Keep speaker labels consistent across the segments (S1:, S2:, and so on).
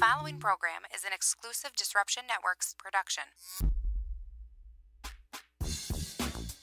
S1: following program is an exclusive Disruption Networks production.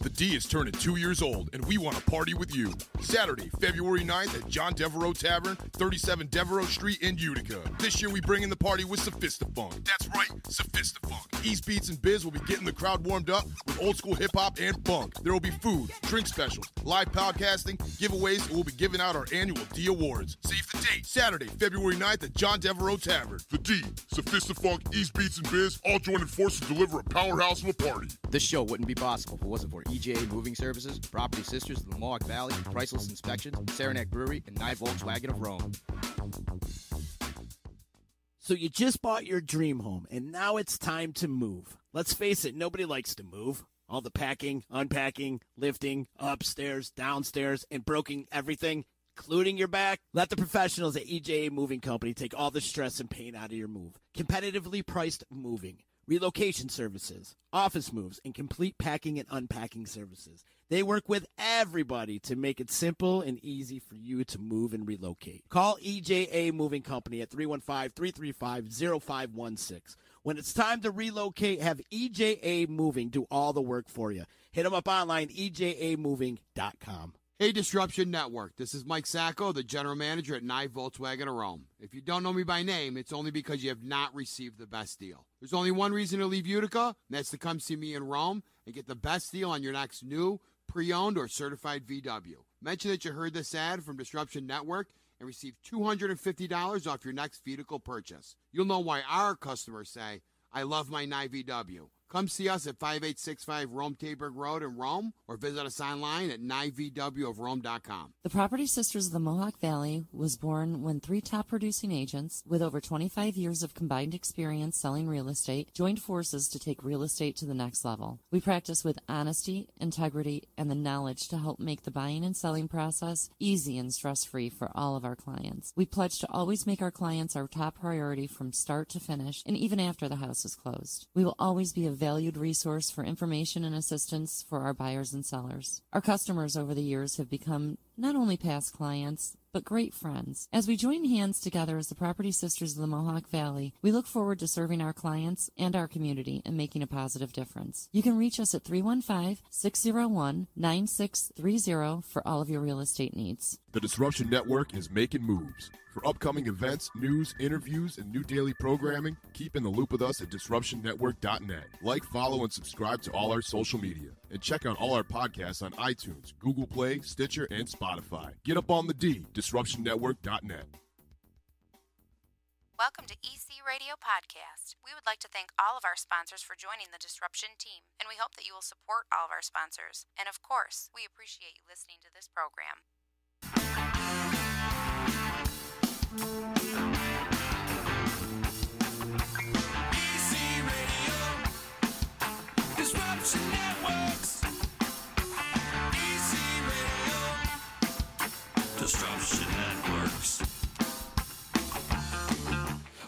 S2: The D is turning 2 years old, and we want to party with you. Saturday, February 9th at John Devereaux Tavern, 37 Devereaux Street in Utica. This year, we bring in the party with Sophistafunk. That's right, Sophistafunk. East Beats and Bizz will be getting the crowd warmed up with old school hip-hop and funk. There will be food, drink specials, live podcasting, giveaways, and we'll be giving out our annual D Awards. Save the date, Saturday, February 9th at John Devereaux Tavern. The D, Sophistafunk, East Beats, and Bizz all joining forces to deliver a powerhouse of a party.
S3: This show wouldn't be possible if it wasn't for EJA Moving Services, Property Sisters of the Mohawk Valley, Priceless Inspections, Saranac Brewery, and NYE Volkswagen of Rome.
S4: So you just bought your dream home, and now it's time to move. Let's face it, nobody likes to move. All the packing, unpacking, lifting, upstairs, downstairs, and broking everything, including your back. Let the professionals at EJA Moving Company take all the stress and pain out of your move. Competitively priced moving, relocation services, office moves, and complete packing and unpacking services. They work with everybody to make it simple and easy for you to move and relocate. Call EJA Moving Company at 315-335-0516. When it's time to relocate, have EJA Moving do all the work for you. Hit them up online, ejamoving.com.
S5: Hey, Disruption Network. This is Mike Sacco, the general manager at NYE Volkswagen of Rome. If you don't know me by name, it's only because you have not received the best deal. There's only one reason to leave Utica, and that's to come see me in Rome and get the best deal on your next new, pre-owned, or certified VW. Mention that you heard this ad from Disruption Network and receive $250 off your next vehicle purchase. You'll know why our customers say, I love my NYE VW. Come see us at 5865 Rome Taberg Road in Rome, or visit us online at nyevwofrome.com.
S6: The Property Sisters of the Mohawk Valley was born when 3 top producing agents with over 25 years of combined experience selling real estate joined forces to take real estate to the next level. We practice with honesty, integrity, and the knowledge to help make the buying and selling process easy and stress-free for all of our clients. We pledge to always make our clients our top priority from start to finish, and even after the house is closed. We will always be a valued resource for information and assistance for our buyers and sellers. Our customers over the years have become not only past clients, but great friends. As we join hands together as the Property Sisters of the Mohawk Valley, we look forward to serving our clients and our community and making a positive difference. You can reach us at 315-601-9630 for all of your real estate needs.
S2: The Disruption Network is making moves. For upcoming events, news, interviews, and new daily programming, keep in the loop with us at DisruptionNetwork.net. Like, follow, and subscribe to all our social media. And check out all our podcasts on iTunes, Google Play, Stitcher, and Spotify. Get up on the D, DisruptionNetwork.net.
S1: Welcome to EC Radio Podcast. We would like to thank all of our sponsors for joining the Disruption team, and we hope that you will support all of our sponsors. And of course, we appreciate you listening to this program.
S7: EC Radio, Disruption Networks. EC Radio, Disruption Networks.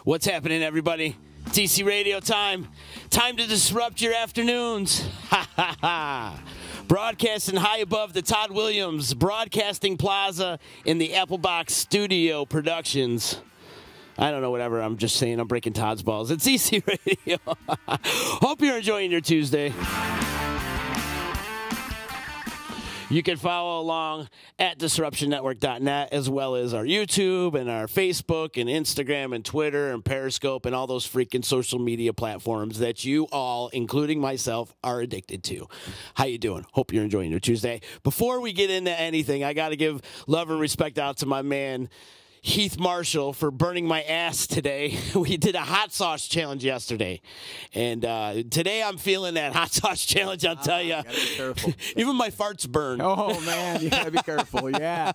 S4: What's happening, everybody? DC Radio time. Time to disrupt your afternoons. Ha ha ha. Broadcasting high above the Todd Williams Broadcasting Plaza in the Applebox Studio Productions. I don't know, whatever. I'm just saying I'm breaking Todd's balls. It's EC Radio. Hope you're enjoying your Tuesday. You can follow along at DisruptionNetwork.net, as well as our YouTube and our Facebook and Instagram and Twitter and Periscope and all those freaking social media platforms that you all, including myself, are addicted to. How you doing? Hope you're enjoying your Tuesday. Before we get into anything, I got to give love and respect out to my man, Heath Marshall, for burning my ass today. We did a hot sauce challenge yesterday, and today I'm feeling that hot sauce challenge. I'll tell you, even my farts burn.
S8: Oh man, you gotta be careful. Yeah,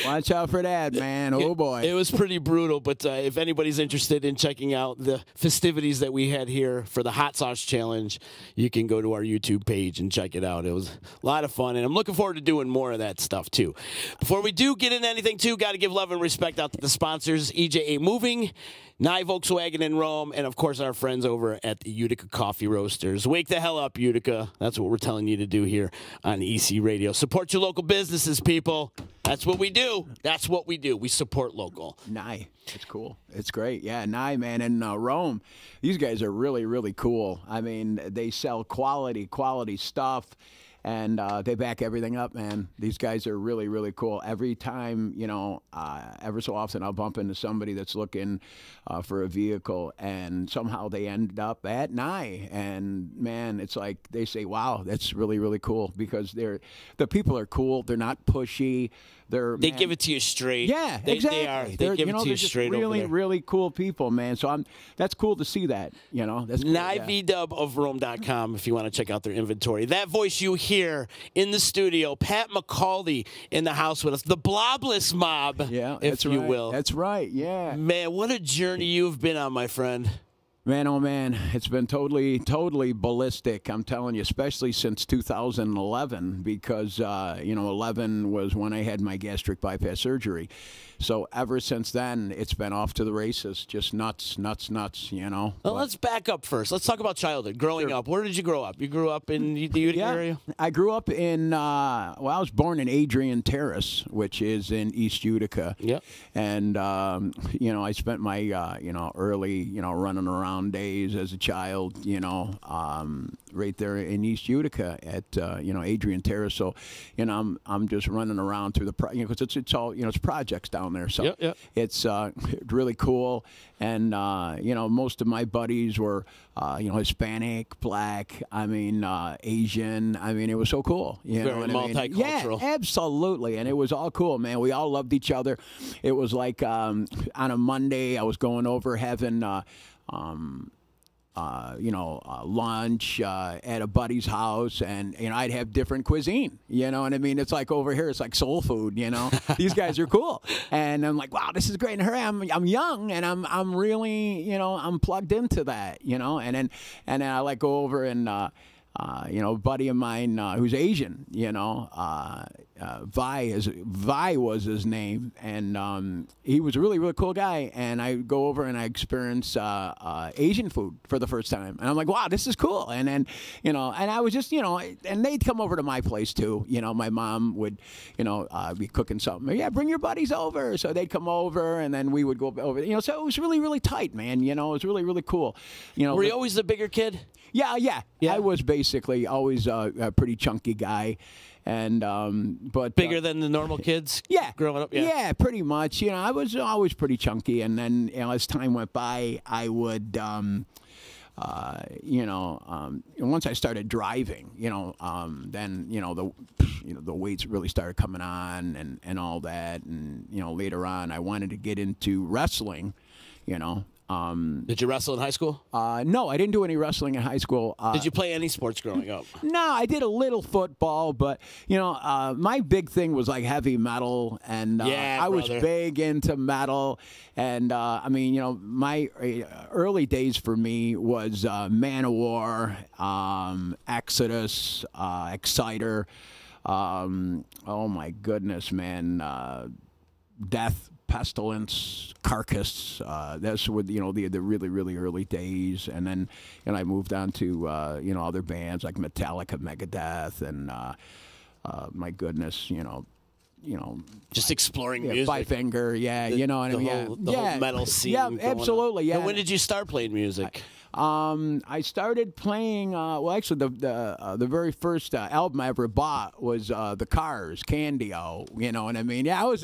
S8: watch out for that, man. Oh boy,
S4: it was pretty brutal. But if anybody's interested in checking out the festivities that we had here for the hot sauce challenge, you can go to our YouTube page and check it out. It was a lot of fun, and I'm looking forward to doing more of that stuff too. Before we do get into anything too, got to give love and respect out to the sponsors, EJA Moving, NYE Volkswagen in Rome, and of course our friends over at the Utica Coffee Roasters. Wake the hell up, Utica. That's what we're telling you to do here on EC Radio. Support your local businesses, people. That's what we do. That's what we do. We support local.
S8: NYE. It's cool. It's great. Yeah, NYE, man. And Rome, these guys are really, really cool. I mean, they sell quality stuff. And they back everything up, man. These guys are really, really cool. Every time, ever so often I'll bump into somebody that's looking for a vehicle, and somehow they end up at NYE. And, man, it's like they say, wow, that's really, really cool, because the people are cool. They're not pushy.
S4: They give it to you straight.
S8: Yeah,
S4: they
S8: exactly.
S4: They are. They give it to you straight
S8: really,
S4: over there.
S8: really cool people, man. So that's cool to see that. That's cool,
S4: NYEVWofRome.com if you want to check out their inventory. That voice you hear in the studio, Pat Maccaldi in the house with us, the Blobless Mob, if you will.
S8: That's right, yeah.
S4: Man, what a journey you've been on, my friend.
S8: Man, oh man, it's been totally ballistic. I'm telling you, especially since 2011, because 11 was when I had my gastric bypass surgery. So ever since then, it's been off to the races, just nuts.
S4: Well, let's back up first. Let's talk about childhood, growing up. Where did you grow up? You grew up in the Utica area?
S8: I grew up in, I was born in Adrian Terrace, which is in East Utica.
S4: Yep.
S8: And, I spent my, early, running around days as a child, right there in East Utica at, Adrian Terrace. So, I'm just running around through the, because it's all, it's projects down there. So it's really cool. And, most of my buddies were, Hispanic, Black, Asian. It was so cool.
S4: Very multicultural.
S8: Yeah, absolutely. And it was all cool, man. We all loved each other. It was like on a Monday, I was going over having lunch at a buddy's house, and I'd have different cuisine. You know what I mean? It's like over here, it's like soul food. These guys are cool, and I'm like, wow, this is great. And here I'm young, and I'm really I'm plugged into that. And then I like go over and. A buddy of mine who's Asian, Vi was his name, and he was a really, really cool guy. And I go over and I experience Asian food for the first time, and I'm like, wow, this is cool. And then, and I was just, and they'd come over to my place too. My mom would, be cooking something. Yeah, bring your buddies over. So they'd come over, and then we would go over. So it was really, really tight, man. It was really, really cool.
S4: Were you always the bigger kid?
S8: Yeah. I was basically always a pretty chunky guy, and but
S4: bigger than the normal kids.
S8: Yeah,
S4: growing up.
S8: Yeah, pretty much. I was always pretty chunky, and then as time went by, I would. Once I started driving, then the weights really started coming on and all that, and later on I wanted to get into wrestling,
S4: Did you wrestle in high school?
S8: No, I didn't do any wrestling in high school.
S4: Did you play any sports growing up?
S8: No, I did a little football, but my big thing was like heavy metal, and I was big into metal, and my early days for me was Manowar, Exodus, Exciter. Oh my goodness, man, Death. Pestilence, Carcass. That's with the really, really early days, and then I moved on to other bands like Metallica, Megadeth, and my goodness,
S4: just exploring music.
S8: Five Finger, the
S4: whole metal scene.
S8: Yeah, absolutely. Yeah.
S4: And when did you start playing music?
S8: I started playing. Actually, the very first album I ever bought was the Cars, Candio. You know what I mean? Yeah, it was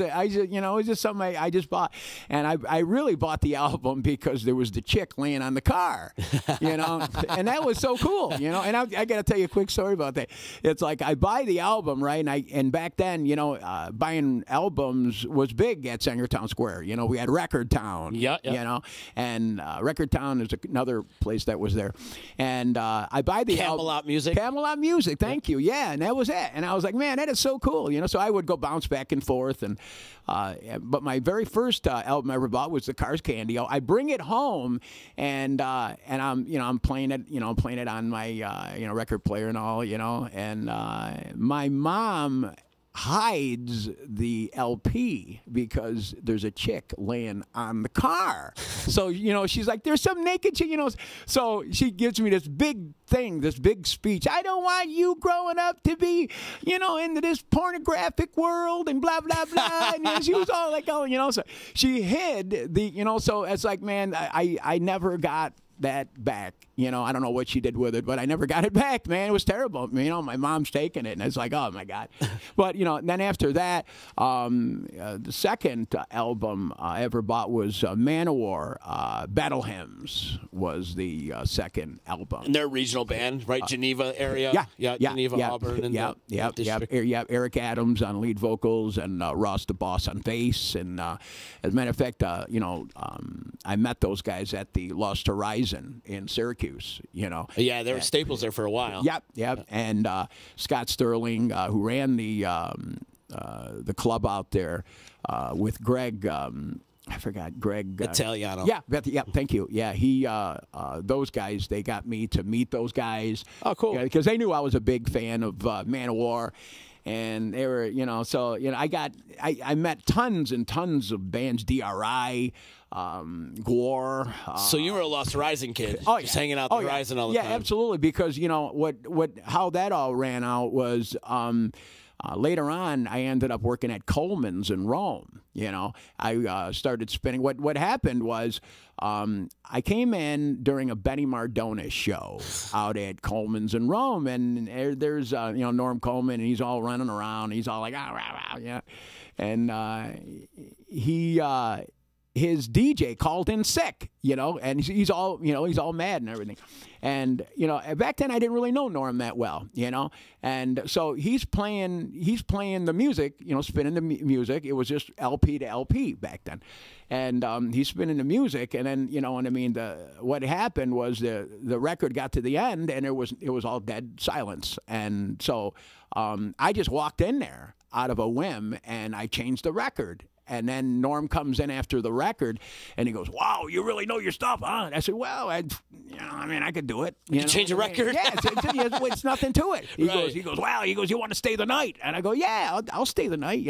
S8: just something I just bought, and I really bought the album because there was the chick laying on the car, and that was so cool, And I got to tell you a quick story about that. It's like I buy the album, right? And back then, buying albums was big at Sangertown Square. We had Record Town.
S4: Yeah.
S8: And Record Town is another place that was there, and I buy the
S4: Camelot Music.
S8: Camelot Music, thank you. Yeah, and that was it. And I was like, man, that is so cool. So I would go bounce back and forth, and but my very first album I ever bought was the Cars Candio. I bring it home, and I'm playing it on my record player and all, and my mom hides the LP because there's a chick laying on the car. So, she's like, there's some naked chick, So she gives me this big thing, this big speech. I don't want you growing up to be, into this pornographic world and blah, blah, blah. And she was all like, so she hid the, so it's like, man, I never got that back. I don't know what she did with it, but I never got it back, man. It was terrible. My mom's taking it, and it's like, oh, my God. But, then after that, the second album I ever bought was Manowar. Battle Hymns was the second album.
S4: And they're a regional band, right? Geneva area?
S8: Yeah.
S4: Geneva, Auburn. And
S8: Eric Adams on lead vocals and Ross the Boss on bass. And as a matter of fact, I met those guys at the Lost Horizon in Syracuse.
S4: Yeah, they were staples there for a while.
S8: Yep. And Scott Sterling, who ran the club out there with Greg. I forgot Greg
S4: Italiano.
S8: Yeah. Thank you. Yeah, he. Those guys. They got me to meet those guys.
S4: Oh, cool.
S8: Because they knew I was a big fan of Manowar. And they were, I met tons and tons of bands, DRI, Gore.
S4: So you were a Lost Horizon kid, just hanging out the Horizon all the time.
S8: Yeah, absolutely. Because how that all ran out was later on, I ended up working at Coleman's in Rome. I started spinning. What happened was I came in during a Benny Mardones show out at Coleman's in Rome, and there's Norm Coleman, and he's all running around. He's all like, ah, rah, rah, yeah, and his DJ called in sick, and he's all mad and everything. And, back then I didn't really know Norm that well, and so he's playing the music, spinning the music. It was just LP to LP back then. And he's spinning the music, and then, what happened was the record got to the end, and it was all dead silence. And so I just walked in there out of a whim, and I changed the record. And then Norm comes in after the record, and he goes, "Wow, you really know your stuff, huh?" And I said, "Well, I could do it."
S4: You change a record?
S8: Yeah, it's nothing to it. He
S4: Right.
S8: goes, "Well," you want to stay the night? And I go, "Yeah, I'll stay the night."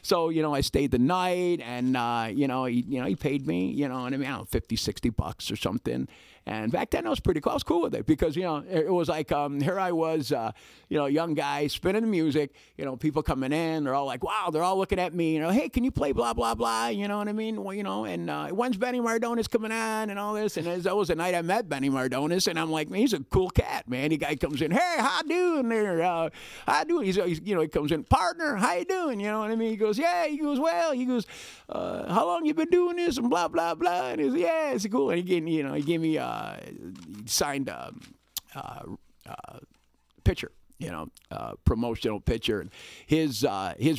S8: So, I stayed the night, and, he paid me, I don't know, $50, $60 or something. And back then, I was pretty cool. I was cool with it because, it was like, here I was, young guy spinning the music, people coming in. They're all like, wow, they're all looking at me, hey, can you play blah, blah, blah, you know what I mean? Well, and when's Benny Mardones coming on and all this? And that was the night I met Benny Mardones, and I'm like, man, he's a cool cat, man. The guy comes in, hey, how doing there? How doing? He's he comes in, partner, how you doing? You know what I mean? He goes, yeah. He goes, well. He goes, how long you been doing this? And blah, blah, blah. And he goes, yeah, it's cool. And he gave me, he signed a picture. Promotional picture, and his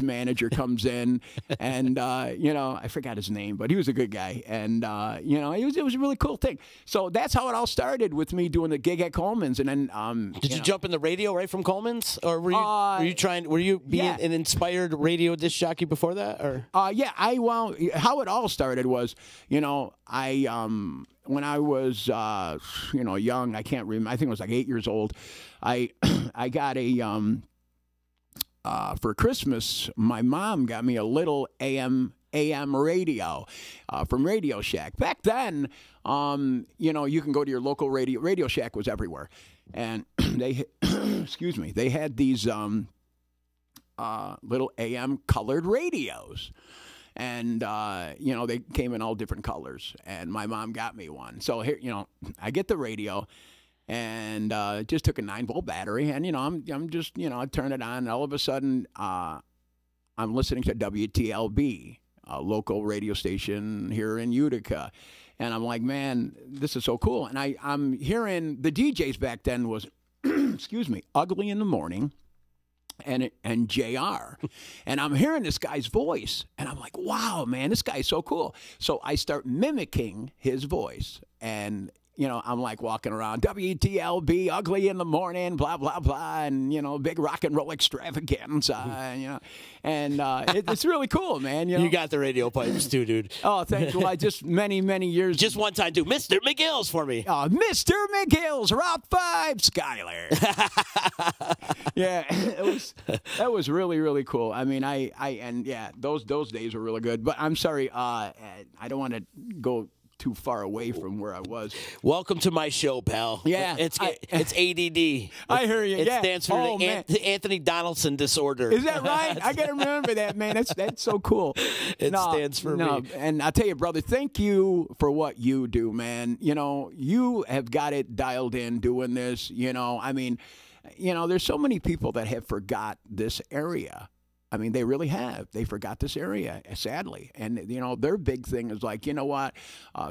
S8: manager comes in, and I forgot his name, but he was a good guy, and it was a really cool thing. So that's how it all started with me doing the gig at Coleman's, and then
S4: did you jump in the radio right from Coleman's, or were you being an inspired radio disc jockey before that, or
S8: how it all started was when I was, young, I can't remember. I think I was like 8 years old. I got for Christmas, my mom got me a little AM radio from Radio Shack. Back then, you can go to your local radio. Radio Shack was everywhere, and they, they had these little AM colored radios. And, they came in all different colors, and my mom got me one. So here, I get the radio, and it just took a 9-volt battery, and, I'm just, I turn it on, and all of a sudden, I'm listening to WTLB, a local radio station here in Utica. And I'm like, man, this is so cool. And I'm hearing the DJs back then was, Ugly in the Morning. And JR. And I'm hearing this guy's voice, and I'm like, wow, man, this guy's so cool. So I start mimicking his voice, and I'm like walking around, WTLB, Ugly in the Morning, blah, blah, blah, and, big rock and roll extravaganza, and it's really cool, man.
S4: You got the radio pipes too, dude.
S8: Oh, thanks. Well, I just many years.
S4: Just one time, do Mr. McGill's for me.
S8: Mr. McGill's, Route 5, Skyler. Yeah, that was really, really cool. I mean, those days were really good. But I'm sorry, I don't want to go too far away from where I was.
S4: Welcome to my show, pal.
S8: Yeah,
S4: it's ADD.
S8: I hear you.
S4: It
S8: Yeah.
S4: stands for
S8: man.
S4: Anthony Donaldson disorder.
S8: Is that right? I got to remember that, man. That's so cool.
S4: It stands for me.
S8: And I tell you, brother, thank you for what you do, man. You know, you have got it dialed in doing this. You know, I mean, you know, there's so many people that have forgot this area. I mean, they really have. They forgot this area, sadly. And, you know, their big thing is like, you know what?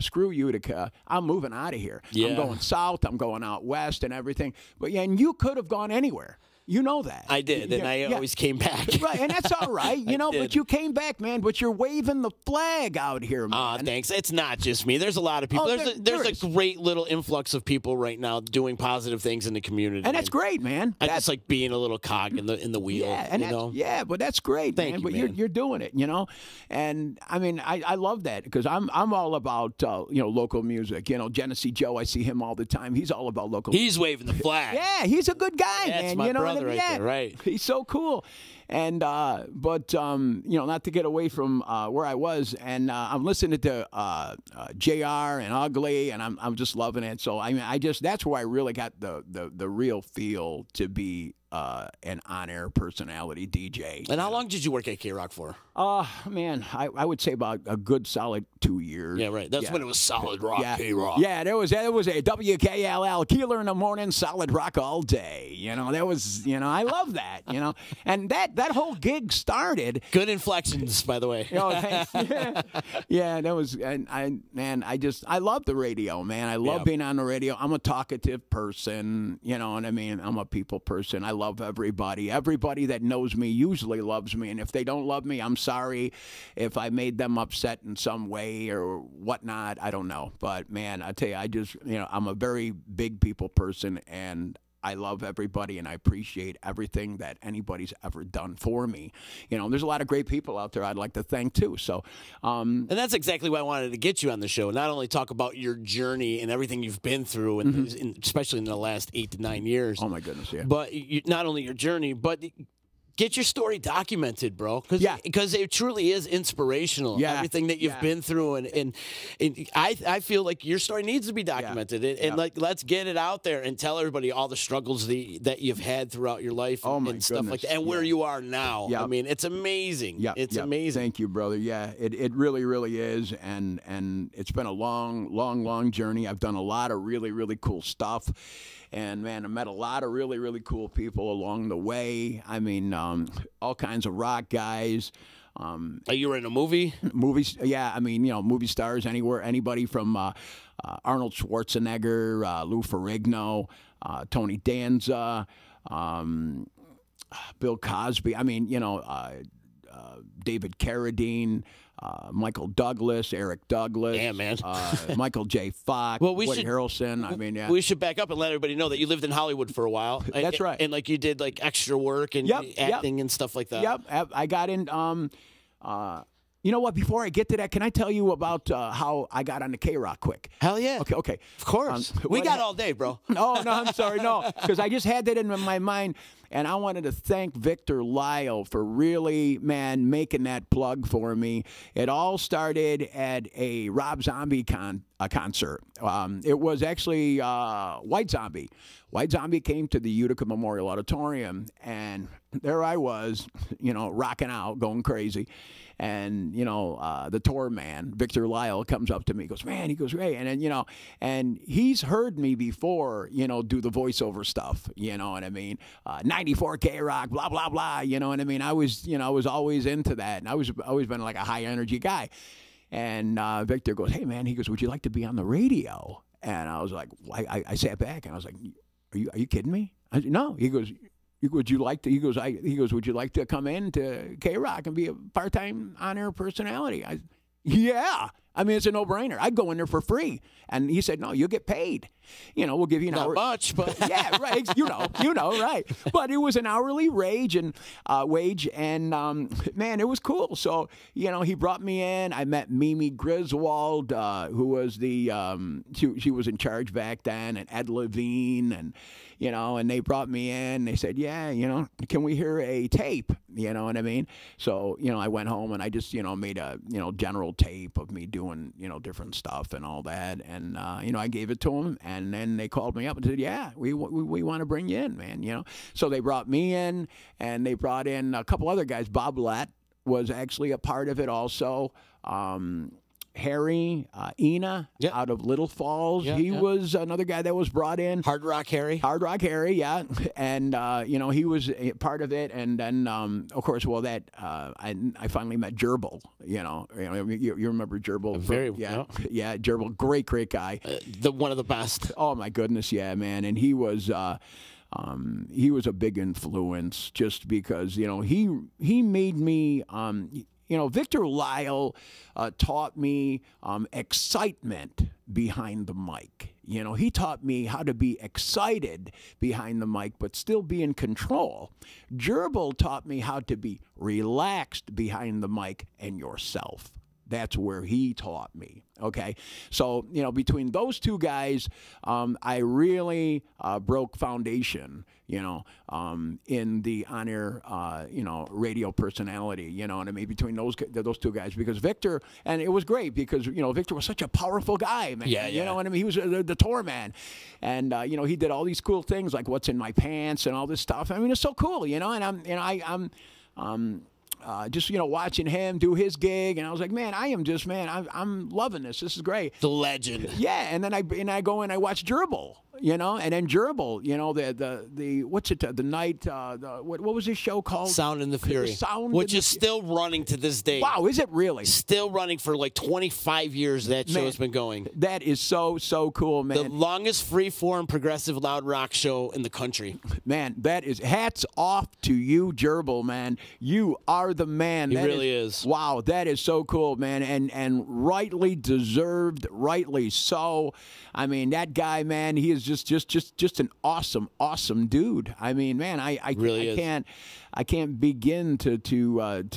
S8: Screw Utica. I'm moving out of here.
S4: Yeah.
S8: I'm going south. I'm going out west and everything. But, yeah, and you could have gone anywhere. You know that.
S4: I did, and I always came back.
S8: Right, and that's all right, you know, but you came back, man, but you're waving the flag out here, man.
S4: Thanks. It's not just me. There's a lot of people. There's a great little influx of people right now doing positive things in the community.
S8: And that's great, man.
S4: I just like being a little cog in the wheel.
S8: Yeah, and but that's great,
S4: Thank
S8: man.
S4: you,
S8: But
S4: man.
S8: you're doing it, you know. And I mean, I love that because I'm all about you know, local music. You know, Genesee Joe, I see him all the time. He's all about local.
S4: He's waving the flag.
S8: Yeah, he's a good guy,
S4: That's
S8: man.
S4: my
S8: you know
S4: brother
S8: what I mean?
S4: right there, right.
S8: He's so cool. And but you know, not to get away from where I was, and I'm listening to JR and Ugly, and I'm just loving it. So I mean, that's where I really got the real feel to be an on-air personality DJ.
S4: And how long did you work at K-Rock for?
S8: Man, I would say about a good solid 2 years.
S4: Yeah, right. That's when it was solid rock, K-Rock.
S8: Yeah, there was a WKLL, Keeler in the morning, solid rock all day. You know, that was, you know, I love that, you know. And that whole gig started.
S4: Good inflections, by the way.
S8: You know, yeah, that was, and I love the radio, man. I love being on the radio. I'm a talkative person, you know what I mean? I'm a people person. I love everybody. Everybody that knows me usually loves me. And if they don't love me, I'm sorry if I made them upset in some way or whatnot. I don't know. But, man, I tell you, I'm a very big people person, and I love everybody, and I appreciate everything that anybody's ever done for me. You know, there's a lot of great people out there I'd like to thank, too. So,
S4: and that's exactly why I wanted to get you on the show. Not only talk about your journey and everything you've been through, and especially in the last 8 to 9 years.
S8: Oh, my goodness, yeah.
S4: But not only your journey, but get your story documented, bro. Because it truly is inspirational.
S8: Yeah.
S4: Everything that you've been through, and I feel like your story needs to be documented. And like, let's get it out there and tell everybody all the struggles that you've had throughout your life and stuff like that, and where you are now. I mean, it's amazing. It's amazing.
S8: Thank you, brother. Yeah, it really, really is, and it's been a long journey. I've done a lot of really, really cool stuff. And, man, I met a lot of really, really cool people along the way. I mean, all kinds of rock guys.
S4: You were in a movie?
S8: Movies, yeah. I mean, you know, movie stars anywhere. Anybody from Arnold Schwarzenegger, Lou Ferrigno, Tony Danza, Bill Cosby. I mean, you know, David Carradine. Michael Douglas, Eric Douglas,
S4: damn, man.
S8: Michael J. Fox, Woody Harrelson. I mean, yeah.
S4: We should back up and let everybody know that you lived in Hollywood for a while.
S8: That's right.
S4: And like you did like extra work and acting and stuff like that.
S8: Yep. I got in. You know what? Before I get to that, can I tell you about how I got on the K-Rock quick?
S4: Hell yeah.
S8: Okay.
S4: Of course. We got all day, bro.
S8: No, I'm sorry. No, because I just had that in my mind. And I wanted to thank Victor Lyle for really, man, making that plug for me. It all started at a Rob Zombie concert. It was actually White Zombie. White Zombie came to the Utica Memorial Auditorium, and there I was, you know, rocking out, going crazy. And, you know, the tour man, Victor Lyle, comes up to me, goes, man, he goes, Ray. And then, you know, and he's heard me before, you know, do the voiceover stuff, you know what I mean? 94 K-Rock, blah, blah, blah, you know what I mean? I was always into that. And I was always been like a high energy guy. And Victor goes, hey, man, he goes, would you like to be on the radio? And I was like, I sat back and I was like, are you kidding me? I said, no. He goes, would you like to? He goes, would you like to come in to K-Rock and be a part-time on-air personality? Yeah. I mean, it's a no-brainer. I'd go in there for free. And he said, no, you'll get paid. We'll give you an hour.
S4: Not much, but
S8: yeah, right. You know, right. But it was an hourly wage, and man, it was cool. So, he brought me in. I met Mimi Griswold, who was she was in charge back then, and Ed Levine, and they brought me in. They said, yeah, can we hear a tape? You know what I mean? So, I went home and I just, made a, general tape of me doing, different stuff and all that. And, I gave it to them, and then they called me up and said, yeah, we want to bring you in, man, So they brought me in, and they brought in a couple other guys. Bob Lett was actually a part of it also. Harry Ina out of Little Falls. He was another guy that was brought in.
S4: Hard Rock Harry,
S8: yeah. And, he was a part of it. And then, of course, I finally met Gerbil, you remember Gerbil. Yeah, Gerbil, great guy.
S4: One of the best.
S8: Oh, my goodness, yeah, man. And he was a big influence just because, he made me, Victor Lyle taught me excitement behind the mic. He taught me how to be excited behind the mic, but still be in control. Gerbil taught me how to be relaxed behind the mic and yourself. That's where he taught me. Okay. So, between those two guys, I really broke foundation, in the on-air, radio personality, you know what I mean, between those two guys. Because Victor, and it was great because, Victor was such a powerful guy, man.
S4: Yeah.
S8: You know what I mean? He was the tour man. And, he did all these cool things like What's in My Pants and all this stuff. I mean, it's so cool, and I'm just watching him do his gig, and I was like, man, I'm loving this. This is great.
S4: The legend.
S8: Yeah, and then I go and I watch Gerbil, and then Gerbil, the what's it, the night, what was his show called?
S4: Sound and the Fury, which is still running to this day.
S8: Wow, is it really?
S4: Still running for like 25 years. That show has been going.
S8: That is so cool, man.
S4: The longest free-form progressive loud rock show in the country.
S8: Man, that is hats off to you, Gerbil, man. You are the man.
S4: He really is.
S8: Wow, that is so cool, man, and rightly deserved, rightly so. I mean, that guy, man, he is just an awesome dude. I mean, man, I can't begin to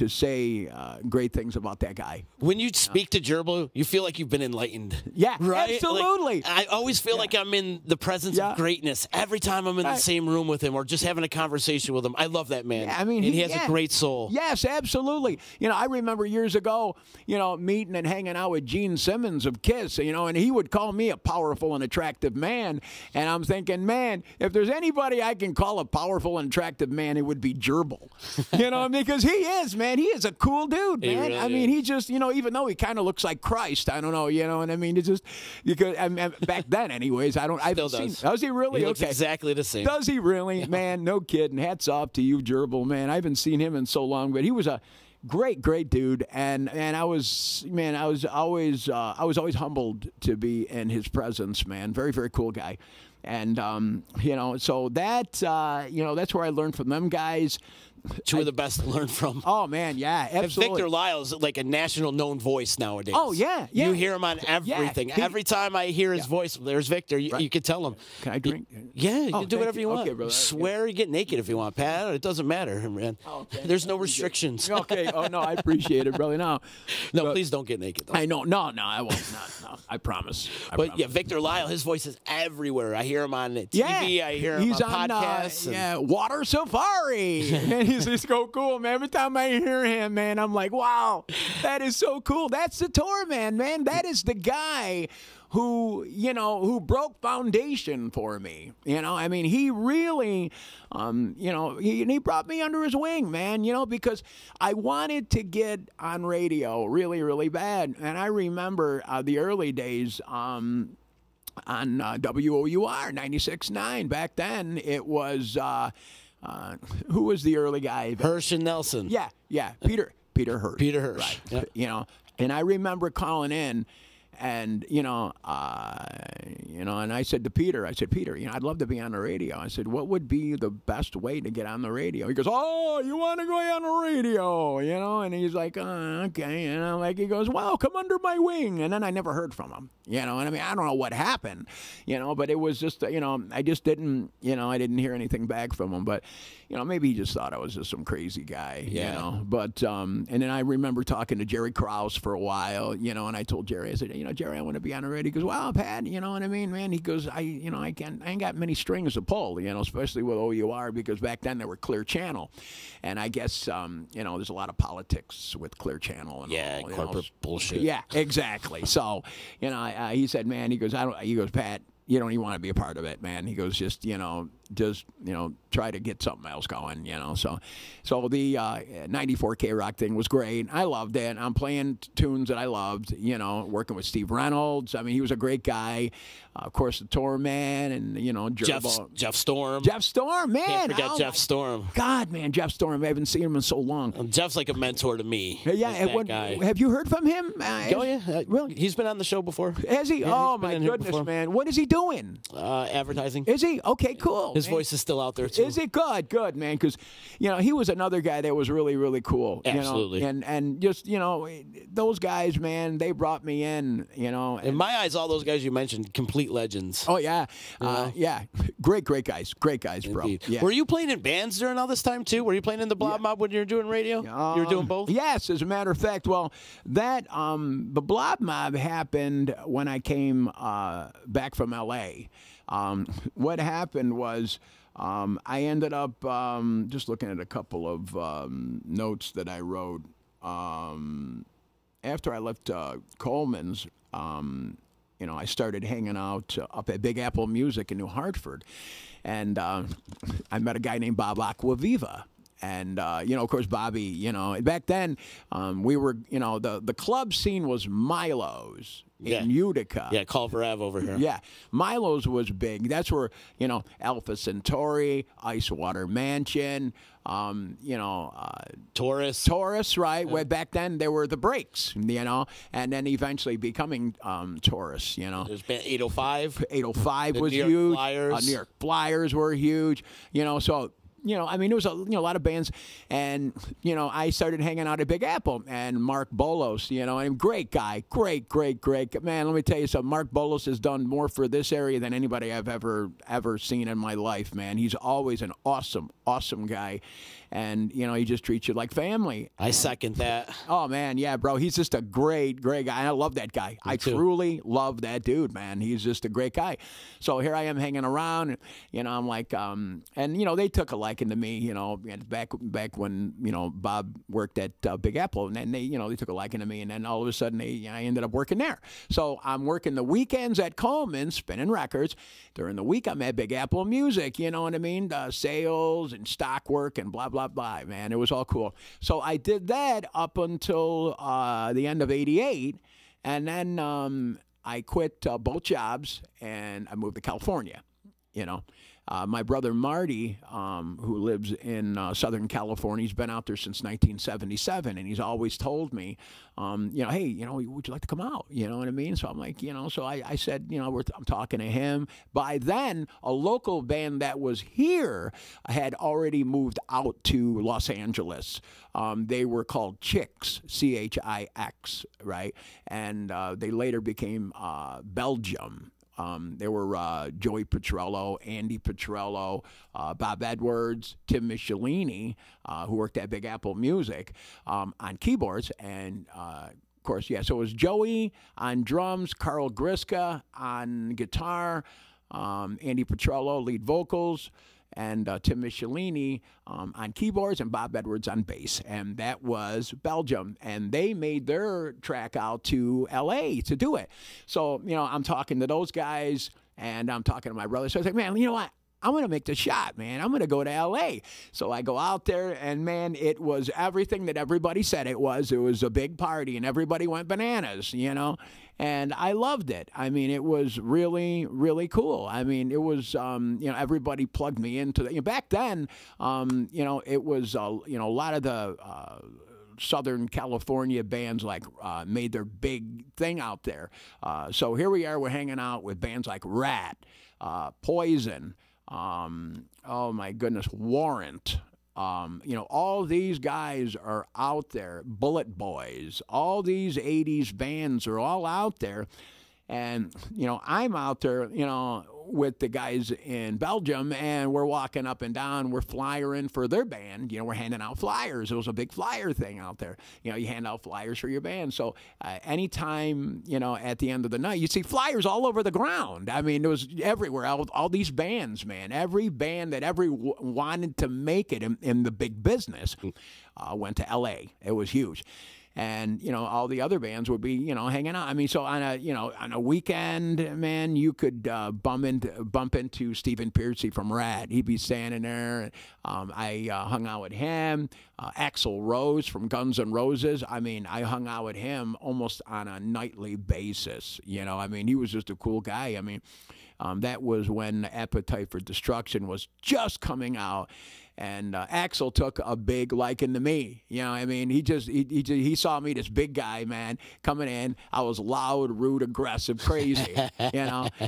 S8: say great things about that guy.
S4: When you speak to Gerbil, you feel like you've been enlightened.
S8: Yeah,
S4: right?
S8: Absolutely.
S4: Like, I always feel like I'm in the presence of greatness every time I'm in the same room with him or just having a conversation with him. I love that man.
S8: Yeah, I mean,
S4: and he has a great soul.
S8: Yes, absolutely. I remember years ago, meeting and hanging out with Gene Simmons of Kiss, and he would call me a powerful and attractive man. And I'm thinking, man, if there's anybody I can call a powerful and attractive man, it would be Gerbil. Because he is, man. He is a cool dude, man.
S4: Really
S8: I mean, he just, even though he kind of looks like Christ, I don't know, what I mean? It's just, because back then, anyways, I haven't seen. Does he really?
S4: He looks exactly the same.
S8: Does he really? Man, no kidding. Hats off to you, Gerbil, man. I haven't seen him in so long, but he was a great dude, and I was always humbled to be in his presence, man. Very, very cool guy. And so that's where I learned from them guys.
S4: Two of the best to learn from.
S8: Oh, man, yeah, absolutely.
S4: And Victor Lyle is like a national known voice nowadays.
S8: Oh, yeah.
S4: You hear him on everything. Every time I hear his voice, there's Victor. You can tell him.
S8: Can I drink?
S4: Yeah, you can do whatever you want.
S8: Okay, brother.
S4: Swear, you get naked if you want, Pat. It doesn't matter, man.
S8: Okay.
S4: There's no restrictions.
S8: Okay. Oh, no, I appreciate it, brother. No,
S4: please don't get naked, though.
S8: I know. No, I won't. No, I promise.
S4: Yeah, Victor Lyle, his voice is everywhere. I hear him on TV.
S8: Yeah.
S4: I hear him on podcasts.
S8: Water Safari. And he's just so cool, man. Every time I hear him, man, I'm like, wow, that is so cool. That's the tour man. That is the guy who broke foundation for me. I mean, he really, he brought me under his wing, man, because I wanted to get on radio really, really bad. And I remember the early days, on WOUR 96.9. Back then, it was, who was the early guy?
S4: Hirsch and Nelson.
S8: Yeah, Peter Hirsch.
S4: Peter Hirsch.
S8: Right. Yep. And I remember calling in, And and I said to Peter, Peter, I'd love to be on the radio. I said, what would be the best way to get on the radio? He goes, oh, you want to go on the radio, and he's like, okay, he goes, well, come under my wing. And then I never heard from him, and I mean, I don't know what happened, but it was just, I just didn't, I didn't hear anything back from him, but, maybe he just thought I was just some crazy guy, but, and then I remember talking to Jerry Krause for a while, and I told Jerry, I said, Jerry, I want to be on the radio. He goes, well, Pat, you know what I mean, man? He goes, I ain't got many strings to pull, especially with OUR, because back then they were Clear Channel. And I guess, there's a lot of politics with Clear Channel. And
S4: corporate bullshit.
S8: Yeah, exactly. So, he said, man, he goes, Pat, you don't even want to be a part of it, man. He goes, just try to get something else going, So the 94 K-Rock thing was great. I loved it. I'm playing tunes that I loved, working with Steve Reynolds. I mean, he was a great guy. Of course, the Tour Man and,
S4: Jeff Storm.
S8: Jeff Storm, man.
S4: Can't forget Jeff Storm.
S8: God, man, Jeff Storm. I haven't seen him in so long.
S4: Jeff's like a mentor to me.
S8: Yeah,
S4: that guy.
S8: Have you heard from him?
S4: Oh, yeah.
S8: Really?
S4: He's been on the show before.
S8: Has he?
S4: Yeah,
S8: oh,
S4: he's
S8: my
S4: been in here
S8: goodness,
S4: before.
S8: man. What is he doing?
S4: Advertising.
S8: Is he? Okay, cool.
S4: His
S8: man.
S4: voice is still out there, too.
S8: Is it? Good, man, because, he was another guy that was really, really cool.
S4: Absolutely.
S8: And just, those guys, man, they brought me in,
S4: In my eyes, all those guys you mentioned, complete legends.
S8: Oh, yeah. Yeah. Great guys. Great guys, bro.
S4: Indeed.
S8: Yeah.
S4: Were you playing in bands during all this time, too? Were you playing in the Blob Mob when you were doing radio? You were doing both?
S8: Yes, as a matter of fact. Well, that the Blob Mob happened when I came back from L.A. What happened was I ended up just looking at a couple of notes that I wrote. After I left Coleman's, I started hanging out up at Big Apple Music in New Hartford. And I met a guy named Bob Aquaviva. And, of course, Bobby, back then we were, the club scene was Milo's in Utica.
S4: Yeah, Culver Ave over here.
S8: Yeah. Milo's was big. That's where, Alpha Centauri, Icewater Mansion, Taurus, right? Where back then there were the breaks, and then eventually becoming Taurus,
S4: There's been 805.
S8: 805
S4: The
S8: was
S4: New York
S8: huge.
S4: Flyers.
S8: New York Flyers were huge, so... I mean, there was a lot of bands, and I started hanging out at Big Apple, and Mark Bolos, and great guy, great man. Let me tell you something. Mark Bolos has done more for this area than anybody I've ever seen in my life, man. He's always an awesome guy, and he just treats you like family.
S4: I second that.
S8: Oh man, yeah, bro. He's just a great guy. And I love that guy. I truly love that dude, man. He's just a great guy. So here I am hanging around, I'm like, and they took a liking to me, back when Bob worked at Big Apple, and then they took a liking to me, and then all of a sudden I ended up working there. So I'm working the weekends at Coleman, spinning records. During the week I'm at Big Apple Music. You know what I mean? Sales and stock work and blah blah blah. Man, it was all cool. So I did that up until the end of '88, and then I quit both jobs and I moved to California. My brother Marty, who lives in Southern California, he's been out there since 1977, and he's always told me, hey, would you like to come out? You know what I mean? So I'm like, so I said, I'm talking to him. By then, a local band that was here had already moved out to Los Angeles. They were called Chix, Chix, right? And they later became Belgium. There were Joey Petrello, Andy Petrello, Bob Edwards, Tim Michelini, who worked at Big Apple Music, on keyboards. And, of course, so it was Joey on drums, Carl Griska on guitar, Andy Petrello, lead vocals, and Tim Michelini on keyboards, and Bob Edwards on bass. And that was Belgium. And they made their track out to L.A. to do it. So, I'm talking to those guys, and I'm talking to my brother. So I was like, man, you know what? I'm going to make the shot, man. I'm going to go to L.A. So I go out there, and, man, it was everything that everybody said it was. It was a big party, and everybody went bananas, And I loved it. I mean, it was really, really cool. I mean, it was, everybody plugged me into back then, it was, a lot of the Southern California bands like made their big thing out there. So here we are, we're hanging out with bands like Rat, Poison, oh my goodness, Warrant. All these guys are out there. Bullet Boys, all these 80s bands are all out there. And, I'm out there, with the guys in Belgium, and we're walking up and down. We're flyering for their band. We're handing out flyers. It was a big flyer thing out there. You hand out flyers for your band. So anytime, at the end of the night, you see flyers all over the ground. I mean, it was everywhere. All these bands, man. Every band that ever wanted to make it in the big business went to L.A. It was huge. And, all the other bands would be, hanging out. I mean, so on a weekend, man, you could bump into Stephen Pearcy from Rat. He'd be standing there. I hung out with him. Axl Rose from Guns N' Roses. I mean, I hung out with him almost on a nightly basis. I mean, he was just a cool guy. I mean, that was when Appetite for Destruction was just coming out. And Axl took a big liking to me. I mean, he saw me, this big guy, man, coming in. I was loud, rude, aggressive, crazy,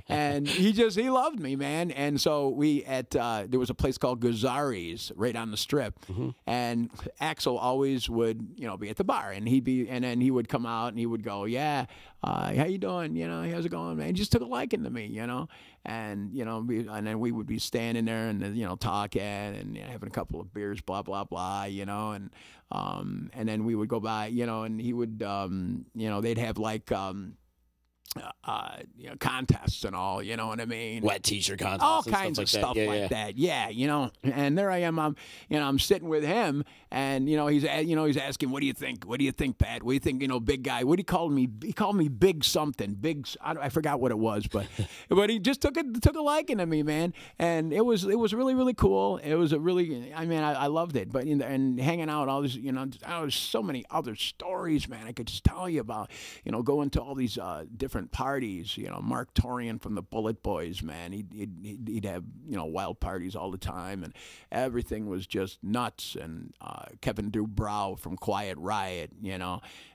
S8: and he loved me, man. And so there was a place called Gazzari's right on the Strip, and Axl always would, be at the bar, and then he would come out and he would go, yeah, how you doing? How's it going, man? He just took a liking to me, and and then we would be standing there and talking and having a couple of beers, blah blah blah, and then we would go by, and he would, they'd have like contests and all, you know what I mean?
S4: Wet t-shirt contests,
S8: all
S4: and
S8: kinds of
S4: stuff
S8: stuff like that. Yeah, And there I am. I'm sitting with him, and he's asking, "What do you think? What do you think, Pat? What do you think? Big guy. What he called me? He called me Big something. Big. I forgot what it was, but he just took a liking to me, man. And it was really really cool. It was I loved it. But and hanging out, all this, there's so many other stories, man. I could just tell you about, going to all these different parties. Mark Torian from the Bullet Boys, man. He'd have wild parties all the time, and everything was just nuts. And Kevin Dubrow from Quiet Riot,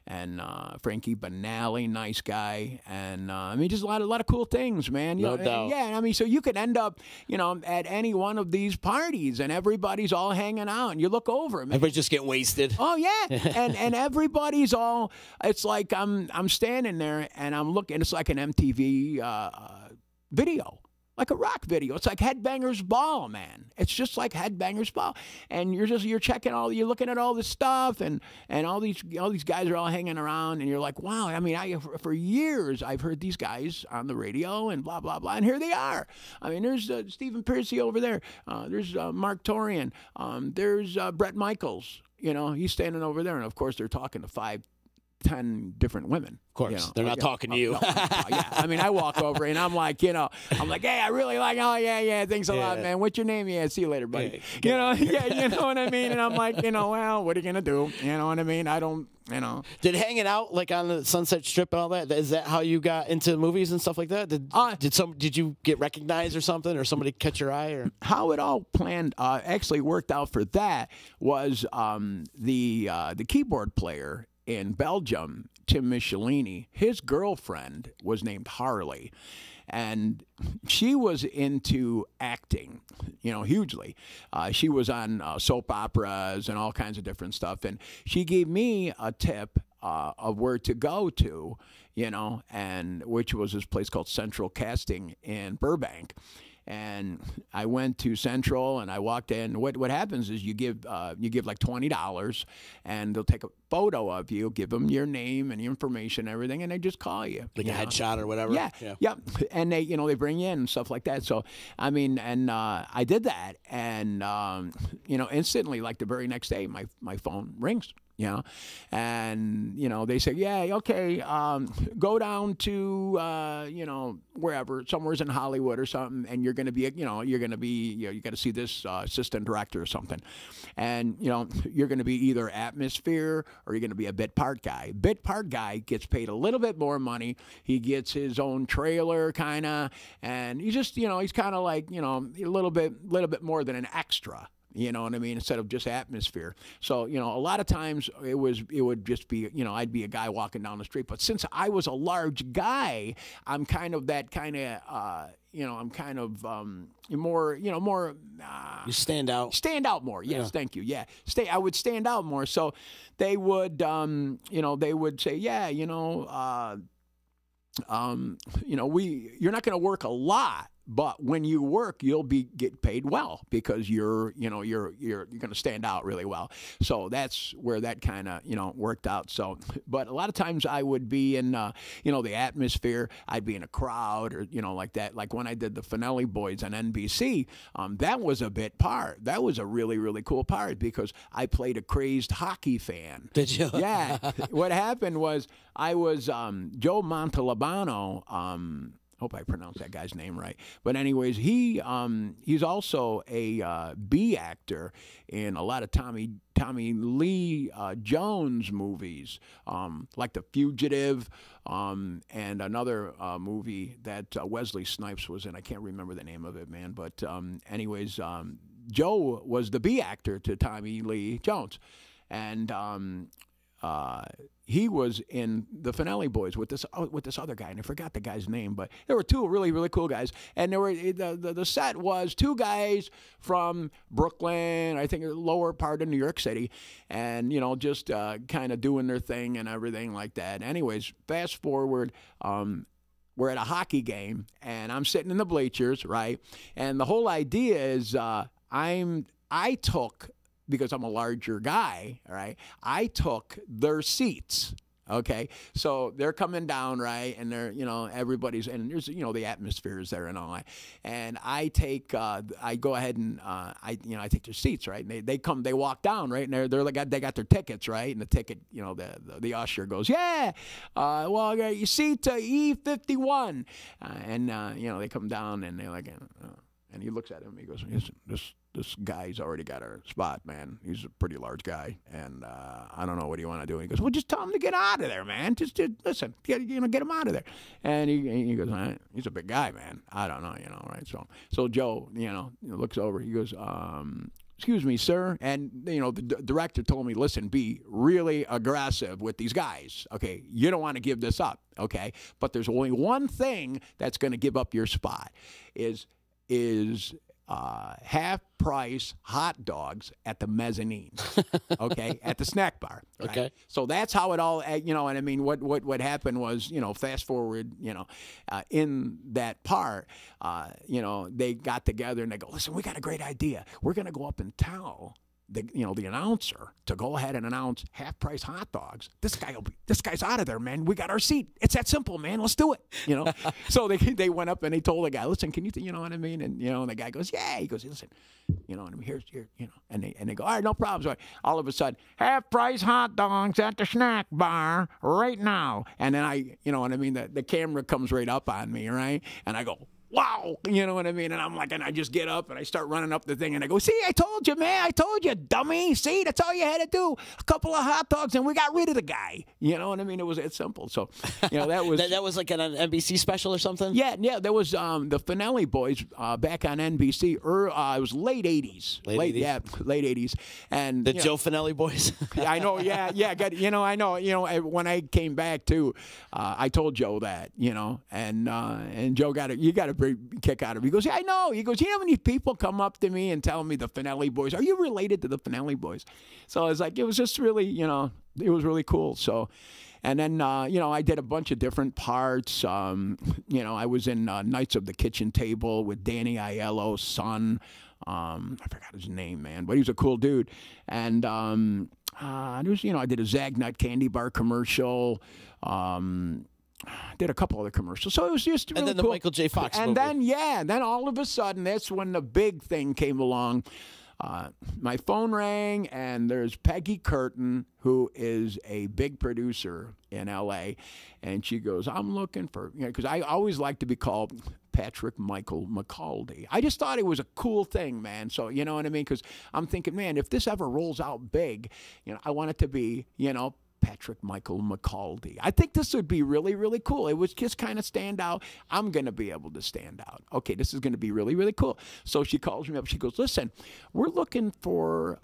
S8: and Frankie Banali, nice guy, and just a lot of cool things, man.
S4: No doubt.
S8: Yeah, so you could end up, at any one of these parties, and everybody's all hanging out, and you look over, man.
S4: Everybody's just getting wasted.
S8: Oh yeah, and everybody's all. It's like I'm standing there and I'm looking. It's like an MTV video. Like a rock video. It's like Headbangers Ball, man. It's just like Headbangers Ball. And you're looking at all this stuff, and all these guys are all hanging around, and you're like, wow. I mean, for years I've heard these guys on the radio and blah blah blah, and here they are. I mean, there's Stephen Pearcy over there. There's Mark Torian. There's Bret Michaels. He's standing over there, and of course they're talking to 10 different women.
S4: Of course, they're not talking to you.
S8: No, yeah, I mean, I walk over and I'm like, hey, I really like, oh yeah, thanks a lot, man. What's your name? Yeah, see you later, buddy. Yeah, you know what I mean? And I'm like, well, what are you gonna do? You know what I mean? I don't,
S4: Did hanging out like on the Sunset Strip and all that? Is that how you got into movies and stuff like that? Did you get recognized or something, or somebody catch your eye? Or
S8: how it all planned actually worked out for that was the keyboard player in Belgium, Tim Michelini, his girlfriend was named Harley, and she was into acting, hugely. She was on soap operas and all kinds of different stuff, and she gave me a tip of where to go to, and which was this place called Central Casting in Burbank. And I went to Central, and I walked in. What happens is you give like $20, and they'll take a photo of you, give them your name and your information, and everything, and they just call you,
S4: like a headshot or whatever.
S8: Yeah. And they they bring you in and stuff like that. So I mean, and I did that, and instantly, like the very next day, my phone rings. And they say, yeah, okay, go down to wherever, somewhere's in Hollywood or something, and you're going to be you got to see this assistant director or something, and you're going to be either atmosphere or you're going to be a bit part guy. Bit part guy gets paid a little bit more money. He gets his own trailer, kind of, and he's just he's kind of like a little bit more than an extra. You know what I mean? Instead of just atmosphere. So, you know, a lot of times it would just be, you know, I'd be a guy walking down the street. But since I was a large guy, I'm kind of that kind of, you know, I'm kind of more, you know, more.
S4: You stand out.
S8: Stand out more. Yes, thank you. Yeah, I would stand out more. So they would, you know, they would say, yeah, you know, you're not going to work a lot. But when you work, you'll get paid well because you're going to stand out really well. So that's where that kind of, you know, worked out. So, but a lot of times I would be in, you know, the atmosphere. I'd be in a crowd or, you know, like that. Like when I did the Finelli Boys on NBC, that was a bit part. That was a really, really cool part because I played a crazed hockey fan.
S4: Did you?
S8: Yeah. What happened was I was Joe Montalbano. Hope I pronounced that guy's name right. But anyways, he's also a B actor in a lot of Tommy Lee Jones movies, like The Fugitive, and another movie that Wesley Snipes was in. I can't remember the name of it, man. But anyways, Joe was the B actor to Tommy Lee Jones, and he was in the Finelli Boys with this other guy, and I forgot the guy's name, but there were two really, really cool guys, and there were the set was two guys from Brooklyn, I think lower part of New York City, and you know just kind of doing their thing and everything like that. Anyways, fast forward. We're at a hockey game, and I'm sitting in the bleachers, right? And the whole idea is I took. Because I'm a larger guy, all right, I took their seats, okay? So they're coming down, right, and they're, you know, everybody's, and there's, you know, the atmosphere is there and all that. And I go ahead and, I take their seats, right? And they walk down, right, and they got their tickets, right? And the ticket, you know, the usher goes, yeah, well, you seat E51. And, you know, they come down and they're like, and he looks at him, he goes, this guy's already got our spot, man. He's a pretty large guy, and I don't know what do you want to do. And he goes, well, just tell him to get out of there, man. Just listen, get him out of there. And he goes, all right, he's a big guy, man. I don't know, you know, right? So Joe, you know, looks over. He goes, excuse me, sir. And you know, the director told me, listen, be really aggressive with these guys. Okay, you don't want to give this up. Okay, but there's only one thing that's going to give up your spot is half-price hot dogs at the mezzanine, okay, at the snack bar. Right?
S4: Okay.
S8: So that's how it all, you know, and I mean, what happened was, you know, fast forward, you know, in that part, you know, they got together and they go, listen, we got a great idea. We're going to go up and tell the announcer to go ahead and announce half-price hot dogs. This guy's out of there, man. We got our seat. It's that simple, man. Let's do it. You know. So they went up and they told the guy, listen, can you know what I mean? And you know, and the guy goes, yeah. He goes, listen, you know, and here's you know, and they go, all right, no problem. So all of a sudden, half-price hot dogs at the snack bar right now. And then I, you know what I mean? The camera comes right up on me, right? And I go, wow, you know what I mean? And I'm like, and I just get up and I start running up the thing and I go, see, I told you, man. I told you, dummy. See, that's all you had to do. A couple of hot dogs and we got rid of the guy. You know what I mean? It's simple. So, you know, that was...
S4: that was like an NBC special or something?
S8: Yeah, there was the Finelli Boys back on NBC. It was late 80s. Late 80s? Yeah, late 80s. And
S4: the Joe Finelli Boys?
S8: I know, yeah. You know, I know. You know, when I came back, too, I told Joe that, you know, and Joe you got a kick out of it. He goes, yeah, I know. He goes, you know how many people come up to me and tell me the Finelli Boys, are you related to the Finelli Boys? So I was like, it was just really, you know, it was really cool. So, and then, you know, I did a bunch of different parts. You know, I was in Knights of the Kitchen Table with Danny Aiello's son. I forgot his name, man, but he was a cool dude. And there's, you know, I did a Zagnut candy bar commercial. Did a couple other commercials. So it was just really
S4: and then the
S8: cool.
S4: Michael J. Fox
S8: and
S4: movie.
S8: then all of a sudden, that's when the big thing came along. My phone rang, and there's Peggy Curtin, who is a big producer in L.A., and she goes, I'm looking for, you know, because I always like to be called Patrick Michael Maccaldi. I just thought it was a cool thing, man. So, you know what I mean? Because I'm thinking, man, if this ever rolls out big, you know, I want it to be, you know, Patrick Michael Maccaldi. I think this would be really, really cool. It would just kind of stand out. I'm going to be able to stand out. Okay, this is going to be really, really cool. So she calls me up. She goes, listen, we're looking for,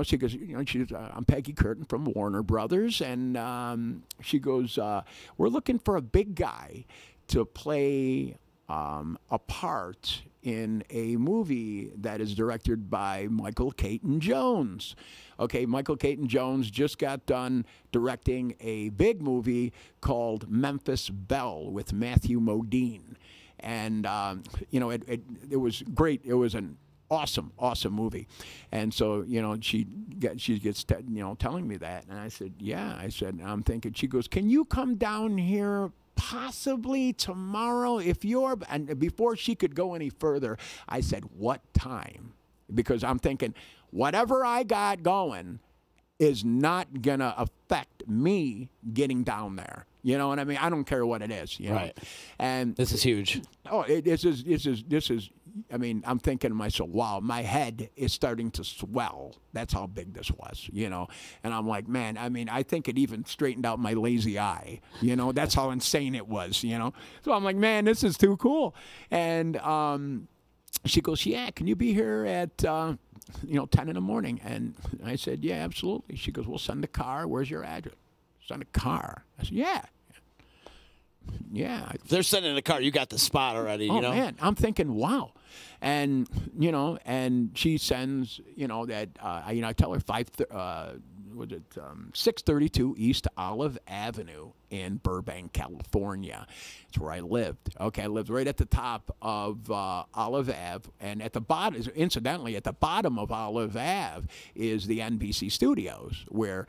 S8: she goes, I'm Peggy Curtin from Warner Brothers. And she goes, we're looking for a big guy to play a part in a movie that is directed by Michael Caton Jones. Okay, Michael Caton Jones just got done directing a big movie called Memphis Belle with Matthew Modine. And, it was great. It was an awesome movie. And so, she gets telling me that. And I said, yeah. I said, I'm thinking, she goes, can you come down here possibly tomorrow and before she could go any further, I said, what time? Because I'm thinking, whatever I got going is not going to affect me getting down there. You know what I mean? I don't care what it is.
S4: Right.
S8: And
S4: this is huge.
S8: Oh, this is. I mean, I'm thinking to myself, wow, my head is starting to swell. That's how big this was, And I'm like, man, I mean, I think it even straightened out my lazy eye. That's how insane it was. So I'm like, man, this is too cool. And she goes, yeah, can you be here at 10 in the morning? And I said, yeah, absolutely. She goes, we'll send a car. Where's your address? Send a car. I said, yeah. Yeah.
S4: If they're sending a car, you got the spot already,
S8: Oh, man. I'm thinking, wow. And, and she sends, that, I tell her 632 East Olive Avenue in Burbank, California. It's where I lived. Okay, I lived right at the top of Olive Ave, and at the bottom, incidentally, at the bottom of Olive Ave is the NBC studios, where,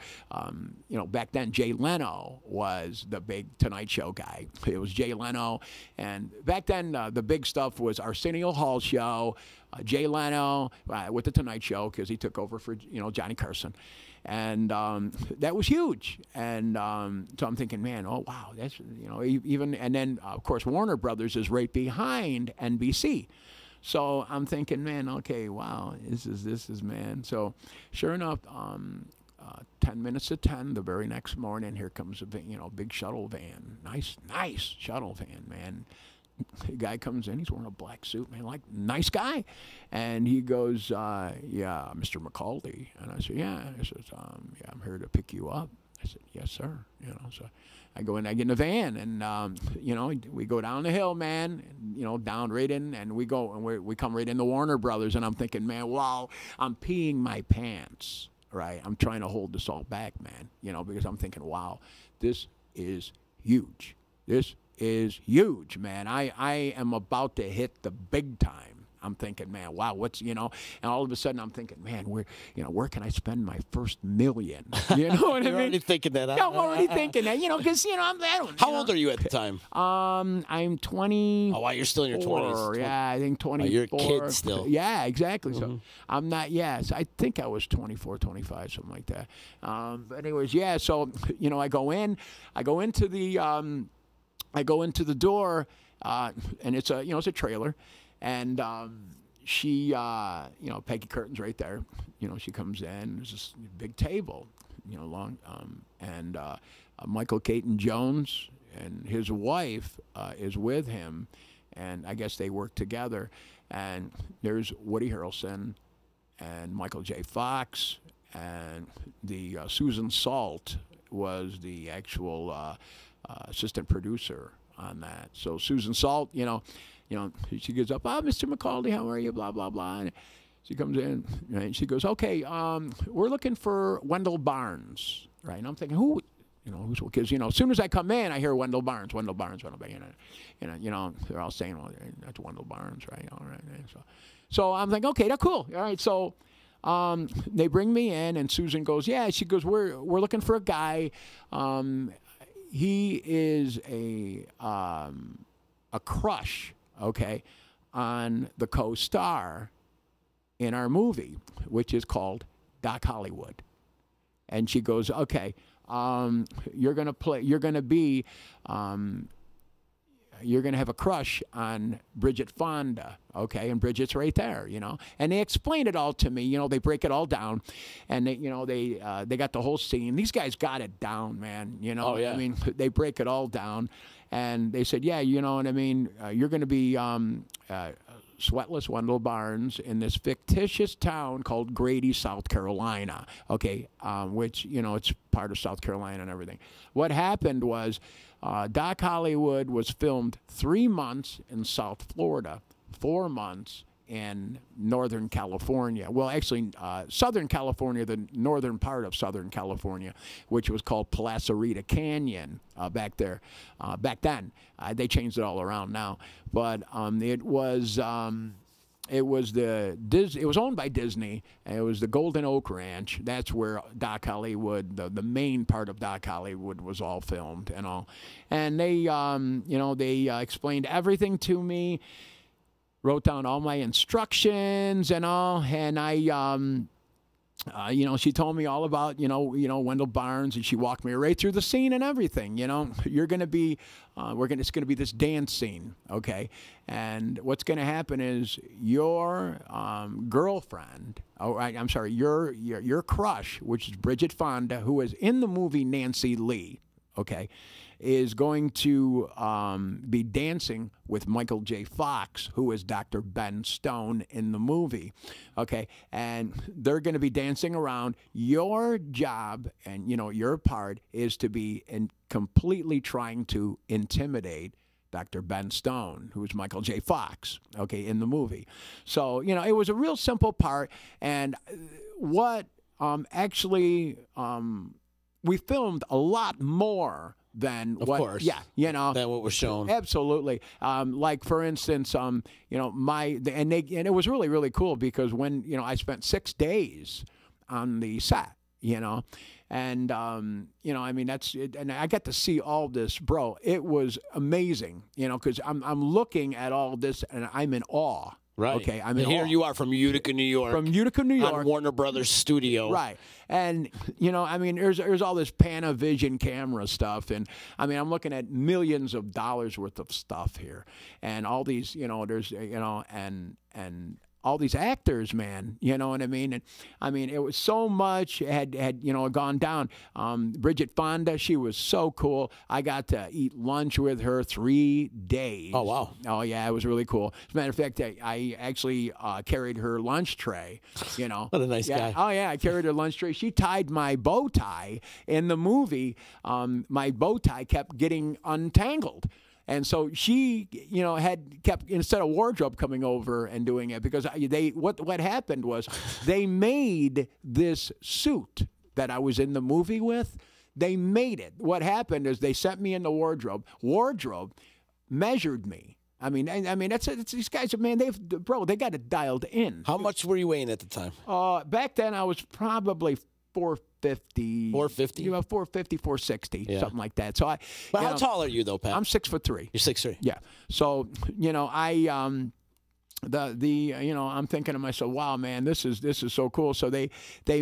S8: back then Jay Leno was the big Tonight Show guy. It was Jay Leno, and back then the big stuff was Arsenio Hall show, Jay Leno with the Tonight Show because he took over for Johnny Carson. And that was huge. And so I'm thinking, man, oh, wow, that's, even, and then, of course, Warner Brothers is right behind NBC. So I'm thinking, man, okay, wow, this is, man. So sure enough, 10 minutes to 10, the very next morning, here comes a big shuttle van. Nice shuttle van, man. The guy comes in, he's wearing a black suit, man, like, nice guy. And he goes, yeah, Mr. Maccaldi. And I said, yeah. I said, yeah, I'm here to pick you up. I said, yes, sir. So I go in, I get in the van, and, we go down the hill, man, and, down right in, and we go, and we come right into Warner Brothers, and I'm thinking, man, wow, I'm peeing my pants, right? I'm trying to hold this all back, man, because I'm thinking, wow, this is huge. This is huge, man. I am about to hit the big time. I'm thinking, man, wow, what's, and all of a sudden I'm thinking, man, where can I spend my first million? You know what I mean?
S4: You're already thinking that.
S8: Yeah, I'm already thinking that, because, I'm that.
S4: How old are you at the time?
S8: I'm 20.
S4: Oh, wow, you're still in your 20s.
S8: Yeah, I think 24.
S4: Oh, you're a kid still.
S8: Yeah, exactly. Mm-hmm. So I'm not, so I think I was 24, 25, something like that. But anyways, yeah, so, I go into the door, and it's a trailer. And she, Peggy Curtin's right there. She comes in. There's this big table, long. And Michael Caton Jones and his wife is with him. And I guess they work together. And there's Woody Harrelson and Michael J. Fox. And the Susan Salt was the actual assistant producer on that. So Susan Salt, she gets up, Mr. Maccaldi, how are you, blah, blah, blah. And she comes in, right, and she goes, okay, we're looking for Wendell Barnes, right? And I'm thinking, who, because, as soon as I come in, I hear Wendell Barnes, Wendell Barnes, they're all saying, well, that's Wendell Barnes, right? All right. So I'm like, okay, that's cool. All right, so they bring me in, and Susan goes, yeah, she goes, we're looking for a guy. He is a crush, okay, on the co-star in our movie, which is called Doc Hollywood. And she goes, okay, you're going to be you're gonna have a crush on Bridget Fonda, okay? And Bridget's right there, And they explain it all to me, They break it all down, and they got the whole scene. These guys got it down, man.
S4: Oh, yeah.
S8: I mean, they break it all down, and they said, yeah, you know what I mean. You're gonna be Sweatless Wendell Barnes in this fictitious town called Grady, South Carolina. Okay, which it's part of South Carolina and everything. What happened was Doc Hollywood was filmed 3 months in South Florida, 4 months in Northern California. Well, actually, Southern California, the northern part of Southern California, which was called Placerita Canyon back there. Back then, they changed it all around now, but it was owned by Disney, and it was the Golden Oak Ranch. That's where Doc Hollywood, the main part of Doc Hollywood, was all filmed and all. And they, they explained everything to me. Wrote down all my instructions and all, and I, she told me all about, Wendell Barnes, and she walked me right through the scene and everything. You're going to be, it's going to be this dance scene, okay? And what's going to happen is your girlfriend, your crush, which is Bridget Fonda, who was in the movie Nancy Lee, okay, is going to be dancing with Michael J. Fox, who is Dr. Ben Stone in the movie. Okay, and they're going to be dancing around. Your job and, your part is to be completely trying to intimidate Dr. Ben Stone, who is Michael J. Fox, okay, in the movie. So, it was a real simple part. And what we filmed a lot more than
S4: of
S8: what,
S4: course,
S8: than
S4: what was shown.
S8: Absolutely. Like for instance, and it was really, really cool because when I spent 6 days on the set, and that's it, and I got to see all this, bro. It was amazing, because I'm looking at all this and I'm in awe.
S4: Right.
S8: Okay.
S4: And here you are from Utica, New York.
S8: From Utica, New York.
S4: On Warner Brothers Studio.
S8: Right. And, there's all this Panavision camera stuff. And, I'm looking at millions of dollars worth of stuff here. And all these, there's, and all these actors, man, you know what I mean? And it was so much had gone down. Bridget Fonda, she was so cool. I got to eat lunch with her 3 days.
S4: Oh, wow.
S8: Oh, yeah, it was really cool. As a matter of fact, I actually carried her lunch tray,
S4: What a nice guy.
S8: Oh, yeah, I carried her lunch tray. She tied my bow tie in the movie. My bow tie kept getting untangled. And so she, had kept, instead of wardrobe coming over and doing it, because what happened was they made this suit that I was in the movie with. They made it. What happened is they sent me in the wardrobe. Wardrobe measured me. That's these guys. Man, they got it dialed in.
S4: How much were you weighing at the time?
S8: Back then I was probably 450.
S4: 450?
S8: 450, 460, something like that. So
S4: But how tall are you though, Pat?
S8: I'm 6'3".
S4: You're 6'3".
S8: Yeah. So, I'm thinking to myself, wow, man, this is so cool. So they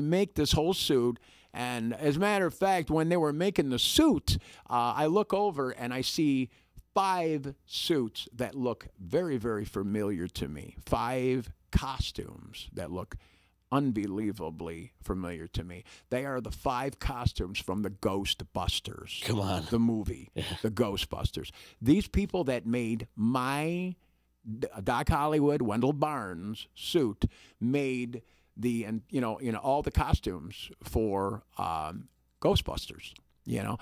S8: make this whole suit. And as a matter of fact, when they were making the suit, I look over and I see 5 suits that look very, very familiar to me. 5 costumes that look unbelievably familiar to me. They are the 5 costumes from the Ghostbusters.
S4: Come on.
S8: The movie, the Ghostbusters. These people that made my Doc Hollywood, Wendell Barnes suit made all the costumes for Ghostbusters. The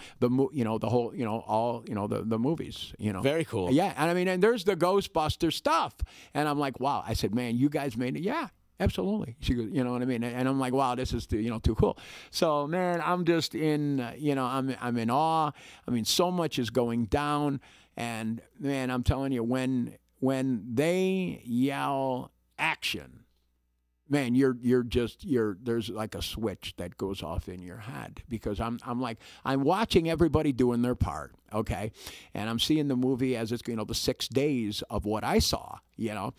S8: movies.
S4: Very cool.
S8: Yeah, and there's the Ghostbuster stuff, and I'm like, wow. I said, man, you guys made it. Yeah. Absolutely. She goes, you know what I mean? And I'm like, wow, this is too cool. So, man, I'm just in, I'm in awe. So much is going down. And, man, I'm telling you, when they yell action, man, there's like a switch that goes off in your head, because I'm watching everybody doing their part. okay? And I'm seeing the movie as it's, the 6 days of what I saw, and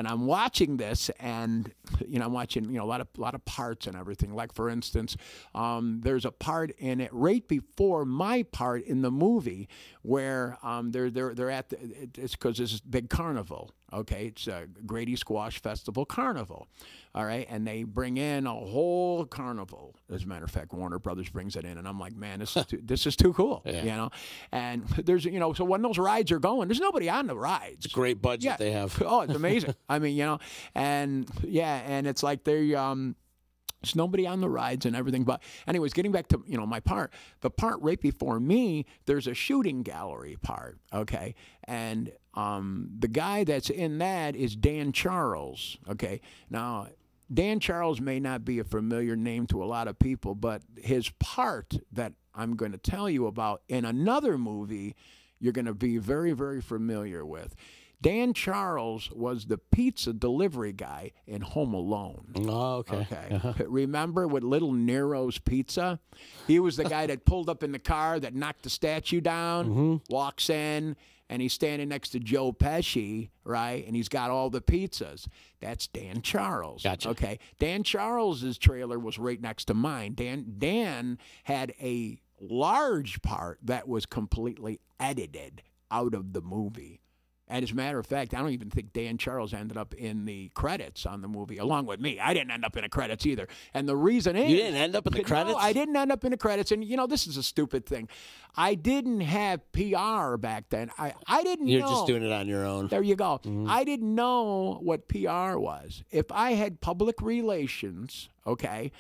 S8: I'm watching this, and I'm watching a lot of parts and everything. Like, for instance, there's a part in it right before my part in the movie where they're at it's because there's this big carnival. Okay, it's a Grady Squash Festival carnival, all right, and they bring in a whole carnival. As a matter of fact, Warner Brothers brings it in, and I'm like, man, this is too cool, And there's so when those rides are going, there's nobody on the rides.
S4: It's a great budget they have.
S8: Oh, it's amazing. I mean, and it's like there's nobody on the rides and everything. But anyways, getting back to, my part, the part right before me, there's a shooting gallery part, okay? And the guy that's in that is Dan Charles, okay? Now, Dan Charles may not be a familiar name to a lot of people, but his part that I'm going to tell you about in another movie, you're going to be very, very familiar with. Dan Charles was the pizza delivery guy in Home Alone.
S4: Oh, okay. Uh-huh.
S8: Remember with Little Nero's Pizza? He was the guy that pulled up in the car that knocked the statue down, walks in, and he's standing next to Joe Pesci, right? And he's got all the pizzas. That's Dan Charles.
S4: Gotcha.
S8: Okay. Dan Charles's trailer was right next to mine. Dan had a large part that was completely edited out of the movie. And as a matter of fact, I don't even think Dan Charles ended up in the credits on the movie, along with me. I didn't end up in the credits either. And the reason is...
S4: You didn't end up in the credits?
S8: No, I didn't end up in the credits. And, this is a stupid thing. I didn't have PR back then. I didn't know.
S4: You're just doing it on your own.
S8: There you go. I didn't know what PR was. If I had public relations, okay...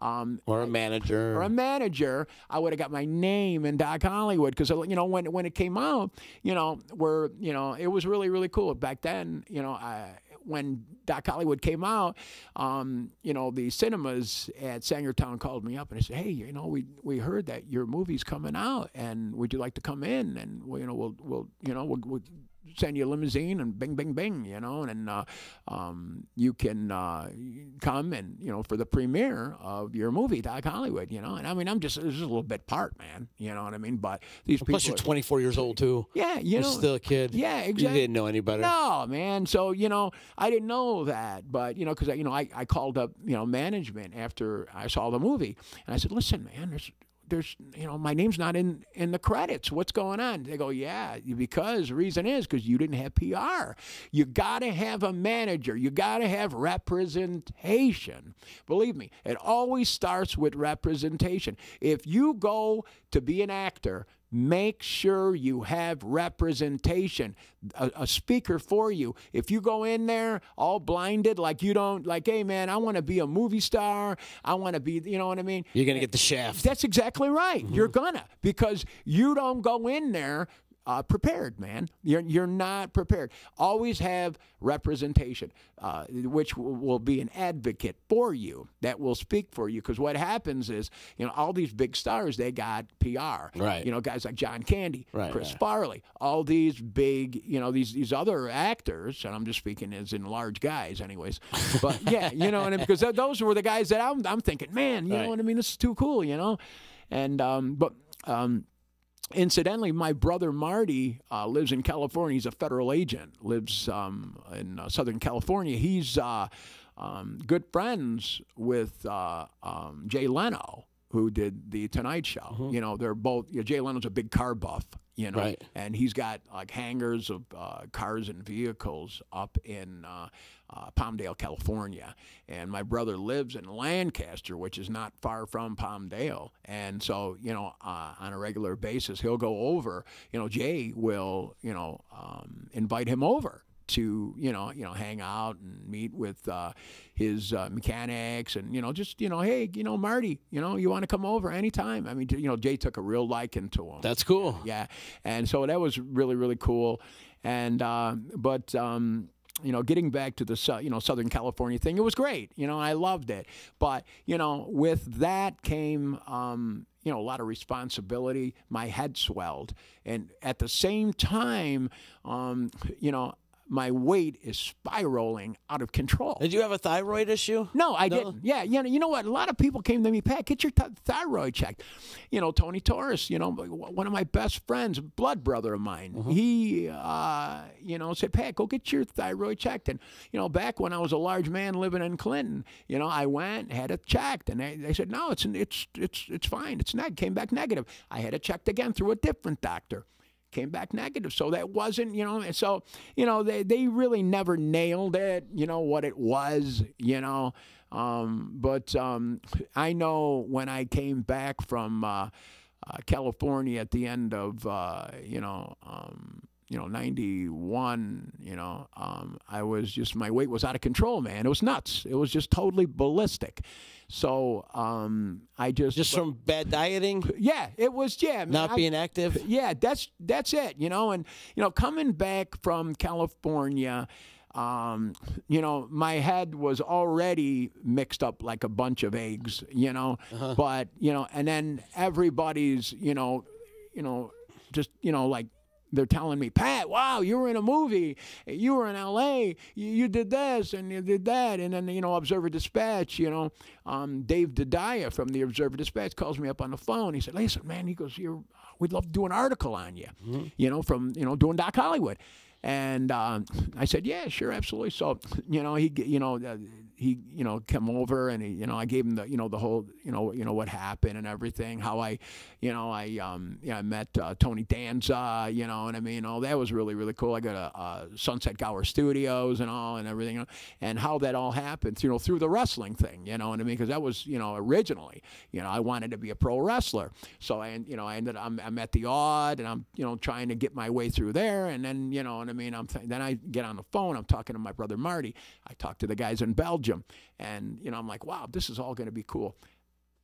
S4: or a manager.
S8: I would have got my name in Doc Hollywood because, when it came out, it was really, really cool. Back then, when Doc Hollywood came out, the cinemas at Sangertown called me up and they said, hey, we heard that your movie's coming out and would you like to come in and, we'll send you a limousine and bing, bing, bing, and you can come and, for the premiere of your movie, Doc Hollywood, and I mean, this is a little bit part, man, you know what I mean? But these people.
S4: Plus, you're 24 years old, too.
S8: Yeah,
S4: you're still a kid.
S8: Yeah, exactly.
S4: You didn't know any better.
S8: No, man. So, I didn't know that. But, because, I called up, management after I saw the movie. And I said, listen, man, there's my name's not in the credits. What's going on? They go, yeah, because the reason is because you didn't have PR. You got to have a manager. You got to have representation. Believe me, it always starts with representation. If you go to be an actor, make sure you have representation, a speaker for you. If you go in there all blinded, like you don't, like, hey, man, I want to be a movie star. I want to be, you know what I mean?
S4: You're going to get the shaft.
S8: That's exactly right. You're going to, because you don't go in there prepared, man. You're not prepared. Always have representation, which will be an advocate for you, that will speak for you. Because what happens is, all these big stars, they got PR.
S4: Right.
S8: Guys like John Candy,
S4: right,
S8: Chris Farley, all these big, these other actors, and I'm just speaking as in large guys, anyways. But yeah, what I mean? Because those were the guys that I'm thinking, man, you know what I mean? This is too cool, And incidentally, my brother Marty lives in California. He's a federal agent, lives in Southern California. He's good friends with Jay Leno, who did The Tonight Show. They're both, Jay Leno's a big car buff,
S4: right.
S8: And he's got like hangars of cars and vehicles up in Palmdale, California. And my brother lives in Lancaster, which is not far from Palmdale. And so, on a regular basis, he'll go over, Jay will, invite him over to, hang out and meet with his mechanics and, just, hey, Marty, you want to come over anytime? I mean, Jay took a real liking to him.
S4: That's cool.
S8: Yeah. And so that was really, really cool. And, getting back to the, Southern California thing, it was great. I loved it. But, with that came, a lot of responsibility. My head swelled. And at the same time, my weight is spiraling out of control.
S4: Did you have a thyroid issue?
S8: No, I didn't. Yeah, you know what? A lot of people came to me, Pat, get your thyroid checked. You know, Tony Torres, you know, one of my best friends, blood brother of mine, he, you know, said, Pat, go get your thyroid checked. And, you know, back when I was a large man living in Clinton, you know, I went, had it checked, and they said, no, it's fine. It's not. Came back negative. I had it checked again through a different doctor. Came back negative. So that wasn't, you know, so, you know, they really never nailed it, you know, what it was, you know. But I know when I came back from California at the end of, 91, you know, I was just, my weight was out of control, man. It was nuts. It was just totally ballistic. So I just
S4: from bad dieting?
S8: Yeah, it was, yeah. Man,
S4: Not being active?
S8: Yeah, that's it, you know. And, you know, coming back from California, you know, my head was already mixed up like a bunch of eggs, you know. But, you know, and then everybody's, you know, just, you know, like, they're telling me, Pat, wow, you were in a movie. You were in L.A. You did this and you did that. And then, you know, Observer Dispatch, you know, Dave Dedaya from the Observer Dispatch calls me up on the phone. He said, listen, man, he goes, we'd love to do an article on you, you know, from, you know, doing Doc Hollywood. And I said, yeah, sure, absolutely. So, you know, he came over and he, you know, I gave him the, you know, the whole, you know, what happened and everything, how I met Tony Danza, you know what I mean? Oh, that was really, really cool. I got a Sunset Gower Studios and all and everything, you know, and how that all happened, you know, through the wrestling thing, you know what I mean? Because that was, you know, originally, you know, I wanted to be a pro wrestler. So I'm at the Odd and I'm, you know, trying to get my way through there. And then, you know what I mean? Then I get on the phone, I'm talking to my brother Marty. I talk to the guys in Belgium. And, you know, I'm like, wow, this is all going to be cool.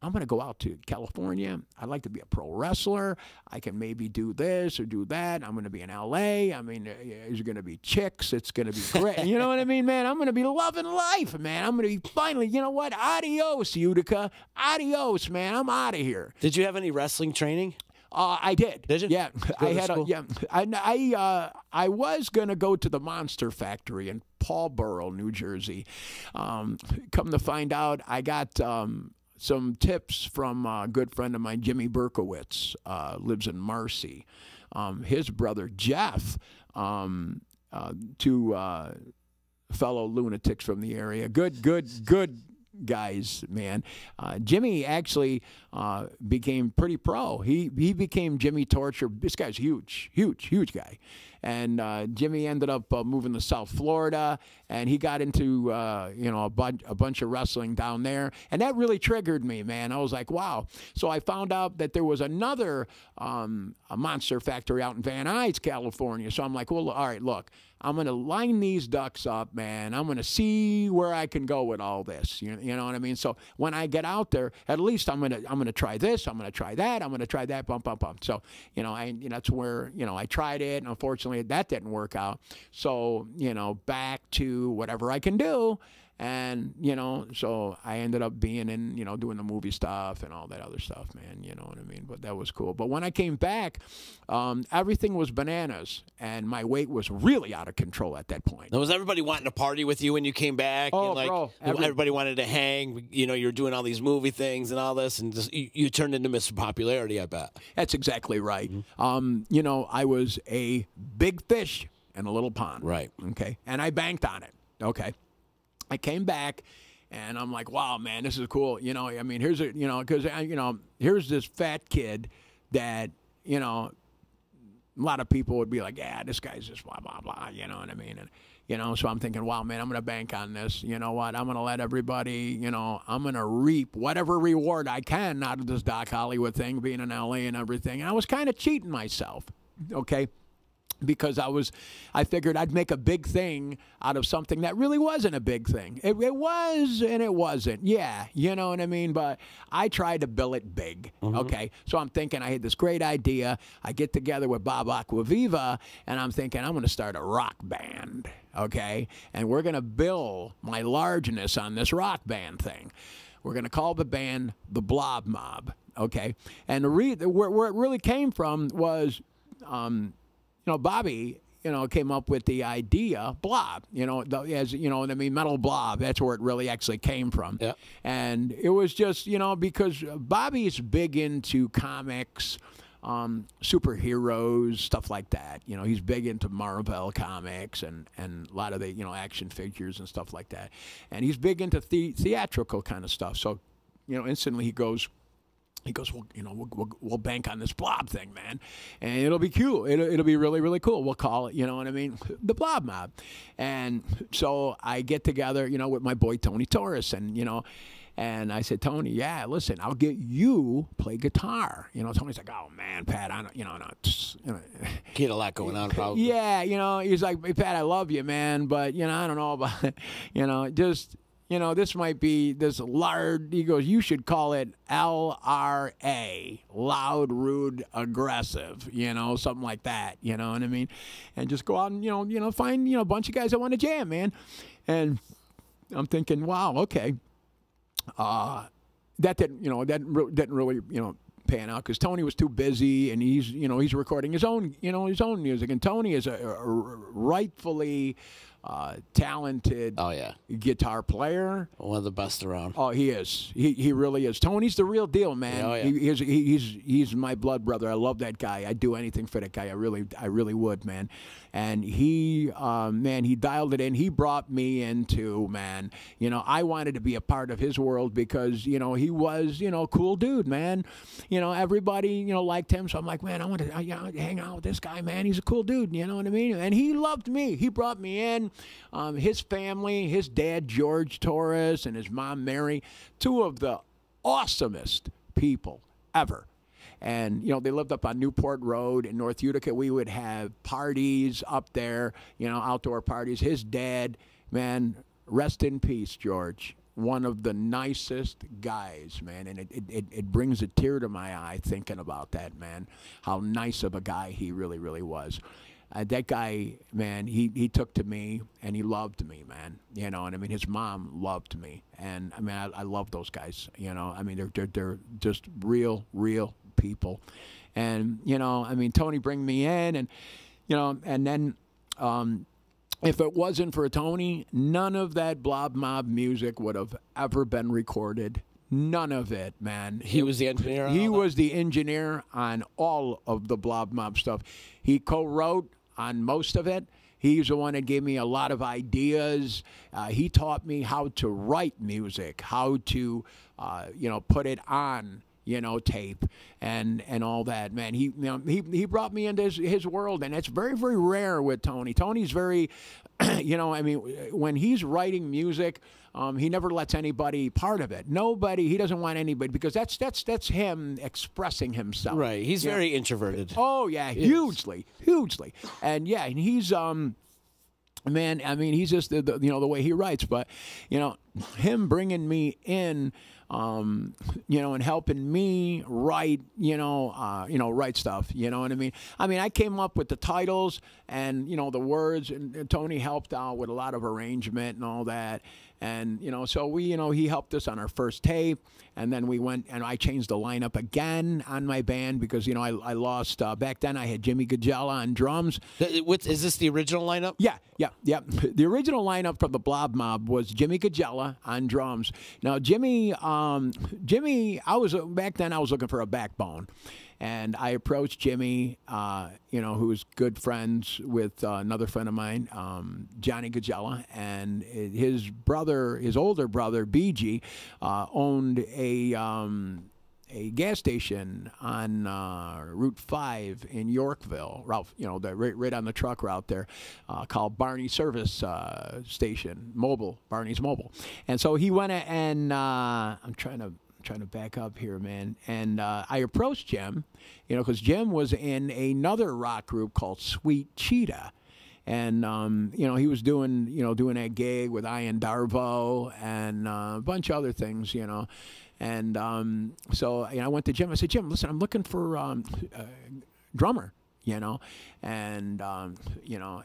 S8: I'm going to go out to California. I'd like to be a pro wrestler. I can maybe do this or do that. I'm going to be in L.A. I mean, there's going to be chicks. It's going to be great. You know what I mean, man? I'm going to be loving life, man. I'm going to be finally, you know what? Adios, Utica. Adios, man. I'm out of here.
S4: Did you have any wrestling training?
S8: I did.
S4: Did you?
S8: Yeah,
S4: Go
S8: I
S4: to
S8: had
S4: school?
S8: I was gonna go to the Monster Factory in Paulboro, New Jersey. Come to find out, I got some tips from a good friend of mine, Jimmy Berkowitz, lives in Marcy. His brother Jeff, two fellow lunatics from the area. Good guys, man. Jimmy actually became pretty pro. He became Jimmy Torture. This guy's huge guy. And Jimmy ended up moving to South Florida, and he got into a bunch of wrestling down there, and that really triggered me, man. I was like, wow. So I found out that there was another a Monster Factory out in Van Nuys, California. So I'm like, well, all right, look, I'm going to line these ducks up, man. I'm going to see where I can go with all this. You know what I mean? So when I get out there, at least I'm going to try this. I'm going to try that. I'm going to try that. Bump. So that's where I tried it, and unfortunately that didn't work out. So back to whatever I can do. And, so I ended up being in, doing the movie stuff and all that other stuff, man, you know what I mean? But that was cool. But when I came back, everything was bananas, and my weight was really out of control at that point.
S4: Now, was everybody wanting to party with you when you came back?
S8: Oh,
S4: and
S8: bro.
S4: Everybody wanted to hang. You were doing all these movie things and all this, and just, you turned into Mr. Popularity, I bet.
S8: That's exactly right. I was a big fish in a little pond.
S4: Right.
S8: Okay. And I banked on it. Okay. I came back, and I'm like, wow, man, this is cool. Here's here's this fat kid that, a lot of people would be like, yeah, this guy's just blah, blah, blah, you know what I mean? And, so I'm thinking, wow, man, I'm going to bank on this. You know what? I'm going to let everybody, I'm going to reap whatever reward I can out of this Doc Hollywood thing, being in L.A. and everything. And I was kind of cheating myself, okay? Because I figured I'd make a big thing out of something that really wasn't a big thing. It was and it wasn't. Yeah, you know what I mean? But I tried to bill it big, okay? So I'm thinking I had this great idea. I get together with Bob Aquaviva, and I'm thinking I'm going to start a rock band, okay? And we're going to bill my largeness on this rock band thing. We're going to call the band the Blob Mob, okay? And where it really came from was... Bobby, came up with the idea, Blob, as you know what I mean, Metal Blob. That's where it really actually came from.
S4: Yeah.
S8: And it was just, because Bobby's big into comics, superheroes, stuff like that. He's big into Marvel comics and a lot of the, action figures and stuff like that. And he's big into theatrical kind of stuff. So, instantly he goes, well, we'll bank on this Blob thing, man, and it'll be cool. It'll be really, really cool. We'll call it, the Blob Mob. And so I get together, with my boy Tony Torres, and and I said, Tony, yeah, listen, I'll get you play guitar. Tony's like, oh man, Pat, I don't, no.
S4: He had a lot going on, probably.
S8: Yeah, he's like, hey, Pat, I love you, man, but I don't know about, just. This might be this large. He goes, you should call it LRA, loud, rude, aggressive. Something like that. You know what I mean? And just go out and find a bunch of guys that want to jam, man. And I'm thinking, wow, okay. That didn't really pan out because Tony was too busy, and he's recording his own music, and Tony is a rightfully talented guitar player.
S4: One of the best around.
S8: Oh, he is. He really is. Tony's the real deal, man.
S4: Oh, yeah.
S8: He's my blood brother. I love that guy. I'd do anything for that guy. I really would, man. And he dialed it in. He brought me into, man. I wanted to be a part of his world because he was a cool dude, man. Everybody liked him. So I'm like, man, I want to hang out with this guy, man. He's a cool dude. You know what I mean? And he loved me. He brought me in. His family, his dad George Torres and his mom Mary, two of the awesomest people ever. And, they lived up on Newport Road in North Utica. We would have parties up there, outdoor parties. His dad, man, rest in peace, George. One of the nicest guys, man. And it brings a tear to my eye thinking about that, man, how nice of a guy he really, really was. That guy, man, he took to me and he loved me, man. And I mean, his mom loved me, and I mean, I love those guys. I mean, they're just real people, and I mean, Tony bring me in, and and then if it wasn't for Tony, none of that Blob Mob music would have ever been recorded. None of it, man.
S4: He was the engineer on
S8: He
S4: all that?
S8: was the engineer on all of the Blob Mob stuff. He co-wrote on most of it. He's the one that gave me a lot of ideas. He taught me how to write music, how to, put it on, tape and all that, man. He brought me into his world, and it's very, very rare with Tony. Tony's very, I mean, when he's writing music, he never lets anybody part of it. Nobody. He doesn't want anybody because that's him expressing himself.
S4: Right. He's very introverted.
S8: Oh yeah, hugely. And yeah, and he's man. I mean, he's just the way he writes. But him bringing me in. And helping me write, write stuff. You know what I mean? I mean, I came up with the titles and the words, and Tony helped out with a lot of arrangement and all that. And so we, he helped us on our first tape, and then we went and I changed the lineup again on my band because I lost back then. I had Jimmy Gagella on drums.
S4: Is this the original lineup?
S8: Yeah. The original lineup from the Blob Mob was Jimmy Gagella on drums. Now Jimmy, I was looking for a backbone. And I approached Jimmy, who was good friends with another friend of mine, Johnny Gagella, and his older brother, BG, owned a gas station on Route 5 in Yorkville, right on the truck route there, called Barney Service Station, Barney's Mobile. And so he went and I'm trying to back up here, man. And I approached Jim, because Jim was in another rock group called Sweet Cheetah. And, he was doing that gig with Ian Darvo and a bunch of other things, And so I went to Jim. I said, Jim, listen, I'm looking for a drummer, and,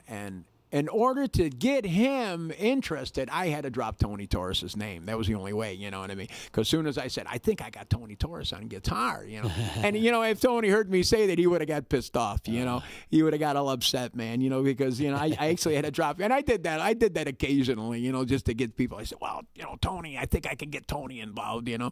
S8: and in order to get him interested, I had to drop Tony Torres's name. That was the only way, you know what I mean? Because as soon as I said, I think I got Tony Torres on guitar, you know. And, you know, if Tony heard me say that, he would have got pissed off, you know. He would have got all upset, man, you know, because, you know, I actually had to drop. And I did that. I did that occasionally, you know, just to get people. I said, well, you know, Tony, I think I can get Tony involved, you know.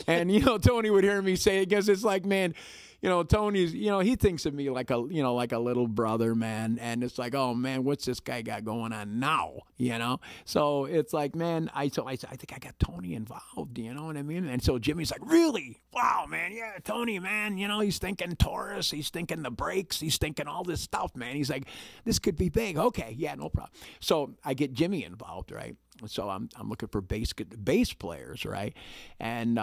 S8: And, you know, Tony would hear me say it because it's like, man, you know, Tony's, you know, he thinks of me like a, you know, like a little brother, man. And it's like, oh, man, what's this guy got going on now, you know? So it's like, man, I think I got Tony involved, you know what I mean? And so Jimmy's like, really? Wow, man, yeah, Tony, man, you know, he's thinking Taurus, he's thinking the brakes, he's thinking all this stuff, man. He's like, this could be big. Okay, yeah, no problem. So I get Jimmy involved, right? So I'm looking for bass players, right? And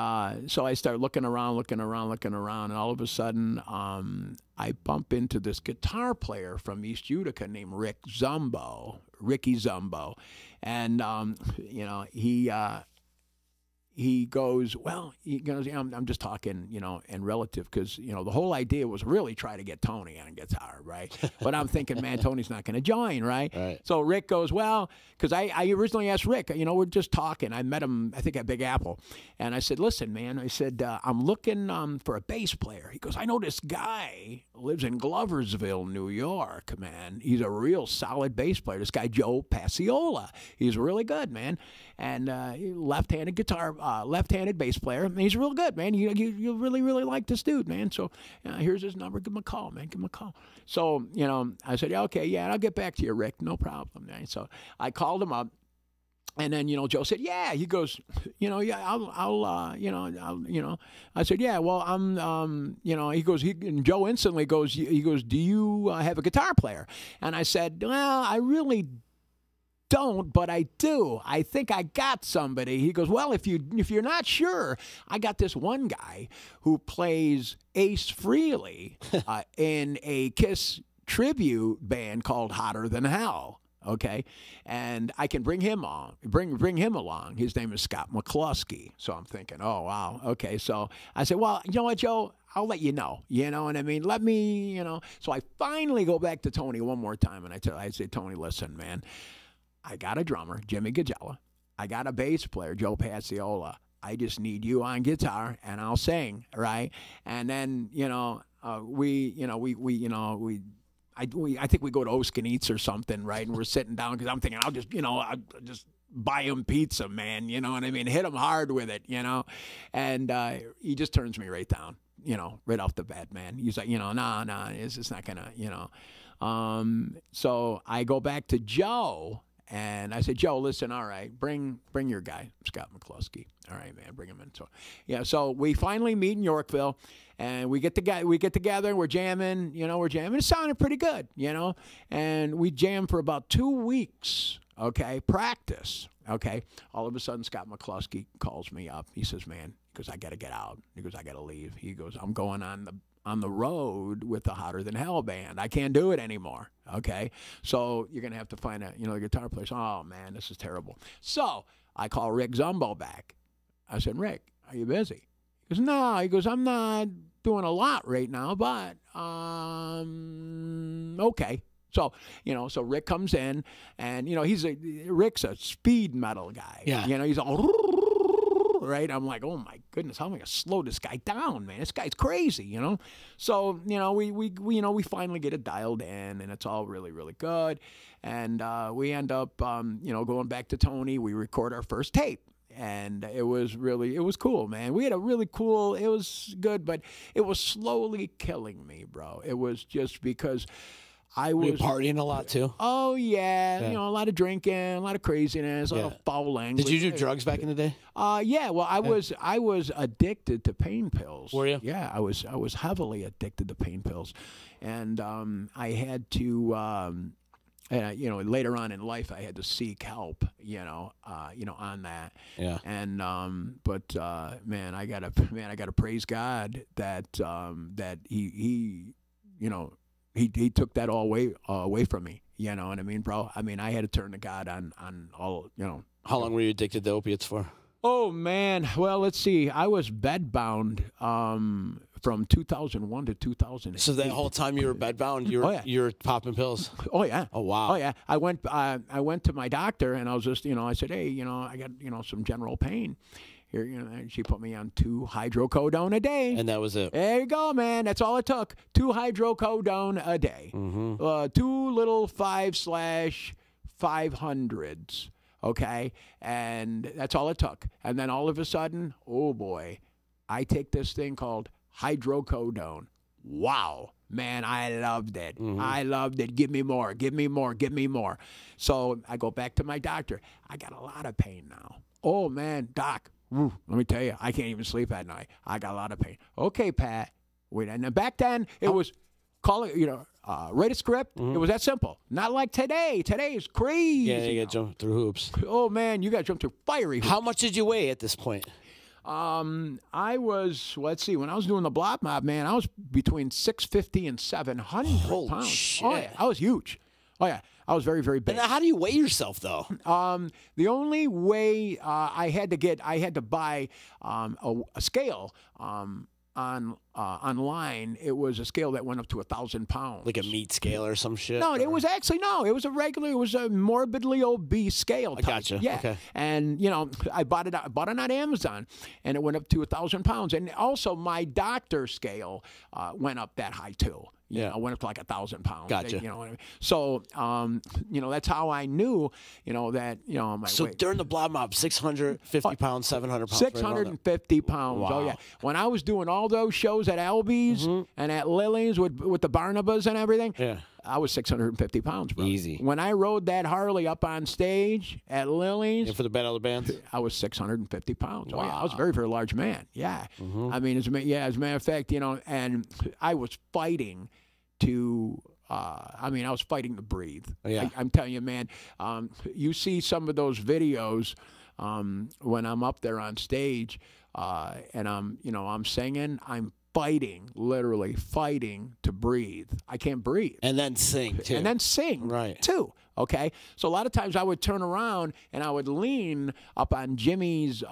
S8: so I start looking around, and all of a sudden I bump into this guitar player from East Utica named Ricky Zumbo, and you know, he goes, well, he goes, yeah, I'm just talking, you know, in relative, because, you know, the whole idea was really try to get Tony on guitar, right? But I'm thinking, man, Tony's not going to join, right? So Rick goes, well, because I originally asked Rick, you know, we're just talking. I met him, I think, at Big Apple. And I said, listen, man, I said, I'm looking for a bass player. He goes, I know this guy lives in Gloversville, New York, man. He's a real solid bass player. This guy, Joe Pasiola. He's really good, man. And left-handed guitar, left-handed bass player. And he's real good, man. You really, really like this dude, man. So here's his number. Give him a call, man. Give him a call. So, you know, I said, yeah, okay, yeah, I'll get back to you, Rick. No problem, man. So I called him up. And then, you know, Joe said, yeah. He goes, you know, yeah, I'll. I said, yeah, well, I'm, you know, he goes, and Joe instantly goes, he goes, do you have a guitar player? And I said, well, I really don't, but I do. I think I got somebody. He goes, well, if you're not sure, I got this one guy who plays Ace Frehley in a Kiss tribute band called Hotter Than Hell. Okay, and I can bring him on, bring him along. His name is Scott McCluskey. So I'm thinking, oh wow, okay. So I said, well, you know what, Joe, I'll let you know. You know what I mean? Let me, you know. So I finally go back to Tony one more time, and I say, Tony, listen, man, I got a drummer, Jimmy Gagella. I got a bass player, Joe Pasiola. I just need you on guitar, and I'll sing, right? And then, you know, I think we go to Oskin Eats or something, right? And we're sitting down because I'm thinking, I'll just buy him pizza, man. You know what I mean? Hit him hard with it, you know? And he just turns me right down, you know, right off the bat, man. He's like, you know, nah, it's just not going to, you know. So I go back to Joe. And I said, Joe, listen, all right, bring your guy, Scott McCluskey. All right, man, bring him in. So, yeah, so we finally meet in Yorkville, and we get together, and we're jamming, you know, It sounded pretty good, you know, and we jammed for about 2 weeks, okay, practice, okay. All of a sudden, Scott McCluskey calls me up. He says, man, I got to get out. He goes, I got to leave. He goes, I'm going on the road with the Hotter Than Hell band. I can't do it anymore. Okay, so you're gonna have to find a guitar player. Oh man, this is terrible. So I call Rick Zumbo back. I said, Rick, are you busy? He goes, no. He goes, I'm not doing a lot right now, but okay. So, you know, so Rick comes in, and you know, Rick's a speed metal guy.
S4: Yeah.
S8: You know, he's all right. I'm like, oh my goodness, how am I gonna slow this guy down, man? This guy's crazy, you know. So, you know, we finally get it dialed in, and it's all really, really good. And we end up, going back to Tony. We record our first tape. And it was cool, man. We had a really cool, it was good, but it was slowly killing me, bro. It was just because I was...
S4: Were you partying a lot, too?
S8: Oh, yeah. You know, a lot of drinking, a lot of craziness, a lot of foul language.
S4: Did you do drugs back in the day?
S8: Yeah. Well, I was addicted to pain pills.
S4: Were you?
S8: Yeah, I was heavily addicted to pain pills. And I had to... later on in life, I had to seek help, on that.
S4: Yeah.
S8: And man, I gotta praise God that he took that all away from me. You know what I mean, bro? I mean, I had to turn to God on all.
S4: How long were you addicted to opiates for?
S8: Oh man, well, let's see. I was bedbound from 2001 to 2008.
S4: So that whole time you were bedbound, you were popping pills.
S8: Oh yeah.
S4: Oh wow.
S8: Oh yeah. I went to my doctor and I was just, I said, hey, I got, some general pain. Here, and she put me on 2 hydrocodone a day.
S4: And that was it.
S8: There you go, man. That's all it took. 2 hydrocodone a day. 2 little 5/500s. Okay, and that's all it took. And then all of a sudden, oh boy, I take this thing called hydrocodone. Wow. Man, I loved it. I loved it. Give me more. Give me more. Give me more. So I go back to my doctor. I got a lot of pain now. Oh, man, doc, let me tell you, I can't even sleep at night. I got a lot of pain. Okay, Pat. Wait, and then back then, it was call it, write a script. It was that simple. Not like today. Today is crazy.
S4: Yeah, you got to jump through hoops.
S8: Oh, man, you got to jump through fiery hoops.
S4: How much did you weigh at this point?
S8: I was, let's see, when I was doing the block mob, man, I was between 650 and 700
S4: Holy
S8: pounds.
S4: shit.
S8: Oh, yeah, I was huge. Oh, yeah, I was very, very big.
S4: And how do you weigh yourself, though?
S8: The only way I had to buy a scale online. It was a scale that went up to 1,000 pounds.
S4: Like a meat scale or some shit?
S8: No, it was actually, it was it was a morbidly obese scale type.
S4: I gotcha.
S8: Yeah.
S4: Okay.
S8: And, I bought it on Amazon, and it went up to 1,000 pounds. And also my doctor's scale went up that high, too.
S4: Yeah.
S8: Went up to like 1,000 pounds.
S4: Gotcha.
S8: You know what I mean? So, that's how I knew, that, my
S4: So
S8: weight.
S4: during the blob mob, 650 pounds, 700 pounds.
S8: 650 pounds.
S4: Wow.
S8: Oh, yeah. When I was doing all those shows at Albies and at Lily's with the Barnabas and everything, I was 650 pounds, bro.
S4: Easy.
S8: When I rode that Harley up on stage at Lily's,
S4: And for the Battle of the Bands?
S8: I was 650 pounds.
S4: Wow.
S8: Oh, yeah. I was a very, very large man. Yeah. I mean, as a matter of fact, and I was fighting to I was fighting to breathe.
S4: Yeah.
S8: I'm telling you, man, you see some of those videos when I'm up there on stage and I'm singing, I'm literally fighting to breathe. I can't breathe.
S4: And then sing, too.
S8: And then sing,
S4: Right.
S8: too. Okay? So a lot of times I would turn around and I would lean up on Jimmy's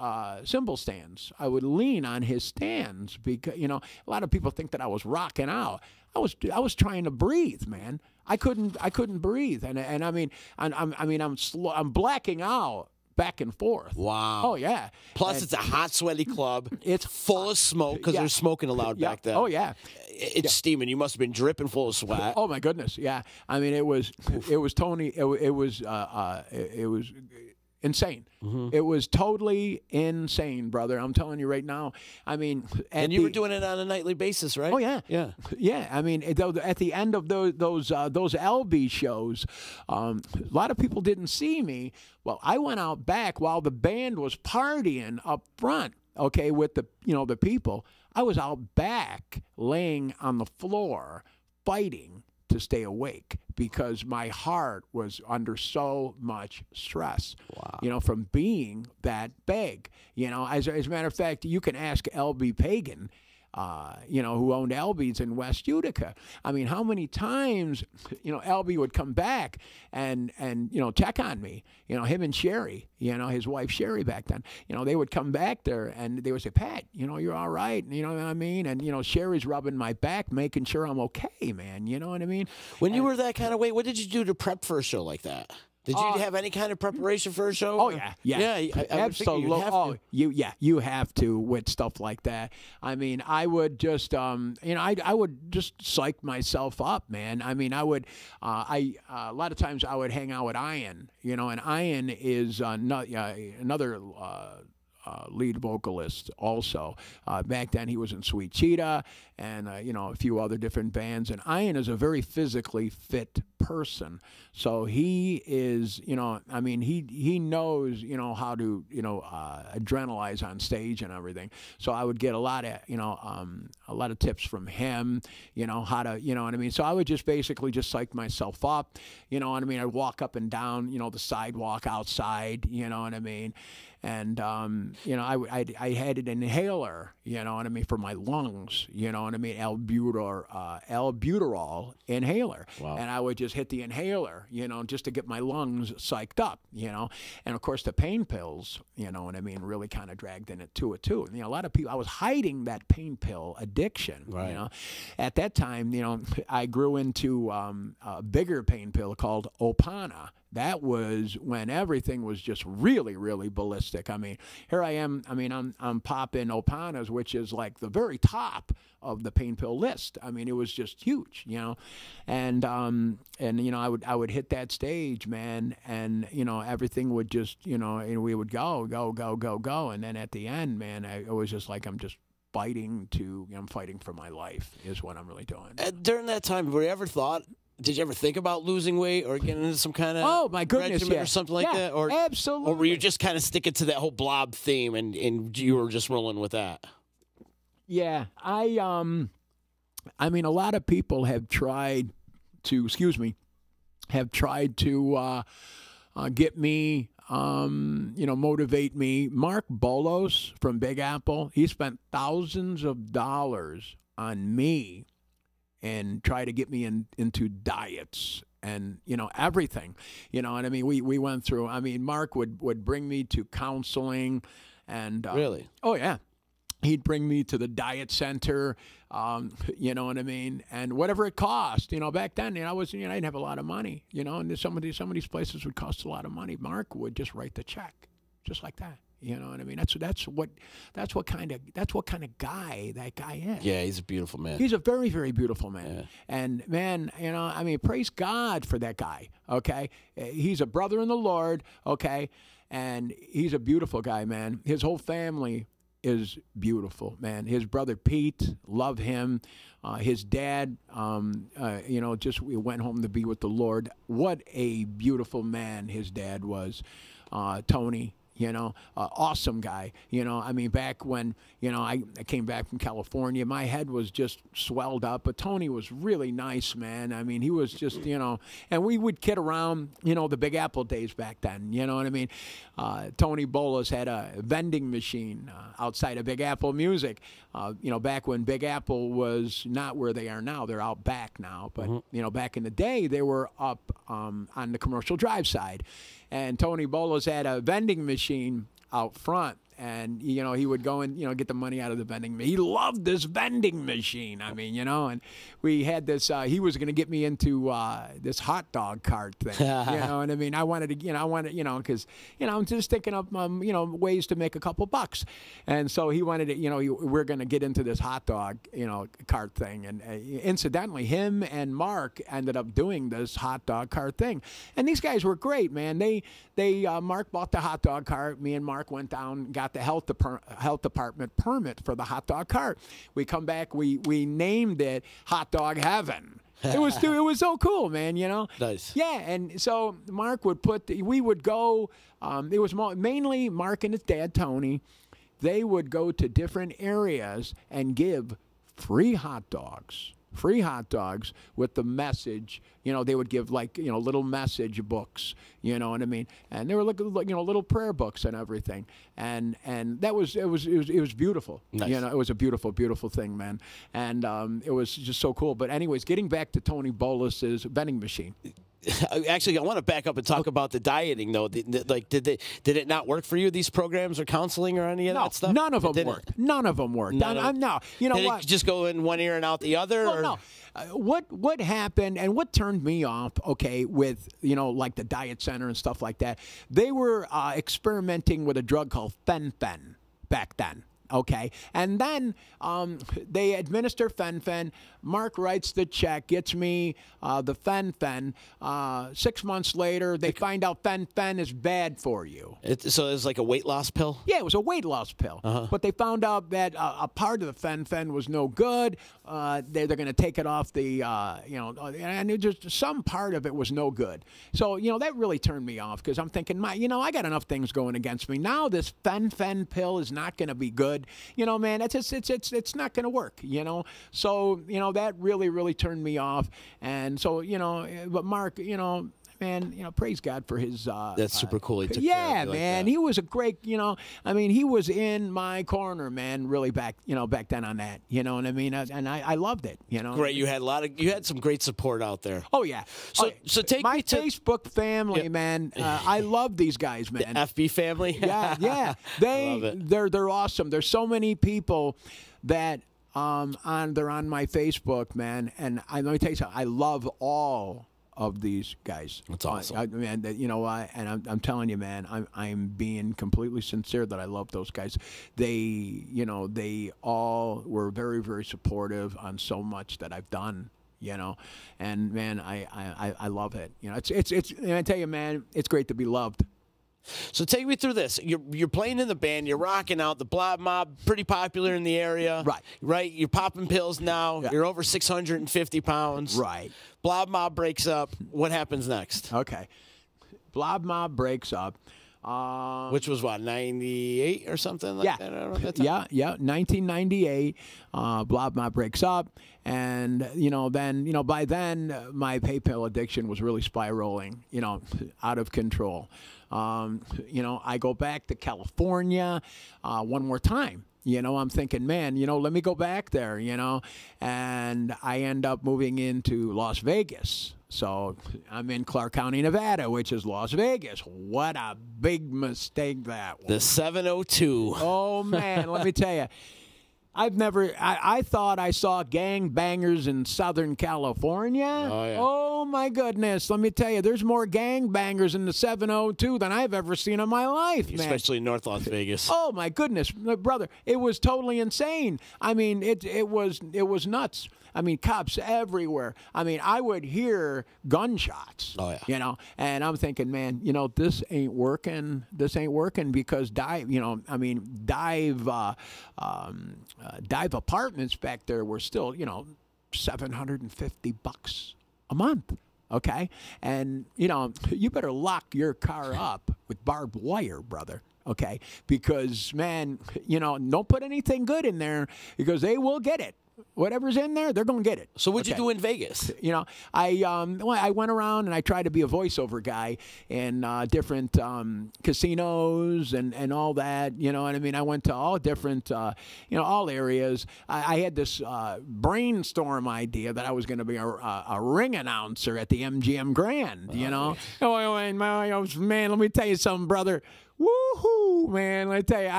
S8: cymbal stands. I would lean on his stands because, a lot of people think that I was rocking out. I was trying to breathe, man. I couldn't breathe. And I mean, I'm blacking out back and forth.
S4: Wow.
S8: Oh, yeah.
S4: Plus, it's a hot, sweaty club.
S8: It's
S4: full of smoke because
S8: yeah.
S4: they're smoking allowed
S8: Yeah.
S4: back then.
S8: Oh, yeah.
S4: It's steaming. You must have been dripping full of sweat.
S8: Oh, my goodness. Yeah. I mean, it was Tony. It was insane. It was totally insane, brother. I'm telling you right now. I mean,
S4: And you were doing it on a nightly basis, right?
S8: Oh yeah,
S4: Yeah.
S8: yeah. I mean, at the end of those LB shows, a lot of people didn't see me. Well, I went out back while the band was partying up front. Okay, with the the people. I was out back, laying on the floor, fighting to stay awake because my heart was under so much stress. Wow. From being that big. As a matter of fact, you can ask LB Pagan, who owned Albies in West Utica. I mean, how many times, LB would come back and check on me. Him and Sherry, his wife Sherry back then. They would come back there and they would say, Pat, you're all right. You know what I mean? And Sherry's rubbing my back, making sure I'm okay, man. You know what I mean?
S4: When you were that kind of weight, what did you do to prep for a show like that? Did you have any kind of preparation for a show?
S8: Oh yeah, yeah, absolutely. You have to with stuff like that. I mean, I would just, I would just psych myself up, man. I mean, I would, a lot of times I would hang out with Ian, and Ian is another. Lead vocalist also. Back then he was in Sweet Cheetah and, a few other different bands. And Ian is a very physically fit person. So he is, he knows, how to, adrenalize on stage and everything. So I would get a lot of tips from him, how to, what I mean? So I would just basically just psych myself up, what I mean? I'd walk up and down, the sidewalk outside, what I mean? And I had an inhaler, you know what I mean, for my lungs, you know what I mean, albuterol inhaler.
S4: Wow.
S8: And I would just hit the inhaler, you know, just to get my lungs psyched up, you know. And of course the pain pills, you know what I mean, really kind of dragged in it too. And, you know, a lot of people, I was hiding that pain pill addiction,
S4: Right.
S8: you know. At that time, you know, I grew into a bigger pain pill called Opana. That was when everything was just really, really ballistic. I mean, here I am. I mean, I'm popping Opanas, which is like the very top of the pain pill list. I mean, it was just huge, you know, and you know, I would hit that stage, man, and you know, everything would just, you know, and we would go, and then at the end, man, it was just like I'm fighting for my life is what I'm really doing.
S4: During that time, did you ever think about losing weight or getting into some kind of
S8: oh my goodness,
S4: regimen or something like that? Or
S8: absolutely.
S4: Or were you just kind of sticking to that whole blob theme and you were just rolling with that?
S8: Yeah, I mean, a lot of people have tried to, get me, you know, motivate me. Mark Bolos from Big Apple, he spent thousands of dollars on me and try to get me into diets and, you know, everything, you know what I mean? We went through, I mean, Mark would bring me to counseling and.
S4: Really?
S8: Oh, yeah. He'd bring me to the diet center, you know what I mean? And whatever it cost, you know, back then, you know, I didn't have a lot of money, you know, and some of these places would cost a lot of money. Mark would just write the check just like that. You know what I mean? That's what kind of guy that guy is.
S4: Yeah, he's a beautiful man.
S8: He's a very, very beautiful man.
S4: Yeah.
S8: And man, you know, I mean, praise God for that guy. Okay, he's a brother in the Lord. Okay, and he's a beautiful guy, man. His whole family is beautiful, man. His brother Pete, love him. His dad, you know, just went home to be with the Lord. What a beautiful man his dad was, Tony. You know, awesome guy. You know, I mean, back when, you know, I came back from California, my head was just swelled up. But Tony was really nice, man. I mean, he was just, you know, and we would kid around, you know, the Big Apple days back then. You know what I mean? Tony Bolas had a vending machine outside of Big Apple Music. You know, back when Big Apple was not where they are now. They're out back now. But, you know, back in the day, they were up on the Commercial Drive side. And Tony Bolas had a vending machine out front. And, you know, he would go and, you know, get the money out of the vending machine. He loved this vending machine. I mean, you know, and we had this, he was going to get me into this hot dog cart thing. You know what I mean? I wanted, because, you know, I'm just thinking of, you know, ways to make a couple bucks. And so he wanted to, you know, we're going to get into this hot dog, you know, cart thing. And incidentally, him and Mark ended up doing this hot dog cart thing. And these guys were great, man. Mark bought the hot dog cart. Me and Mark went down, got the health department permit for the hot dog cart. We come back, we named it Hot Dog Heaven. It was so cool, man, you know.
S4: Nice.
S8: Yeah, and so Mark would we would go. It was mainly Mark and his dad Tony. They would go to different areas and give free hot dogs with the message. You know, they would give, like, you know, little message books, you know what I mean? And they were like, you know, little prayer books and everything. And that was it was beautiful.
S4: Nice.
S8: You know, it was a beautiful, beautiful thing, man. And it was just so cool. But anyways, getting back to Tony Bolas's vending machine.
S4: Actually, I want to back up and talk about the dieting, though. Did it not work for you, these programs or counseling or any of that stuff?
S8: None of them worked. None of them worked. No. You know
S4: did
S8: what?
S4: It just go in one ear and out the other?
S8: Well,
S4: or?
S8: no. What happened and what turned me off, okay, with, you know, like the diet center and stuff like that, they were experimenting with a drug called fen-phen back then. Okay, and then they administer fen-phen. Mark writes the check, gets me the fen-phen. 6 months later, they find out fen-phen is bad for you.
S4: So it's like a weight loss pill?
S8: Yeah, it was a weight loss pill. But they found out that a part of the fen-phen was no good. They're going to take it off the, you know, and it just some part of it was no good. So, you know, that really turned me off because I'm thinking, you know, I got enough things going against me. Now this fen-phen pill is not going to be good. You know, man, it's not going to work, you know. So, you know, that really, really turned me off. And so, you know, but Mark, you know, man, praise God for his.
S4: That's super cool. He took care
S8: yeah,
S4: of you like
S8: man,
S4: that.
S8: he was a great. He was in my corner, man. Really back then on that. You know what I mean? And I loved it.
S4: Great. You had some great support out there.
S8: Oh yeah.
S4: So take
S8: my
S4: me to
S8: Facebook family,
S4: Yeah.
S8: man. I love these guys, man.
S4: FB family.
S8: yeah.
S4: love it.
S8: They're awesome. There's so many people that they're on my Facebook, man. And let me tell you something. I love all of these guys.
S4: That's awesome.
S8: I'm telling you, man. I'm being completely sincere that I love those guys. They all were very, very supportive on so much that I've done. And man, I love it. It's. And I tell you, man, it's great to be loved.
S4: So take me through this. You're playing in the band. You're rocking out. The Blob Mob, pretty popular in the area. Right. You're popping pills now.
S8: Yeah.
S4: You're over 650 pounds.
S8: Right.
S4: Blob Mob breaks up. What happens next?
S8: Okay. Blob Mob breaks up.
S4: Which was what, 98 or something like that? Around that time?
S8: Yeah. 1998. Blob Mob breaks up, and then by then my PayPal addiction was really spiraling, out of control. I go back to California one more time. I'm thinking, man, let me go back there, and I end up moving into Las Vegas. So I'm in Clark County, Nevada, which is Las Vegas. What a big mistake that was.
S4: The 702.
S8: Oh, man, let me tell you. I thought I saw gangbangers in Southern California.
S4: Oh, yeah.
S8: Oh, my goodness. Let me tell you, there's more gangbangers in the 702 than I've ever seen in my life, man.
S4: Especially in North Las Vegas.
S8: Oh, my goodness, brother. It was totally insane. I mean, it was nuts. I mean, cops everywhere. I mean, I would hear gunshots.
S4: Oh, yeah.
S8: And I'm thinking, man, this ain't working. This ain't working because dive apartments back there were still, $750 a month. Okay. And, you better lock your car up with barbed wire, brother. Okay. Because, man, don't put anything good in there because they will get it. Whatever's in there, they're going to get it.
S4: So what'd you do in Vegas?
S8: I went around and I tried to be a voiceover guy in different casinos and all that. You know what I mean? I went to all different, all areas. I had this brainstorm idea that I was going to be a ring announcer at the MGM Grand. Man, let me tell you something, brother. Woohoo, man. Let me tell you,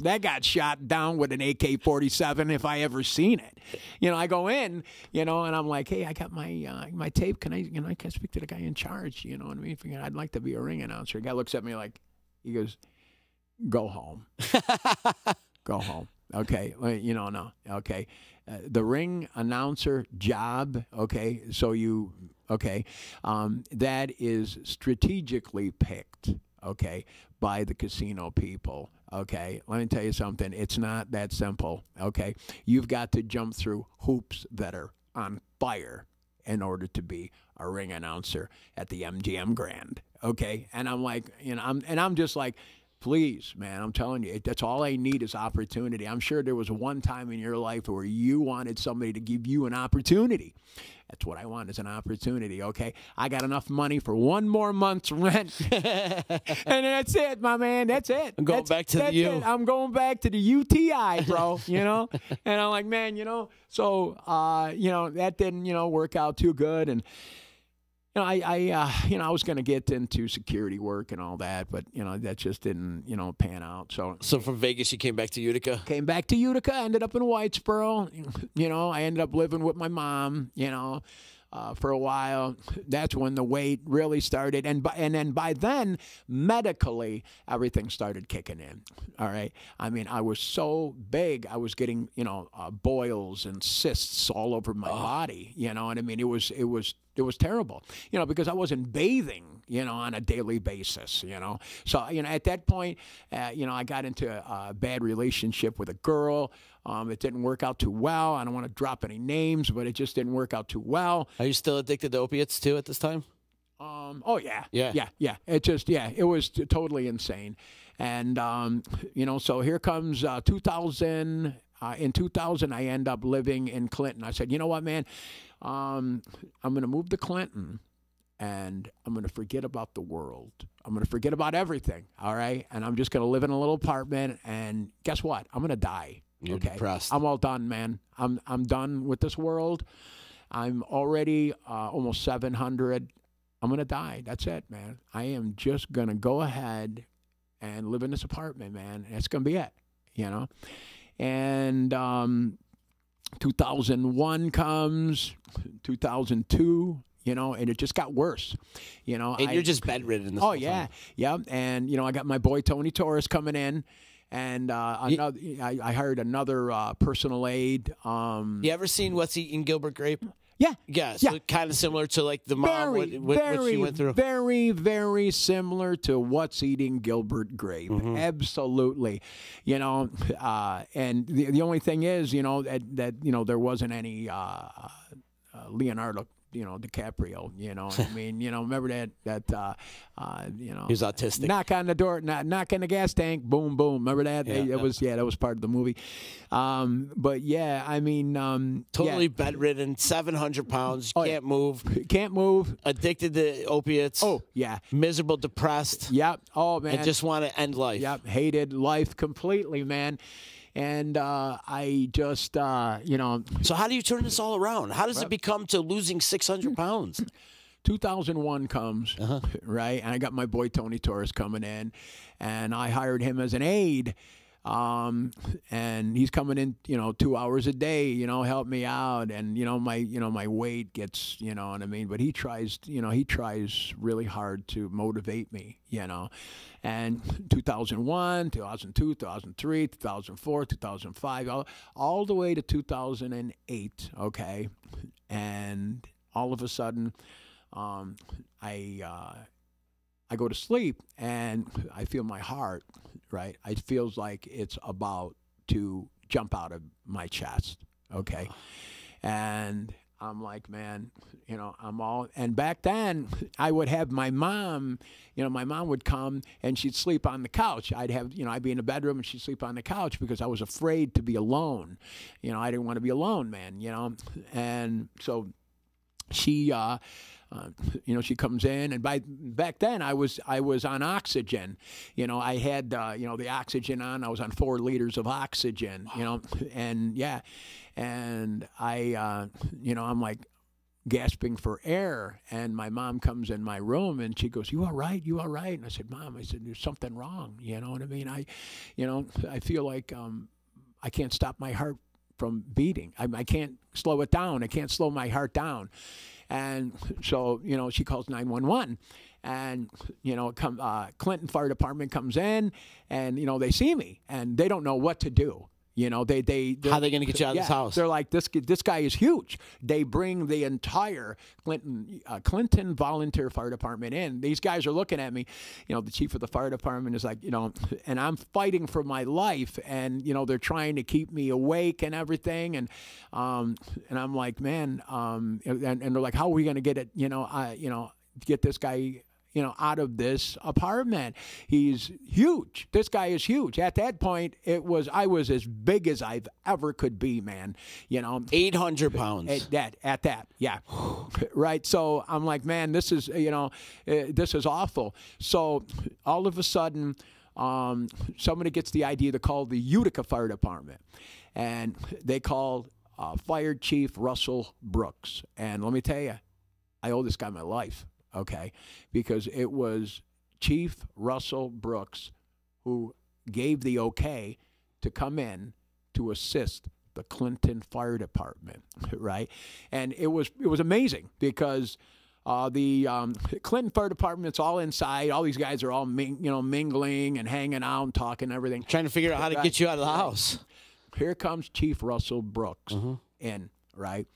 S8: that got shot down with an AK-47 if I ever seen it. I go in, and I'm like, hey, I got my tape. Can I speak to the guy in charge? You know what I mean? I'd like to be a ring announcer. The guy looks at me like, he goes, go home. Go home. Okay. No. Okay. The ring announcer job. Okay. So that is strategically picked. Okay, by the casino people. Okay, let me tell you something. It's not that simple. Okay, you've got to jump through hoops that are on fire in order to be a ring announcer at the MGM Grand. Okay, and I'm like, I'm just like, please, man, I'm telling you, that's all I need is opportunity. I'm sure there was one time in your life where you wanted somebody to give you an opportunity. That's what I want is an opportunity, okay? I got enough money for one more month's rent. And that's it, my man. That's it.
S4: I'm going back to the U.
S8: It. I'm going back to the UTI, bro, And I'm like, man, so, that didn't, work out too good. And, I was going to get into security work and all that, but, that just didn't, pan out.
S4: So from Vegas, you came back to Utica?
S8: Came back to Utica, ended up in Whitesboro. I ended up living with my mom, for a while. That's when the weight really started. And then by then, medically, everything started kicking in. All right. I mean, I was so big, I was getting, boils and cysts all over my body. You know what I mean? It was terrible, because I wasn't bathing, on a daily basis, So, at that point, I got into a bad relationship with a girl. It didn't work out too well. I don't want to drop any names, but it just didn't work out too well.
S4: Are you still addicted to opiates too at this time?
S8: Oh yeah.
S4: Yeah.
S8: It was totally insane. And, so here comes 2000. In 2000, I end up living in Clinton. I said, you know what, man? I'm going to move to Clinton. and I'm going to forget about the world. I'm going to forget about everything, all right? And I'm just going to live in a little apartment, and guess what? I'm going to die.
S4: You're
S8: okay?
S4: depressed.
S8: I'm all done, man. I'm done with this world. I'm already almost 700. I'm going to die. That's it, man. I am just going to go ahead and live in this apartment, man. That's going to be it, you know? And 2001 comes, 2002, you know, and it just got worse, you know.
S4: And you're just bedridden. This
S8: Oh,
S4: whole
S8: yeah.
S4: time.
S8: Yeah. And, you know, I got my boy Tony Torres coming in. And another, I hired another personal aid.
S4: You ever seen What's Eating Gilbert Grape?
S8: Yeah.
S4: Yeah, so kind of similar to like the mom, what she went through.
S8: Very, very similar to What's Eating Gilbert Grape. Absolutely. You know, and the only thing is, you know, that you know, there wasn't any Leonardo, you know, DiCaprio, you know what I mean? You know, remember that you know.
S4: He was autistic.
S8: Knock on the door, knock in the gas tank, boom, boom. Remember that?
S4: Yeah,
S8: that was part of the movie. But yeah, I mean,
S4: totally
S8: yeah.
S4: bedridden, 700 pounds, can't move.
S8: Can't move.
S4: Addicted to opiates.
S8: Oh, yeah.
S4: Miserable, depressed.
S8: Yep. Oh, man.
S4: And just want to end life.
S8: Yep. Hated life completely, man. And I just, you know.
S4: So how do you turn this all around? How does it become to losing 600 pounds?
S8: 2001 comes, right? And I got my boy Tony Torres coming in, and I hired him as an aide. And he's coming in, you know, 2 hours a day, you know, help me out. And, my weight gets, you know what I mean? But he tries really hard to motivate me, you know. And 2001, 2002, 2003, 2004, 2005, all the way to 2008, okay? And all of a sudden, I go to sleep and I feel my heart, right? It feels like it's about to jump out of my chest, okay? And I'm like, man, you know, and back then I would have my mom, you know, my mom would come and she'd sleep on the couch. I'd be in the bedroom and she'd sleep on the couch because I was afraid to be alone. You know, I didn't want to be alone, man, you know? And so she, you know, she comes in, and back then I was on oxygen. You know, I had the oxygen on. I was on 4 liters of oxygen. You know, and yeah, and I you know, I'm like gasping for air, and my mom comes in my room and she goes, "You all right? You all right?" And I said, "Mom," I said, "there's something wrong." You know what I mean? I feel like I can't stop my heart from beating. I can't slow it down. I can't slow my heart down. And so, you know, she calls 911, and, you know, Clinton Fire Department comes in, and, you know, they see me, and they don't know what to do. You know, how are they
S4: going to get you out of this house?
S8: They're like, this guy is huge. They bring the entire Clinton Volunteer Fire Department in. These guys are looking at me. You know, the chief of the fire department is like, you know, and I'm fighting for my life, and, you know, they're trying to keep me awake and everything, and I'm like, man, and they're like, how are we going to get it? Get this guy, you know, out of this apartment. He's huge. This guy is huge. At that point, I was as big as I've ever could be, man. You know,
S4: 800 pounds.
S8: At that, yeah, right. So I'm like, man, this is, you know, this is awful. So all of a sudden, somebody gets the idea to call the Utica Fire Department, and they called Fire Chief Russell Brooks. And let me tell you, I owe this guy my life. Okay, because it was Chief Russell Brooks who gave the okay to come in to assist the Clinton Fire Department, right? And it was amazing because the Clinton Fire Department's all inside. All these guys are all mingling and hanging out and talking and everything.
S4: Trying to figure out how to get you out of the house.
S8: Here comes Chief Russell Brooks in, right?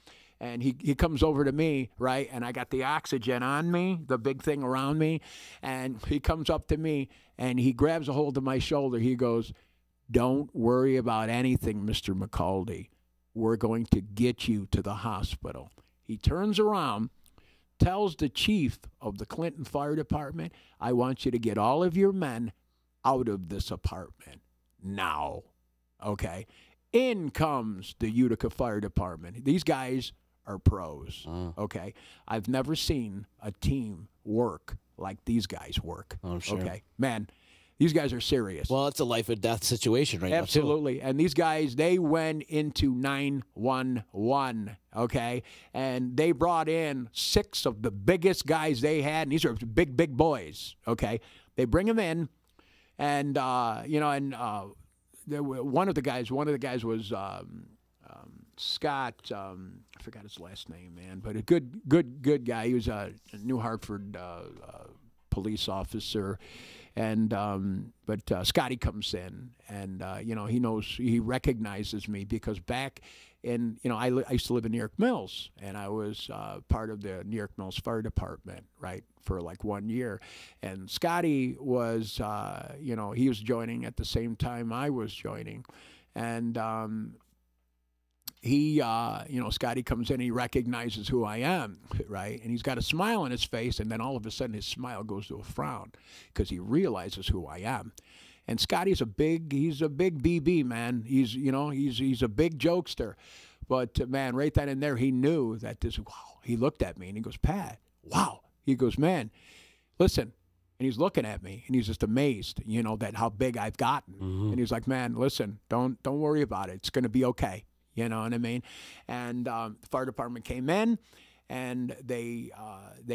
S8: And he comes over to me, right? And I got the oxygen on me, the big thing around me. And he comes up to me, and he grabs a hold of my shoulder. He goes, "Don't worry about anything, Mr. Maccaldi. We're going to get you to the hospital." He turns around, tells the chief of the Clinton Fire Department, "I want you to get all of your men out of this apartment now." Okay? In comes the Utica Fire Department. These guys are pros. Okay, I've never seen a team work like these guys work.
S4: I'm sure.
S8: Okay, man, these guys are serious.
S4: Well, it's a life or death situation right
S8: Absolutely. And these guys, they went into 911, okay? And they brought in 6 of the biggest guys they had, and these are big, big boys, okay? They bring them in, and, there were, one of the guys was Scott, I forgot his last name, man, but a good guy. He was a New Hartford police officer. And but Scotty comes in, and he recognizes me because back in I used to live in New York Mills, and I was part of the New York Mills Fire Department, right, for like 1 year. And Scotty was he was joining at the same time I was joining, and Scotty comes in, he recognizes who I am, right? And he's got a smile on his face, and then all of a sudden his smile goes to a frown because he realizes who I am. And Scotty's he's a big BB, man. He's a big jokester. But, man, right then and there, he knew that he looked at me, and he goes, Pat, wow. He goes, man, listen. And he's looking at me, and he's just amazed, that how big I've gotten. Mm-hmm. And he's like, man, listen, don't worry about it. It's going to be okay. You know what I mean? And the fire department came in, and they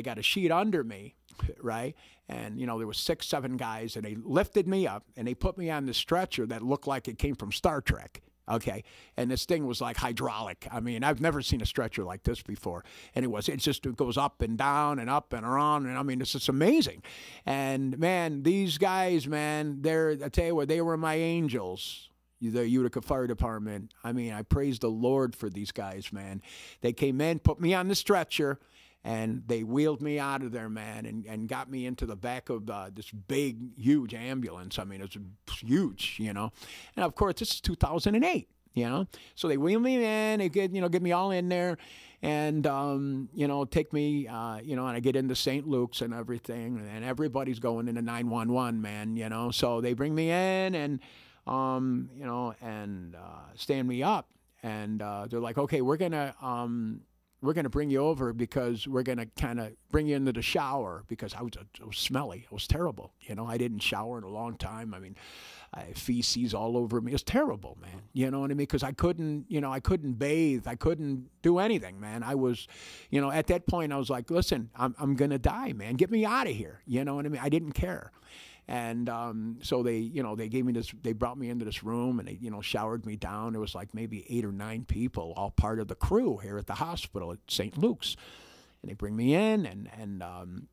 S8: got a sheet under me, right? And, there was 6, 7 guys, and they lifted me up, and they put me on the stretcher that looked like it came from Star Trek, okay? And this thing was like hydraulic. I mean, I've never seen a stretcher like this before. And it goes up and down and up and around, and I mean, it's just amazing. And, man, these guys, man, I tell you what, they were my angels. The Utica Fire Department. I mean, I praise the Lord for these guys, man. They came in, put me on the stretcher, and they wheeled me out of there, man, and got me into the back of this big, huge ambulance. I mean, it's huge, And, of course, this is 2008, So they wheel me in, they get me all in there, and, take me, and I get into St. Luke's and everything, and everybody's going into 911, man, So they bring me in, and stand me up, and they're like, okay, we're gonna bring you over because we're gonna kind of bring you into the shower because I was smelly. It was terrible. I didn't shower in a long time. I mean, I had feces all over me. It was terrible, man. You know what I mean? Because I couldn't bathe. I couldn't do anything, man. I was, at that point, I was like, listen, I'm gonna die, man. Get me out of here. You know what I mean? I didn't care. And so they gave me this. They brought me into this room, and they, showered me down. There was like maybe 8 or 9 people, all part of the crew here at the hospital at St. Luke's. And they bring me in, and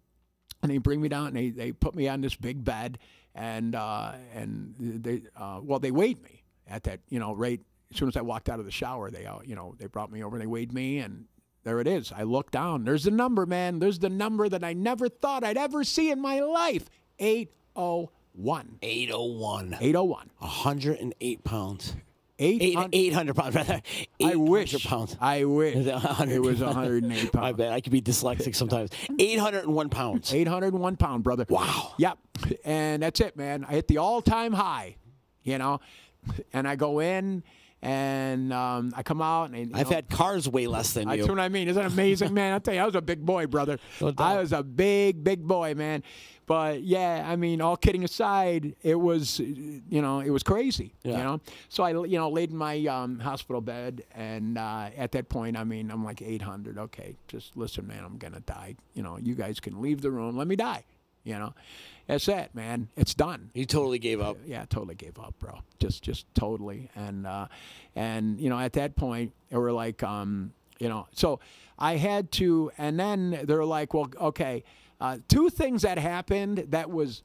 S8: they bring me down, and they put me on this big bed, and they weighed me at that, right as soon as I walked out of the shower. They brought me over, and they weighed me, and there it is. I looked down. There's the number, man. There's the number that I never thought I'd ever see in my life. 801.
S4: 801.
S8: 801.
S4: 108 pounds.
S8: 800
S4: pounds, rather.
S8: 800
S4: pounds.
S8: I wish it was 108 pounds.
S4: I bet I could be dyslexic sometimes. 801 pounds.
S8: 801 pound, brother.
S4: Wow.
S8: Yep. And that's it, man. I hit the all-time high, and I go in, and I come out, and
S4: I've had cars weigh less than you.
S8: That's what I mean. Isn't that amazing, man? I'll tell you, I was a big boy, brother. I was a big boy, man. But yeah, I mean, all kidding aside, it was, it was crazy, So I, laid in my hospital bed, and at that point, I mean, I'm like 800. Okay, just listen, man, I'm gonna die. You guys can leave the room. Let me die. That's it, man. It's done.
S4: You totally gave up.
S8: Yeah, totally gave up, bro. Just totally. And at that point, they were like, so I had to, and then they're like, well, okay. 2 things that happened that was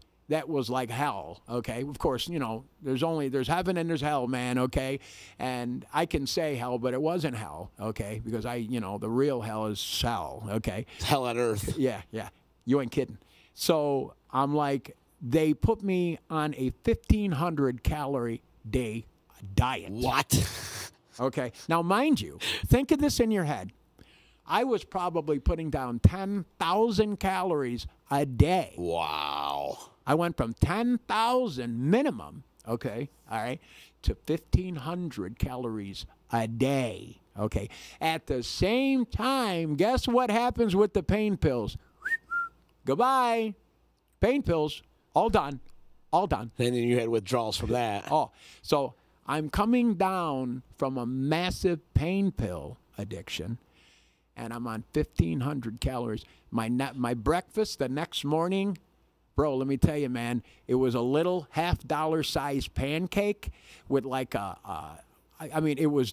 S8: like hell, okay? Of course, there's heaven and there's hell, man, okay? And I can say hell, but it wasn't hell, okay? Because the real hell is hell, okay?
S4: It's hell on earth.
S8: Yeah. You ain't kidding. So I'm like, they put me on a 1,500 calorie day diet.
S4: What?
S8: Okay. Now, mind you, think of this in your head. I was probably putting down 10,000 calories a day.
S4: Wow.
S8: I went from 10,000 minimum, okay, all right, to 1,500 calories a day, Okay. At the same time, guess what happens with the pain pills? Goodbye. Pain pills, all done. All done.
S4: And then you had withdrawals from that.
S8: Oh, so I'm coming down from a massive pain pill addiction, and I'm on 1,500 calories. My breakfast the next morning, bro, let me tell you, man, it was a little $half size pancake with like I mean, it was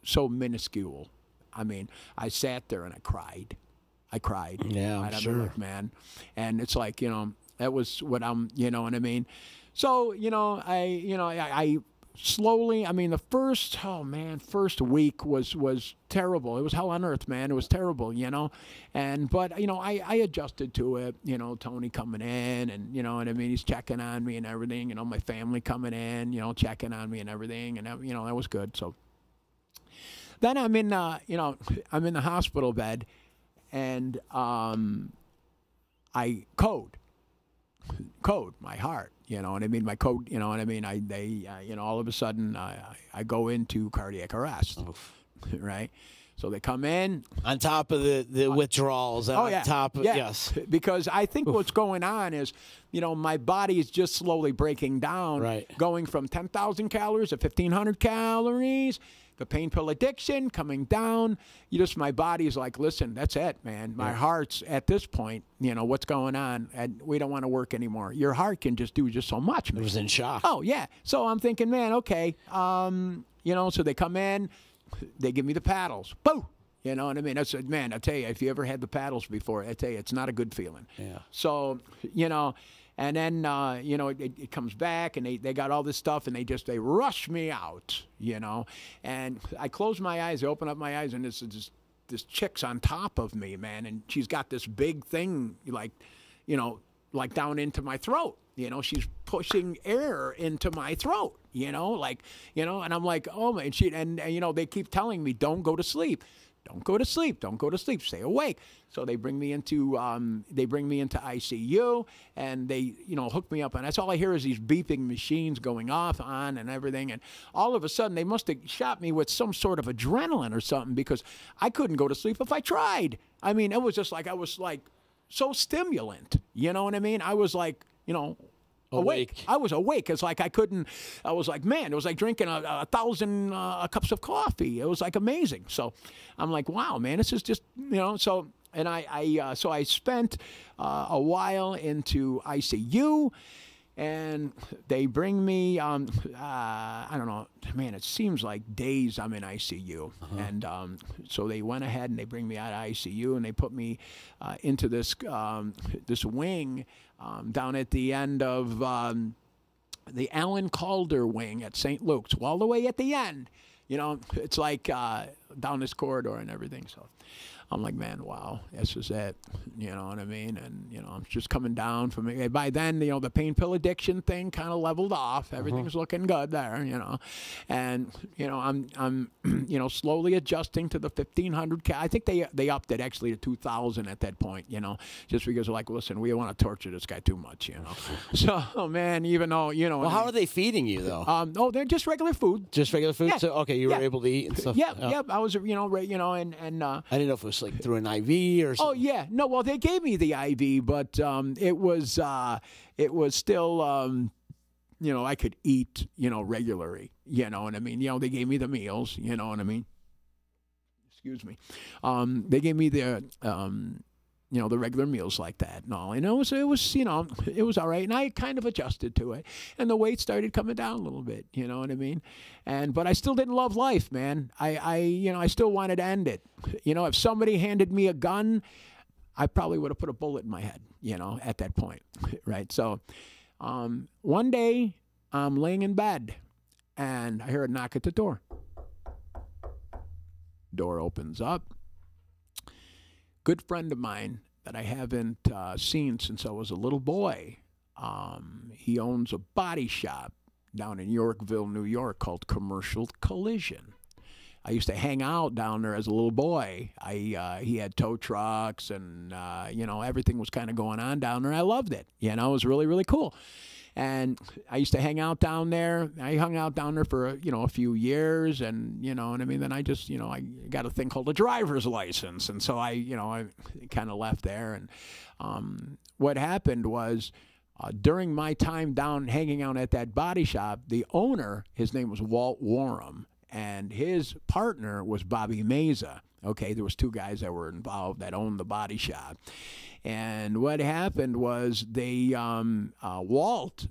S8: so minuscule. I mean, I sat there and I cried.
S4: Yeah,
S8: right?
S4: sure.
S8: I mean, like, man, and it's like, that was what you know what I mean? So, I slowly, I mean, the first week was terrible. It was hell on earth, man. It was terrible, but I adjusted to it, Tony coming in and, what I mean? He's checking on me and everything, my family coming in, checking on me and everything. And that, that was good. So then I'm in, I'm in the hospital bed and, I code my heart, what I mean? My code, what I mean? All of a sudden I go into cardiac arrest, right? So they come in.
S4: On top of the withdrawals.
S8: Oh, yeah.
S4: On top of,
S8: yeah.
S4: Yes.
S8: Because I think what's going on is, my body is just slowly breaking down,
S4: right.
S8: Going from 10,000 calories to 1,500 calories. The pain pill addiction coming down. My body's like, listen, that's it, man. My heart's at this point, what's going on? And we don't want to work anymore. Your heart can just do just so much, man.
S4: It was in shock.
S8: Oh, yeah. So I'm thinking, man, okay. So they come in, they give me the paddles. Boo! You know what I mean? That's, man, I tell you, if you ever had the paddles before, I tell you, it's not a good feeling.
S4: Yeah.
S8: So, and then, it comes back, and they got all this stuff, and they rush me out, And I close my eyes, I open up my eyes, and this chick's on top of me, man, and she's got this big thing, like down into my throat. She's pushing air into my throat, and I'm like, oh, man, and they keep telling me, don't go to sleep. Don't go to sleep. Don't go to sleep. Stay awake. So they bring me into ICU, and they hook me up, and that's all I hear is these beeping machines going off, on, and everything. And all of a sudden, they must have shot me with some sort of adrenaline or something because I couldn't go to sleep if I tried. I mean, it was just like I was like so stimulant. You know what I mean? I was like, awake. I was awake. It's like I was like, man, it was like drinking 1,000 cups of coffee. It was like amazing. So I'm like, wow, man, this is just, so, and so I spent a while into ICU, and they bring me, I don't know, man, it seems like days I'm in ICU. And so they went ahead and they bring me out of ICU, and they put me into this wing down at the end of the Alan Calder wing at St. Luke's, all the way at the end. It's like down this corridor and everything. So I'm like, man, wow, this is it. You know what I mean? And, I'm just coming down from it. By then, the pain pill addiction thing kind of leveled off. Everything's looking good there, And, I'm slowly adjusting to the 1,500. I think they upped it actually to 2,000 at that point, just because they're like, listen, we want to torture this guy too much, So, man, even though,
S4: Well, how are they feeding you, though?
S8: They're just regular food.
S4: Just regular food?
S8: Yeah.
S4: So, okay, you were able to eat and stuff?
S8: Yeah. I was, and
S4: I didn't know if it was like through an IV or something.
S8: Oh yeah, no. Well, they gave me the IV, but it was still I could eat regularly. You know what I mean? They gave me the meals. You know what I mean? Excuse me. They gave me the the regular meals like that and all. And it was all right. And I kind of adjusted to it. And the weight started coming down a little bit, you know what I mean? But I still didn't love life, man. I still wanted to end it. If somebody handed me a gun, I probably would have put a bullet in my head, at that point, right? So one day I'm laying in bed and I hear a knock at the door. Door opens up. Good friend of mine that I haven't seen since I was a little boy. He owns a body shop down in Yorkville, New York called Commercial Collision. I used to hang out down there as a little boy. He had tow trucks and, everything was kind of going on down there. I loved it. It was really, really cool. And I used to hang out down there. I hung out down there for, a few years. And, you know what I mean? Then I just, I got a thing called a driver's license. And so I kind of left there. And what happened was during my time down hanging out at that body shop, the owner, his name was Walt Warham, and his partner was Bobby Meza. Okay, there was two guys that were involved that owned the body shop. And what happened was they, Walt,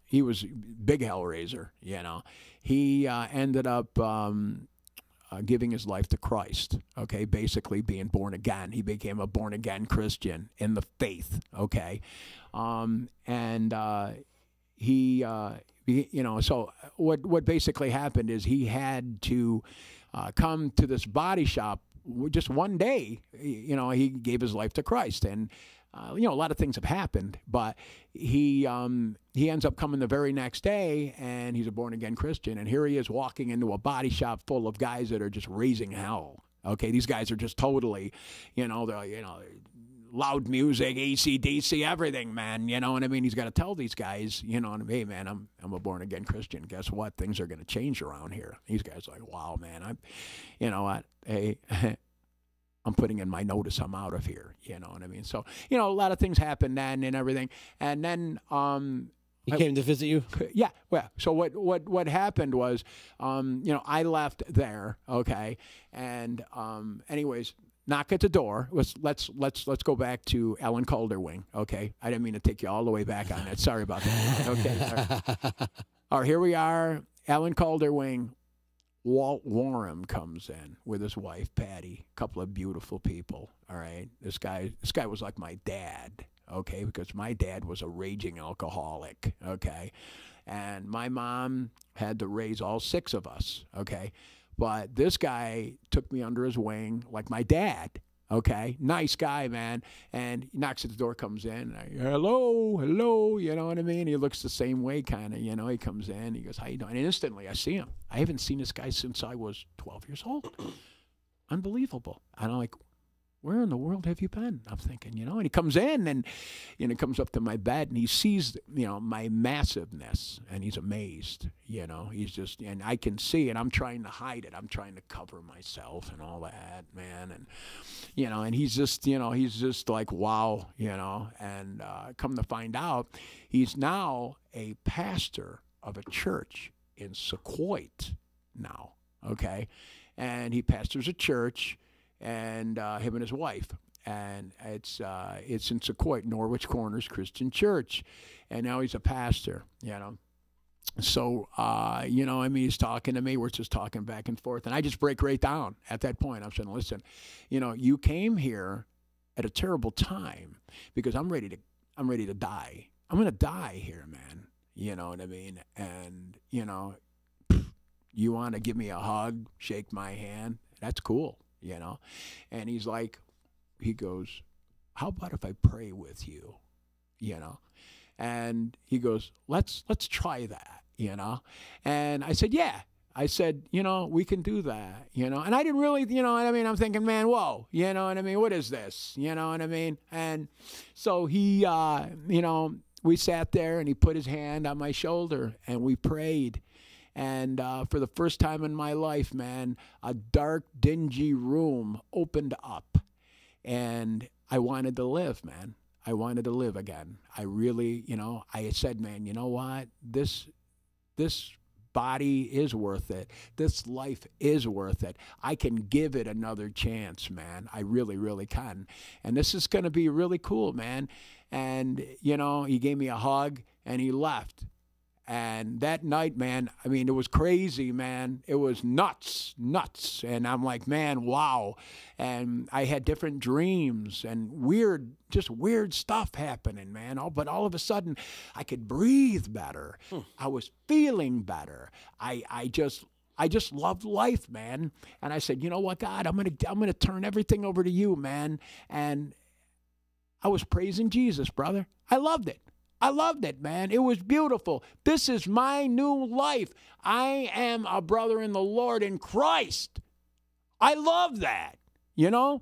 S8: he was big hellraiser, He ended up giving his life to Christ, okay, basically being born again. He became a born-again Christian in the faith, okay? So what basically happened is he had to come to this body shop just one day. He gave his life to Christ, and a lot of things have happened, but he ends up coming the very next day, and he's a born again Christian, and here he is walking into a body shop full of guys that are just raising hell. Okay, these guys are just totally, they're loud music, AC/DC, everything, man. You know what I mean? He's got to tell these guys, hey, man, I'm a born again Christian. Guess what? Things are going to change around here. These guys are like, wow, man, hey, I'm putting in my notice. I'm out of here. You know what I mean? So, a lot of things happened then and everything. And then
S4: he came to visit you?
S8: Yeah. Well, so what happened was, I left there. Okay. And anyways, knock at the door. Let's go back to Ellen Calderwing. Okay. I didn't mean to take you all the way back on that. Sorry about that. Okay. All right. Here we are. Ellen Calderwing. Walt Warham comes in with his wife, Patty, a couple of beautiful people, all right? This guy was like my dad, okay, because my dad was a raging alcoholic, okay? And my mom had to raise all six of us, okay? But this guy took me under his wing like my dad, okay? Nice guy, man. And he knocks at the door, comes in. Hello, you know what I mean? He looks the same way, kind of, He comes in, he goes, how you doing? And instantly I see him. I haven't seen this guy since I was 12 years old. Unbelievable. And I'm like, where in the world have you been? I'm thinking, and he comes in and, comes up to my bed and he sees, my massiveness and he's amazed, he's just, and I can see it. I'm trying to hide it. I'm trying to cover myself and all that, man. And, and he's just like, wow, and come to find out, he's now a pastor of a church in Sequoit now, okay? And he pastors a church, and him and his wife, and it's in Sequoit, Norwich Corners Christian Church, and now he's a pastor, So, he's talking to me. We're just talking back and forth, and I just break right down at that point. I'm saying, listen, you came here at a terrible time because I'm ready to die. I'm gonna die here, man. You know what I mean? And you want to give me a hug, shake my hand? That's cool. And he goes, how about if I pray with you, and he goes, let's try that, and I said, yeah. I said, we can do that, and I didn't really, I'm thinking, man, whoa, what is this, and so he, we sat there and he put his hand on my shoulder and we prayed. And for the first time in my life, man, a dark, dingy room opened up. And I wanted to live, man. I wanted to live again. I really, I said, man, you know what? This body is worth it. This life is worth it. I can give it another chance, man. I really, really can. And this is going to be really cool, man. And, he gave me a hug and he left. And that night, man, it was crazy, man. It was nuts. And I'm like, man, wow. And I had different dreams and weird stuff happening, man. But all of a sudden, I could breathe better. I was feeling better. I just loved life, man. And I said, you know what, God, I'm gonna turn everything over to you, man. And I was praising Jesus, brother. I loved it, man. It was beautiful. This is my new life. I am a brother in the Lord in Christ. I love that.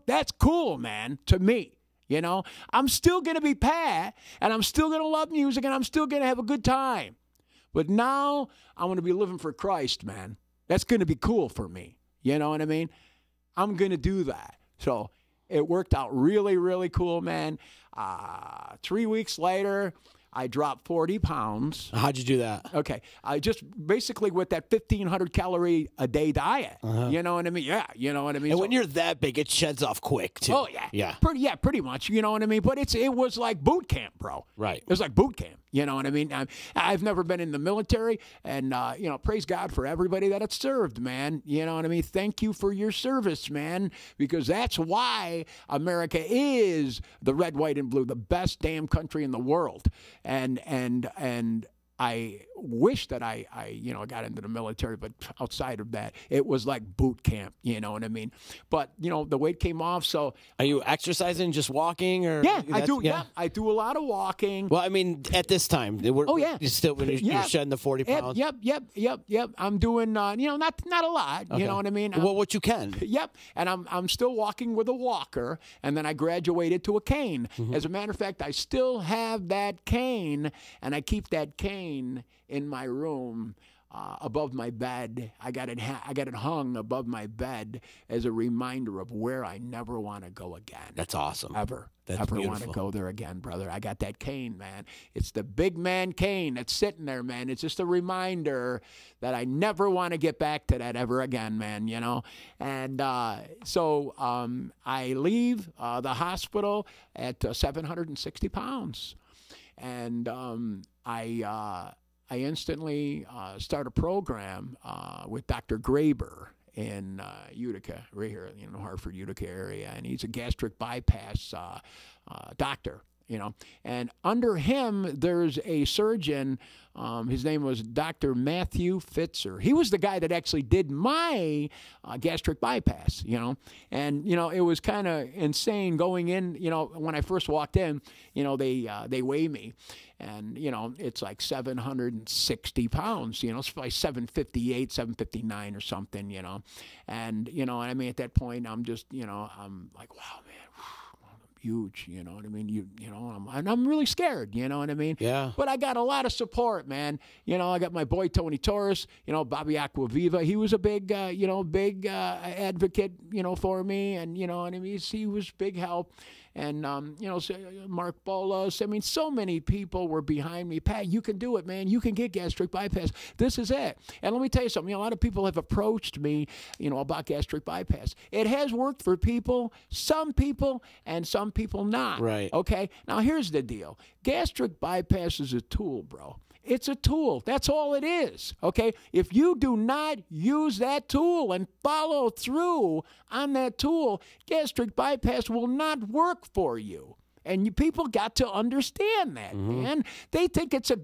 S8: That's cool, man, to me. You know, I'm still going to be Pat, and I'm still going to love music, and I'm still going to have a good time. But now I'm going to be living for Christ, man. That's going to be cool for me. You know what I mean? I'm going to do that. So it worked out really, really cool, man. 3 weeks later, I dropped 40 pounds.
S4: How'd you do that?
S8: Okay. I just basically with that 1,500 calorie a day diet. You know what I mean? Yeah. You know what I mean?
S4: And
S8: So-
S4: when you're that big, it sheds off quick, too.
S8: Oh, yeah.
S4: Yeah.
S8: Pretty much. You know what I mean? But it was like boot camp, bro.
S4: Right.
S8: It was like boot camp. You know what I mean? I've never been in the military, and, you know, praise God for everybody that had served, man. You know what I mean? Thank you for your service, man, because that's why America is the red, white, and blue, the best damn country in the world. And I wish that I you know, got into the military, but outside of that, it was like boot camp, you know what I mean? But, you know, the weight came off, so.
S4: Are you exercising, just walking? Or
S8: Yeah, I
S4: that's-
S8: do. Yeah, I do a lot of walking.
S4: Well, I mean, at this time.
S8: Oh, yeah.
S4: You're still, when you're shedding the 40 pounds?
S8: Yep. I'm doing, you know, not a lot, you know what I mean?
S4: Well, what you can.
S8: Yep, and I'm still walking with a walker, and then I graduated to a cane. As a matter of fact, I still have that cane, and I keep that cane in my room above my bed. I got it hung above my bed as a reminder of where I never want to go again.
S4: That's awesome.
S8: Ever
S4: That's
S8: want to
S4: beautiful.
S8: go there again, brother. I got that cane, man. It's the big man cane that's sitting there, man. It's just a reminder that I never want to get back to that ever again, man, you know? And so I leave the hospital at 760 pounds. And I instantly start a program with Dr. Graber in Utica, right here in the Hartford, Utica area, and he's a gastric bypass doctor, you know. And under him, there's a surgeon. His name was Dr. Matthew Fitzer. He was the guy that actually did my gastric bypass, you know. And, you know, it was kind of insane going in, you know, when I first walked in, you know, they weigh me. And, you know, it's like 760 pounds, you know, it's like 758, 759 or something, you know. And, you know, I mean, at that point, I'm just, you know, I'm like, wow, man. Huge, you know what I mean? You know, I'm really scared, you know what I mean?
S4: Yeah.
S8: But I got a lot of support, man. You know, I got my boy Tony Torres, you know, Bobby Aquaviva. He was a big, advocate, you know, for me, and you know, and he was big help. And you know, Mark Bolas. I mean, so many people were behind me. Pat, you can do it, man. You can get gastric bypass. This is it. And let me tell you something. You know, a lot of people have approached me, you know, about gastric bypass. It has worked for some people, and some people not.
S4: Right.
S8: Okay. Now here's the deal. Gastric bypass is a tool, bro. It's a tool. That's all it is. Okay? If you do not use that tool and follow through on that tool, gastric bypass will not work for you. And people got to understand that, man. They think it's a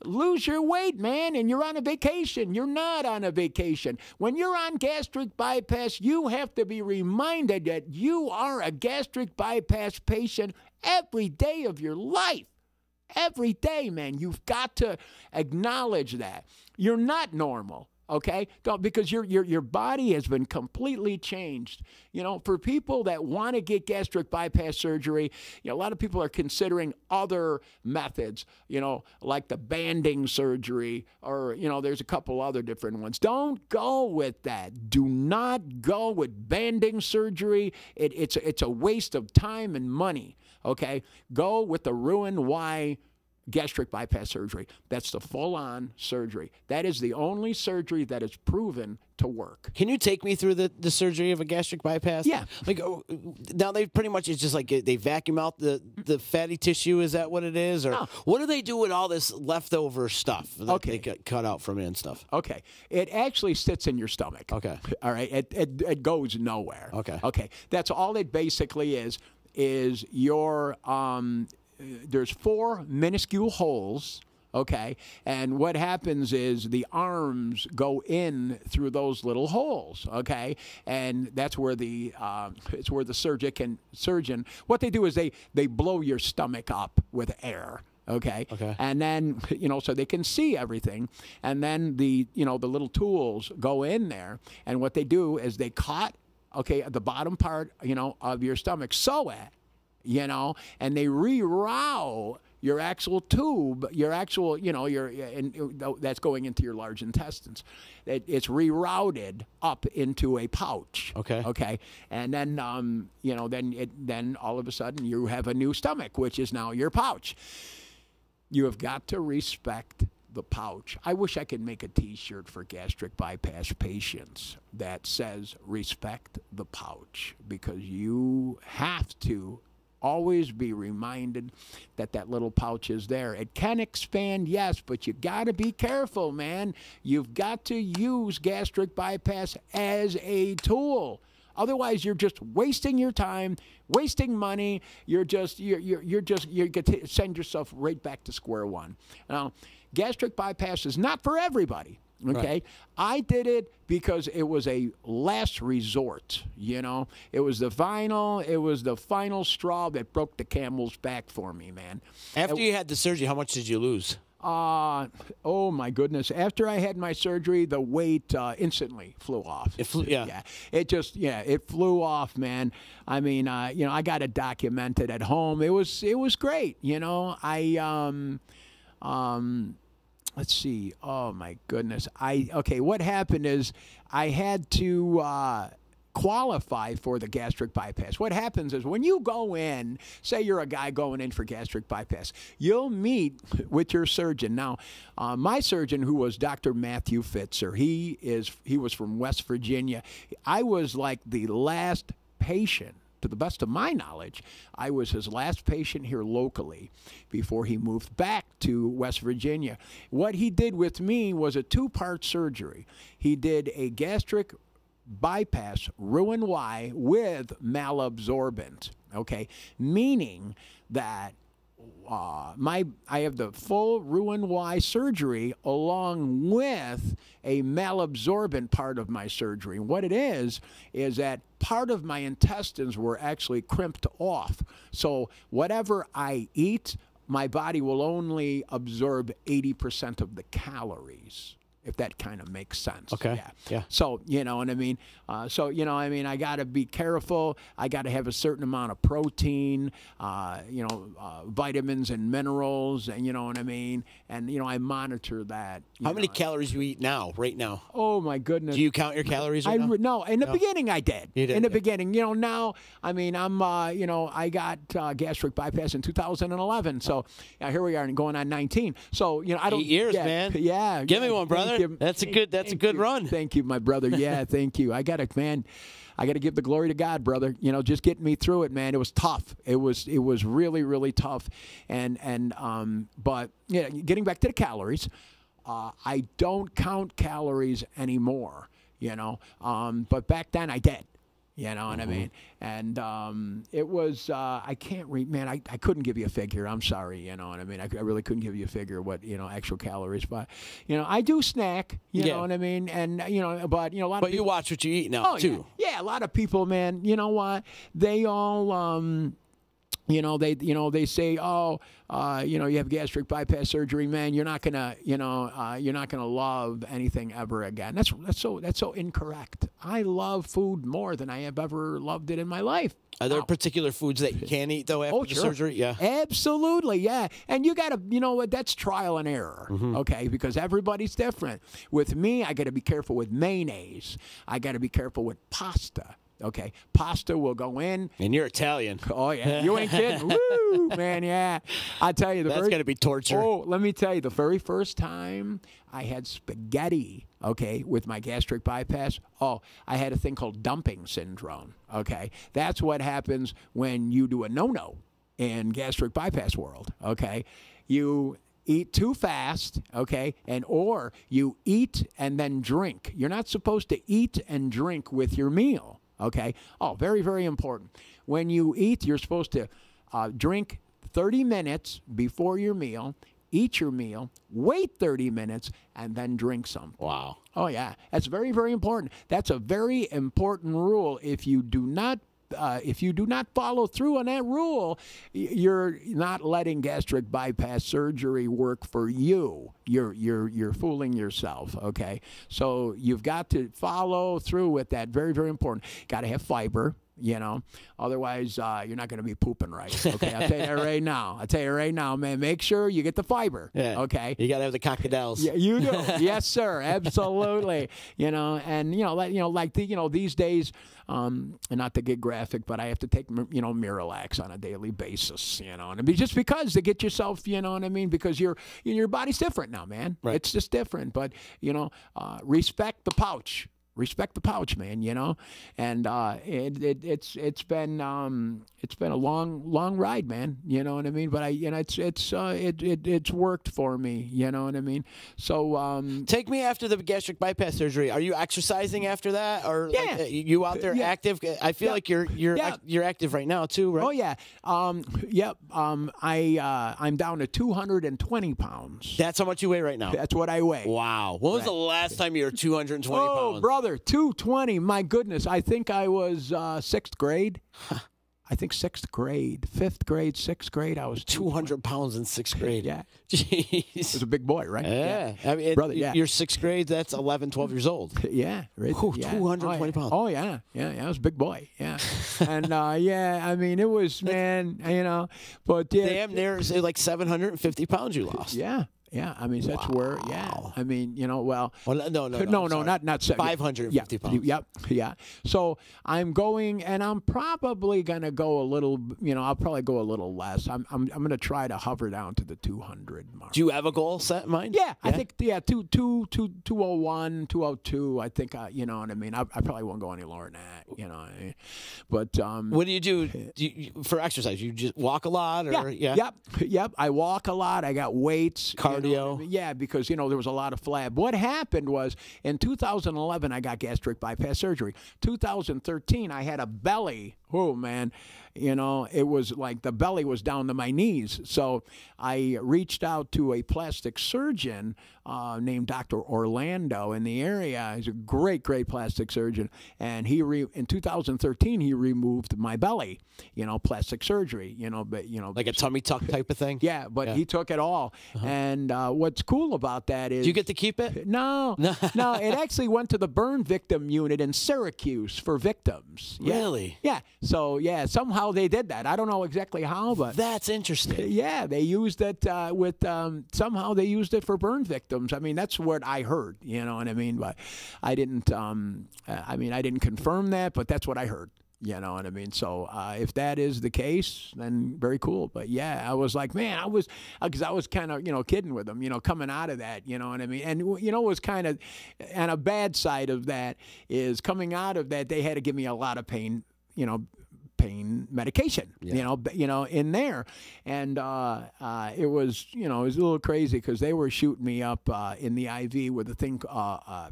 S8: lose your weight, man, and you're on a vacation. You're not on a vacation. When you're on gastric bypass, you have to be reminded that you are a gastric bypass patient every day of your life. Every day, man, you've got to acknowledge that. You're not normal, okay? Because your body has been completely changed. You know, for people that want to get gastric bypass surgery, you know, a lot of people are considering other methods, you know, like the banding surgery, or, you know, there's a couple other different ones. Don't go with that. Do not go with banding surgery. It's a waste of time and money. Okay, go with the Roux-en-Y gastric bypass surgery. That's the full-on surgery. That is the only surgery that is proven to work.
S4: Can you take me through the surgery of a gastric bypass?
S8: Yeah.
S4: Like, now they pretty much, it's just like they vacuum out the fatty tissue. Is that what it is? Or what do they do with all this leftover stuff that they get cut out from it and stuff?
S8: Okay. It actually sits in your stomach.
S4: Okay.
S8: All right. It goes nowhere.
S4: Okay.
S8: Okay. That's all it basically is your there's 4 minuscule holes, okay, and what happens is the arms go in through those little holes, okay, and that's where it's where the surgeon what they do is they blow your stomach up with air. Okay. And then, you know, so they can see everything. And then the little tools go in there. And what they do is they cut okay, the bottom part, of your stomach, sew it, and they reroute your actual tube, your actual, that's going into your large intestines. It's rerouted up into a pouch.
S4: Okay.
S8: Okay. And then, then all of a sudden you have a new stomach, which is now your pouch. You have got to respect the pouch. I wish I could make a T-shirt for gastric bypass patients that says respect the pouch, because you have to always be reminded that that little pouch is there. It can expand, yes, but you got to be careful, man. You've got to use gastric bypass as a tool. Otherwise, you're just wasting your time, wasting money. You're going to send yourself right back to square one. Now, gastric bypass is not for everybody. Okay,
S4: Right.
S8: I did it because it was a last resort. It was the final straw that broke the camel's back for me, man.
S4: After you had the surgery, how much did you lose?
S8: Oh my goodness! After I had my surgery, the weight instantly flew off.
S4: It flew, yeah.
S8: It flew off, man. I mean, I got it documented at home. It was great. Let's see. Oh my goodness. What happened is I had to qualify for the gastric bypass. What happens is when you go in, say you're a guy going in for gastric bypass, you'll meet with your surgeon. Now, my surgeon, who was Dr. Matthew Fitzer, he was from West Virginia. I was like the last patient. To the best of my knowledge, I was his last patient here locally before he moved back to West Virginia. What he did with me was a 2-part surgery. He did a gastric bypass, Roux-en-Y, with malabsorbent, okay? Meaning that I have the full Roux-en-Y surgery along with a malabsorbent part of my surgery. And what it is that part of my intestines were actually crimped off. So whatever I eat, my body will only absorb 80% of the calories, if that kind of makes sense.
S4: Okay. Yeah.
S8: So, you know what I mean? I got to be careful. I got to have a certain amount of protein, vitamins and minerals, and you know what I mean? And, I monitor that.
S4: How many calories you eat now, right now?
S8: Oh, my goodness.
S4: Do you count your calories right now?
S8: No, in the beginning I did.
S4: You did,
S8: in the
S4: yeah.
S8: beginning. Now, I mean, I got gastric bypass in 2011. So here we are going on 19. So, I don't.
S4: 8 years,
S8: yeah,
S4: man.
S8: Yeah.
S4: Give me one, brother. That's a good
S8: Thank
S4: run.
S8: Thank you, my brother. Yeah, thank you. I got to give the glory to God, brother. Just getting me through it, man. It was tough. It was really, really tough. But getting back to the calories, I don't count calories anymore. But back then I did. You know what I mean? And it was, I can't read, man, I couldn't give you a figure. I'm sorry, you know what I mean? I really couldn't give you a figure what, actual calories. But, I do snack, you know what I mean? And, but, a lot of
S4: But
S8: people,
S4: you watch what you eat now, too.
S8: Yeah, a lot of people, man, you know what? They all, they say, you have gastric bypass surgery, man. You're not gonna love anything ever again. That's so incorrect. I love food more than I have ever loved it in my life.
S4: Are there particular foods that you can eat though after the
S8: sure.
S4: surgery? Yeah,
S8: absolutely, yeah. And you gotta, that's trial and error, okay? Because everybody's different. With me, I got to be careful with mayonnaise. I got to be careful with pasta. Okay, pasta will go in.
S4: And you're Italian.
S8: Oh, yeah. You ain't kidding. Woo, man, yeah. I tell you.
S4: That's going to be torture.
S8: Oh, let me tell you, the very first time I had spaghetti, okay, with my gastric bypass, I had a thing called dumping syndrome, okay? That's what happens when you do a no-no in gastric bypass world, okay? You eat too fast, okay, or you eat and then drink. You're not supposed to eat and drink with your meal. Okay. Oh, very, very important. When you eat, you're supposed to drink 30 minutes before your meal, eat your meal, wait 30 minutes, and then drink some.
S4: Wow.
S8: Oh, yeah. That's very, very important. That's a very important rule. If you do not if you do not follow through on that rule, you're not letting gastric bypass surgery work for you. You're fooling yourself. Okay, so you've got to follow through with that. Very, very important. Got to have fiber. Otherwise you're not going to be pooping right. Okay, I'll tell you that right now. Man. Make sure you get the fiber.
S4: Yeah.
S8: Okay,
S4: You got to have the cockadels.
S8: yeah, you do. Yes, sir. Absolutely. And these days, and not to get graphic, but I have to take Miralax on a daily basis. And just because to get yourself, because your body's different now, man.
S4: Right.
S8: It's just different. But respect the pouch. Respect the pouch, man. And it's been a long ride, man. You know what I mean? But it's worked for me. You know what I mean? So
S4: Take me after the gastric bypass surgery. Are you exercising after that, or
S8: Yeah.
S4: you out there active? I feel like you're active right now too, right?
S8: Oh yeah. Yep. I'm down to 220 pounds.
S4: That's how much you weigh right now.
S8: That's what I weigh.
S4: Wow. When was the last time you were 220
S8: Oh,
S4: pounds?
S8: brother, 220. My goodness. I think I was sixth grade. I think fifth grade, sixth grade. I was
S4: 200 pounds in sixth grade.
S8: Yeah.
S4: Jeez.
S8: I was a big boy, right?
S4: Yeah. I mean,
S8: Brother, yeah.
S4: You're sixth grade, that's 11, 12 years old.
S8: Yeah, right.
S4: Whew,
S8: Yeah.
S4: 220 pounds.
S8: Oh yeah, I was a big boy. Yeah, and I mean it was, man, but yeah,
S4: Damn near like 750 pounds you lost.
S8: yeah. I mean that's where. Yeah, I mean
S4: Well, no,
S8: not
S4: 550 pounds.
S8: Yep. Yeah. So I'm going, and I'm probably gonna go a little. I'll probably go a little less. I'm gonna try to hover down to the 200 mark.
S4: Do you have a goal set in mind?
S8: Yeah, I think 201, 202. I think you know what I mean. I probably won't go any lower than that. But
S4: What do you do, for exercise? You just walk a lot, or
S8: Yep. I walk a lot. I got weights,
S4: cardio.
S8: Yeah, because there was a lot of flab. What happened was in 2011 I got gastric bypass surgery. 2013 I had a belly. Oh man, it was like the belly was down to my knees. So I reached out to a plastic surgeon named Dr. Orlando in the area. He's a great plastic surgeon, and in 2013 he removed my belly. Plastic surgery.
S4: Like a tummy tuck type of thing?
S8: Yeah, but he took it all. And what's cool about that is,
S4: Do you get to keep it?
S8: No. It actually went to the burn victim unit in Syracuse for victims. Yeah.
S4: Really?
S8: Yeah. So somehow they did that. I don't know exactly how, but
S4: That's interesting.
S8: yeah, they used it somehow they used it for burn victims. I mean, that's what I heard. You know what I mean? But I didn't. I didn't confirm that, but that's what I heard. You know what I mean? So if that is the case, then very cool. But yeah, I was like, man, because I was kind of, kidding with them, coming out of that, you know what I mean? And, it was kind of, and a bad side of that is coming out of that, they had to give me a lot of pain medication, in there. And it was a little crazy because they were shooting me up in the IV with a thing,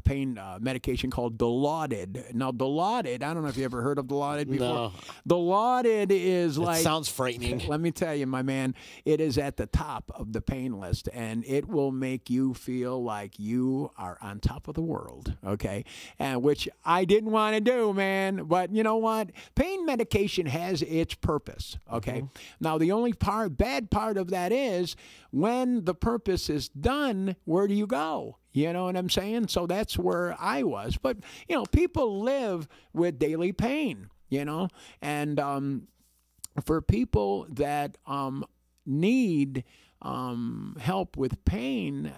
S8: pain medication called Dilaudid. Now, Dilaudid, I don't know if you ever heard of Dilaudid before.
S4: No.
S8: Dilaudid is like...
S4: sounds frightening.
S8: Let me tell you, my man, it is at the top of the pain list, and it will make you feel like you are on top of the world, okay? And which I didn't want to do, man. But you know what? Pain medication has its purpose, okay? Now, the only bad part of that is when the purpose is done, where do you go? You know what I'm saying? So that's where I was. But, people live with daily pain, and for people that need help with pain,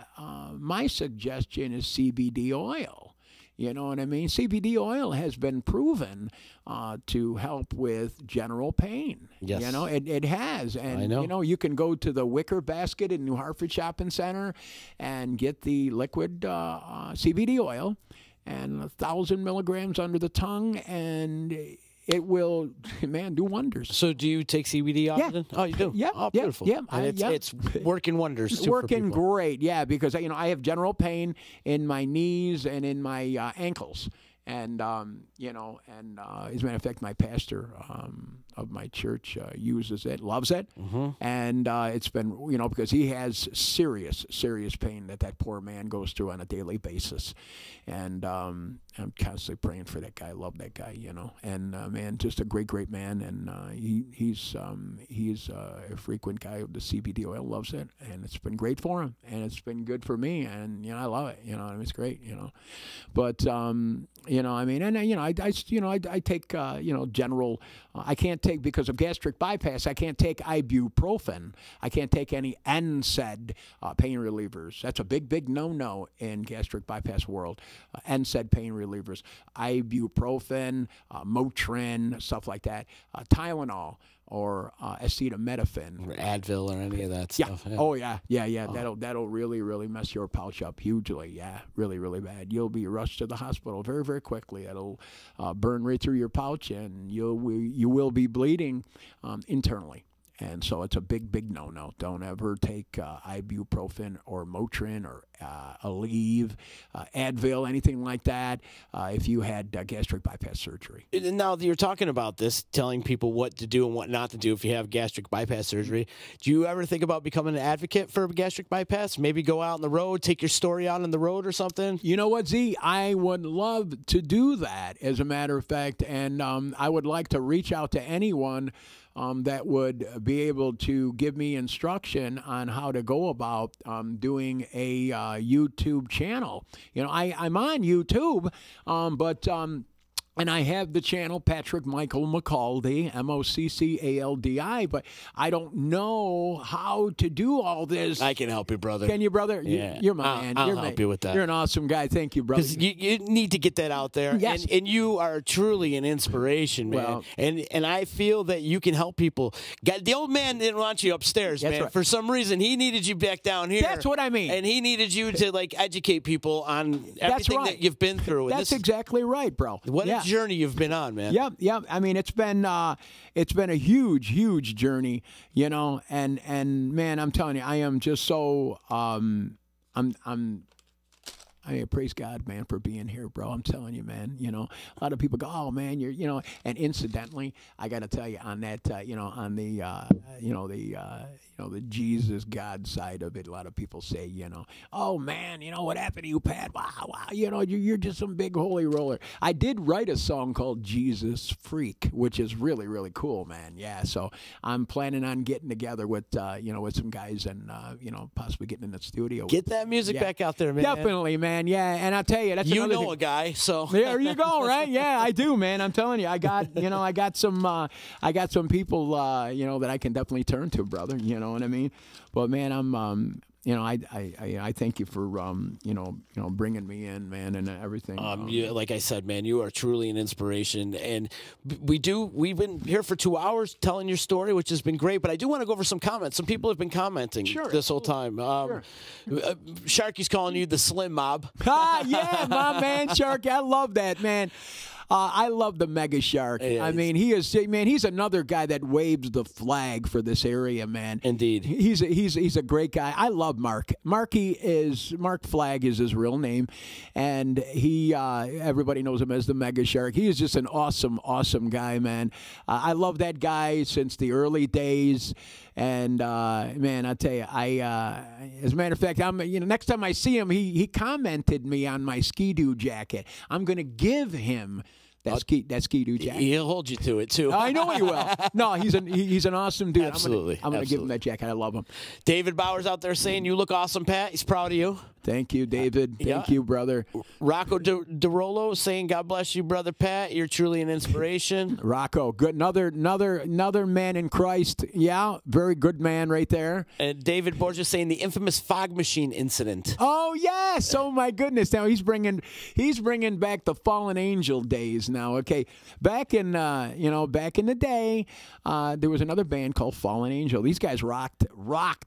S8: my suggestion is CBD oil. You know what I mean? CBD oil has been proven to help with general pain.
S4: Yes.
S8: It has. And,
S4: I know.
S8: You can go to the Wicker Basket in New Hartford Shopping Center and get the liquid CBD oil and 1,000 milligrams under the tongue, and it will, man, do wonders.
S4: So do you take CBD often? Oh, you do?
S8: Yeah.
S4: Oh, beautiful.
S8: Yeah.
S4: And it's working wonders,
S8: It's
S4: too,
S8: working
S4: for people.
S8: great, yeah, because, I have general pain in my knees and in my ankles. And, as a matter of fact, my pastor of my church uses it, loves it, and it's been because he has serious pain that poor man goes through on a daily basis, and I'm constantly praying for that guy. I love that guy, and man, just a great man, and he's a frequent guy of the CBD oil, loves it, and it's been great for him, and it's been good for me, and I love it, it's great, but I take general. I can't take, because of gastric bypass, I can't take ibuprofen. I can't take any NSAID pain relievers. That's a big no in gastric bypass world. NSAID pain relievers, ibuprofen, Motrin, stuff like that, Tylenol, or acetaminophen,
S4: or Advil, or any of that stuff.
S8: Yeah. Oh yeah. That'll really mess your pouch up hugely. Yeah, really bad. You'll be rushed to the hospital very quickly. That'll burn right through your pouch, and you will be bleeding internally. And so it's a big no. Don't ever take ibuprofen or Motrin or Aleve, Advil, anything like that if you had gastric bypass surgery.
S4: And now that you're talking about this, telling people what to do and what not to do if you have gastric bypass surgery, do you ever think about becoming an advocate for gastric bypass? Maybe go out on the road, take your story out on the road or something?
S8: You know what, Z? I would love to do that, as a matter of fact, and I would like to reach out to anyone that would be able to give me instruction on how to go about doing a YouTube channel. I'm on YouTube, but and I have the channel Patrick Michael Maccaldi, Moccaldi, but I don't know how to do all this.
S4: I can help you, brother.
S8: Can you, brother?
S4: Yeah.
S8: You're my man.
S4: I'll help you with that.
S8: You're an awesome guy. Thank you, brother.
S4: Because you need to get that out there.
S8: Yes.
S4: And you are truly an inspiration, man.
S8: Well,
S4: and I feel that you can help people. The old man didn't want you upstairs,
S8: That's
S4: man.
S8: right.
S4: For some reason, he needed you back down here.
S8: That's what I mean.
S4: And he needed you to educate people on everything
S8: right.
S4: that you've been through. And
S8: That's exactly right, bro.
S4: what a journey you've been on, man.
S8: Yep. I mean, it's been a huge journey, and man, I'm telling you, I am just so praise God, man, for being here, bro. I'm telling you, man. A lot of people go, "Oh, man, you're," and incidentally, I got to tell you on that, on the Jesus God side of it, a lot of people say, "Oh, man, what happened to you, Pat? Wow, you're just some big holy roller." I did write a song called Jesus Freak, which is really cool, man. Yeah, so I'm planning on getting together with with some guys and possibly getting in the studio.
S4: Get that music back out there, man.
S8: Definitely, man. Yeah, and I'll tell you, that's another thing.
S4: a guy, so
S8: there you go, right? Yeah, I do, man. I'm telling you, I got some people, that I can definitely turn to, brother. You know what I mean? But man, I'm, I thank you for, bringing me in, man, and everything.
S4: Like I said, man, you are truly an inspiration, and we've been here for 2 hours telling your story, which has been great. But I do want to go over some comments. Some people have been commenting this whole time. Sharky's calling you the Slim Mob.
S8: Yeah, my man, Sharky. I love that, man. I love the Mega Shark.
S4: Yeah,
S8: I mean, he's another guy that waves the flag for this area, man.
S4: Indeed.
S8: He's a great guy. I love Mark. Mark Flagg is his real name, and he everybody knows him as the Mega Shark. He is just an awesome guy, man. I love that guy since the early days. And man, I tell you, as a matter of fact, next time I see him, he commented me on my Ski-Doo jacket. I'm going to give him that Ski-Doo jacket.
S4: He'll hold you to it too.
S8: I know he will. No, he's an awesome dude.
S4: Absolutely.
S8: I'm gonna give him that jacket. I love him.
S4: David Bauer's out there saying you look awesome, Pat. He's proud of you.
S8: Thank you, David. Thank you, brother.
S4: Rocco DeRolo saying, "God bless you, brother Pat. You're truly an inspiration."
S8: Rocco, good. Another man in Christ. Yeah, very good man right there.
S4: And David Borges saying the infamous fog machine incident.
S8: Oh yes. Oh my goodness. Now he's bringing back the fallen angel days. Now, okay, back in the day, there was another band called Fallen Angel. These guys rocked.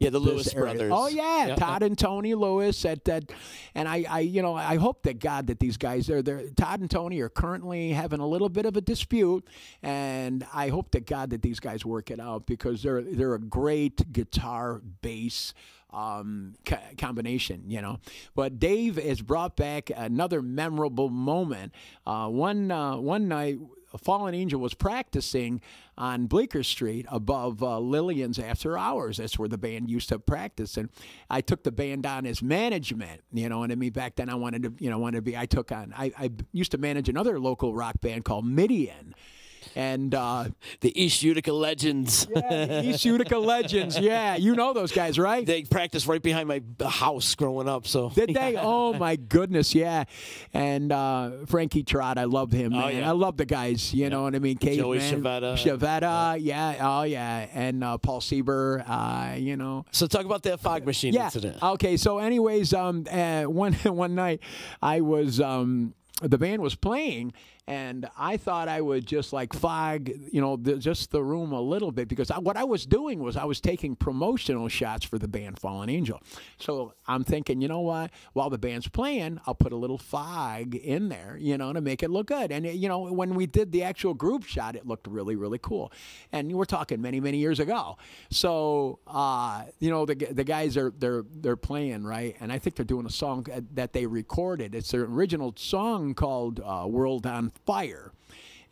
S4: Yeah, the
S8: this
S4: Lewis
S8: area.
S4: brothers.
S8: Oh yeah,
S4: Yep,
S8: Todd and Tony Lewis at that, and I hope to God that these guys Todd and Tony are currently having a little bit of a dispute, and I hope to God that these guys work it out because they're a great guitar bass combination, But Dave has brought back another memorable moment. One night, Fallen Angel was practicing on Bleecker Street above Lillian's After Hours. That's where the band used to practice. And I took the band on as management, you know what I mean? Back then I wanted to be, I used to manage another local rock band called Midian. And
S4: the East Utica Legends.
S8: Yeah, the East Utica Legends. Yeah, you know those guys, right?
S4: They practiced right behind my house growing up. So
S8: did they? Oh my goodness, yeah. And Frankie Trott, I loved him, man.
S4: yeah.
S8: I love the guys. You know what I mean?
S4: Joey
S8: Caveman,
S4: Chivetta.
S8: yeah. Oh yeah, and Paul Sieber. You know.
S4: So talk about that fog machine incident.
S8: Okay. So, anyways, one night I was the band was playing. And I thought I would just like fog, just the room a little bit because what I was doing was I was taking promotional shots for the band Fallen Angel. So I'm thinking, you know what? While the band's playing, I'll put a little fog in there, to make it look good. And, when we did the actual group shot, it looked really, really cool. And we're talking many, many years ago. So, the guys they're playing, right? And I think they're doing a song that they recorded. It's their original song called World on Fire,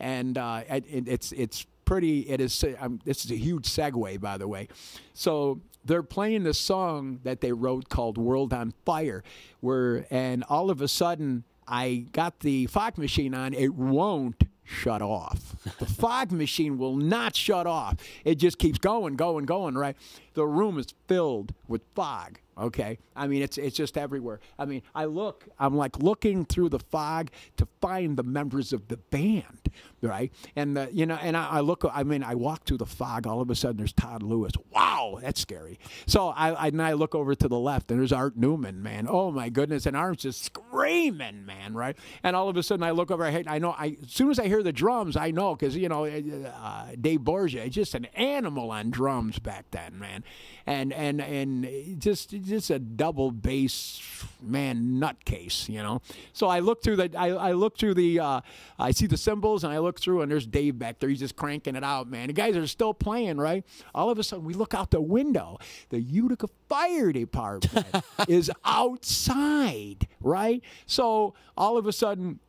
S8: and it's pretty. It is. This is a huge segue, by the way. So they're playing this song that they wrote called "World on Fire," and all of a sudden I got the fog machine on. It won't shut off. The fog machine will not shut off. It just keeps going, right? The room is filled with fog. Okay, I mean it's just everywhere. I mean I'm like looking through the fog to find the members of the band, right? And I walk through the fog. All of a sudden there's Todd Lewis. Wow, that's scary. So I look over to the left and there's Art Newman, man. Oh my goodness, and Art's just screaming, man, right? And all of a sudden I look over. As soon as I hear the drums, I know because Dave Borgia is just an animal on drums back then, man, and just a double bass, man, nutcase, So I look through I see the cymbals and I look through and there's Dave back there. He's just cranking it out, man. The guys are still playing, right? All of a sudden we look out the window. The Utica Fire Department is outside, right? So all of a sudden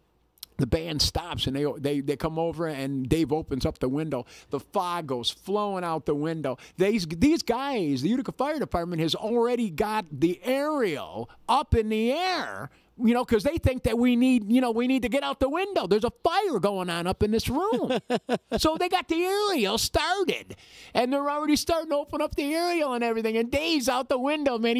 S8: the band stops and they come over and Dave opens up the window. The fog goes flowing out the window. These guys, the Utica Fire Department has already got the aerial up in the air, because they think that we need to get out the window. There's a fire going on up in this room. So they got the aerial started. And they're already starting to open up the aerial and everything. And Dave's out the window, man.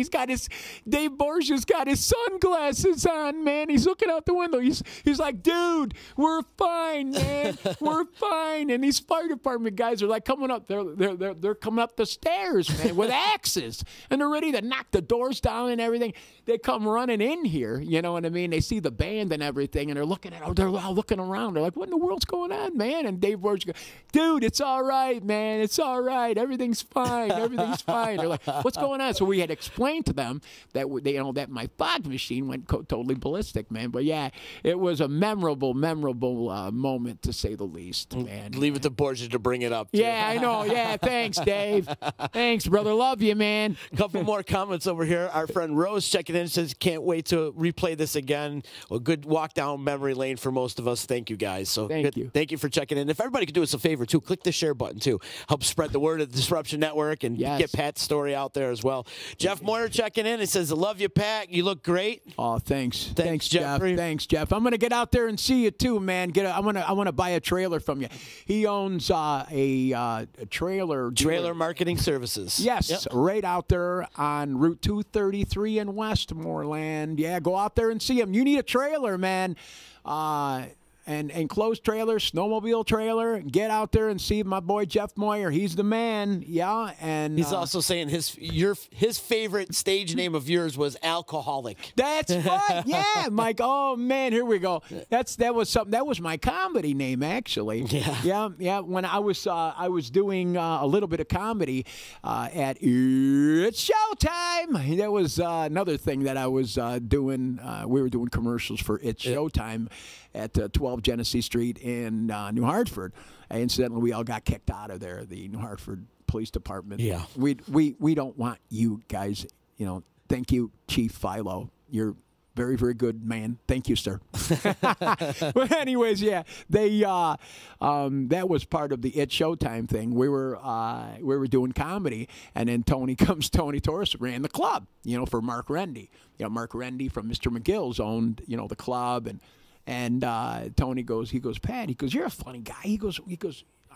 S8: Dave Borgia's got his sunglasses on, man. He's looking out the window. He's like, dude, we're fine, man. We're fine. And these fire department guys are like coming up. They're coming up the stairs, man, with axes. And they're ready to knock the doors down and everything. They come running in here, you know what I mean? They see the band and everything, and they're looking around. They're like, what in the world's going on, man? And Dave Borgia goes, dude, it's all right, man. It's all right. Everything's fine. Everything's fine. They're like, what's going on? So we had explained to them that that my fog machine went totally ballistic, man. But yeah, it was a memorable moment, to say the least, man.
S4: Leave it to Borgia to bring it up, too.
S8: Yeah, I know. Yeah, thanks, Dave. Thanks, brother. Love you, man.
S4: A couple more comments over here. Our friend Rose checking in says, can't wait to replay this again. A good walk down memory lane for most of us. Thank you, guys. So thank you for checking in. If everybody could do us a favor, too, click the share button, too. Help spread the word of the Disruption Network and get Pat's story out there as well. Jeff Moyer checking in and says, I love you, Pat. You look great.
S8: Oh, thanks. Thanks,
S4: Jeff.
S8: Thanks, Jeff. I'm going to get out there and see you, too, man. I want to buy a trailer from you. He owns a trailer
S4: marketing services.
S8: Yes, right out there on Route 233 in Westmoreland. Yeah, go out there and see him. You need a trailer, man. And enclosed trailer, snowmobile trailer. Get out there and see my boy Jeff Moyer. He's the man. Yeah, and
S4: he's also saying his favorite stage name of yours was Alcoholic.
S8: That's right. Yeah, Mike. Oh man, here we go. That was my comedy name, actually. Yeah. When I was doing a little bit of comedy at It's Showtime. That was another thing that I was doing. We were doing commercials for It's Showtime at 12 Genesee Street in New Hartford. Incidentally, we all got kicked out of there, the New Hartford Police Department.
S4: Yeah.
S8: We don't want you guys, thank you, Chief Philo. You're Very, very good man. Thank you, sir. But anyways, yeah, they that was part of the It Showtime thing. We were doing comedy, and then Tony Torres ran the club, for Mark Rendy. Mark Rendy from Mr. McGill's owned, the club, and Tony goes, Pat, you're a funny guy. He goes,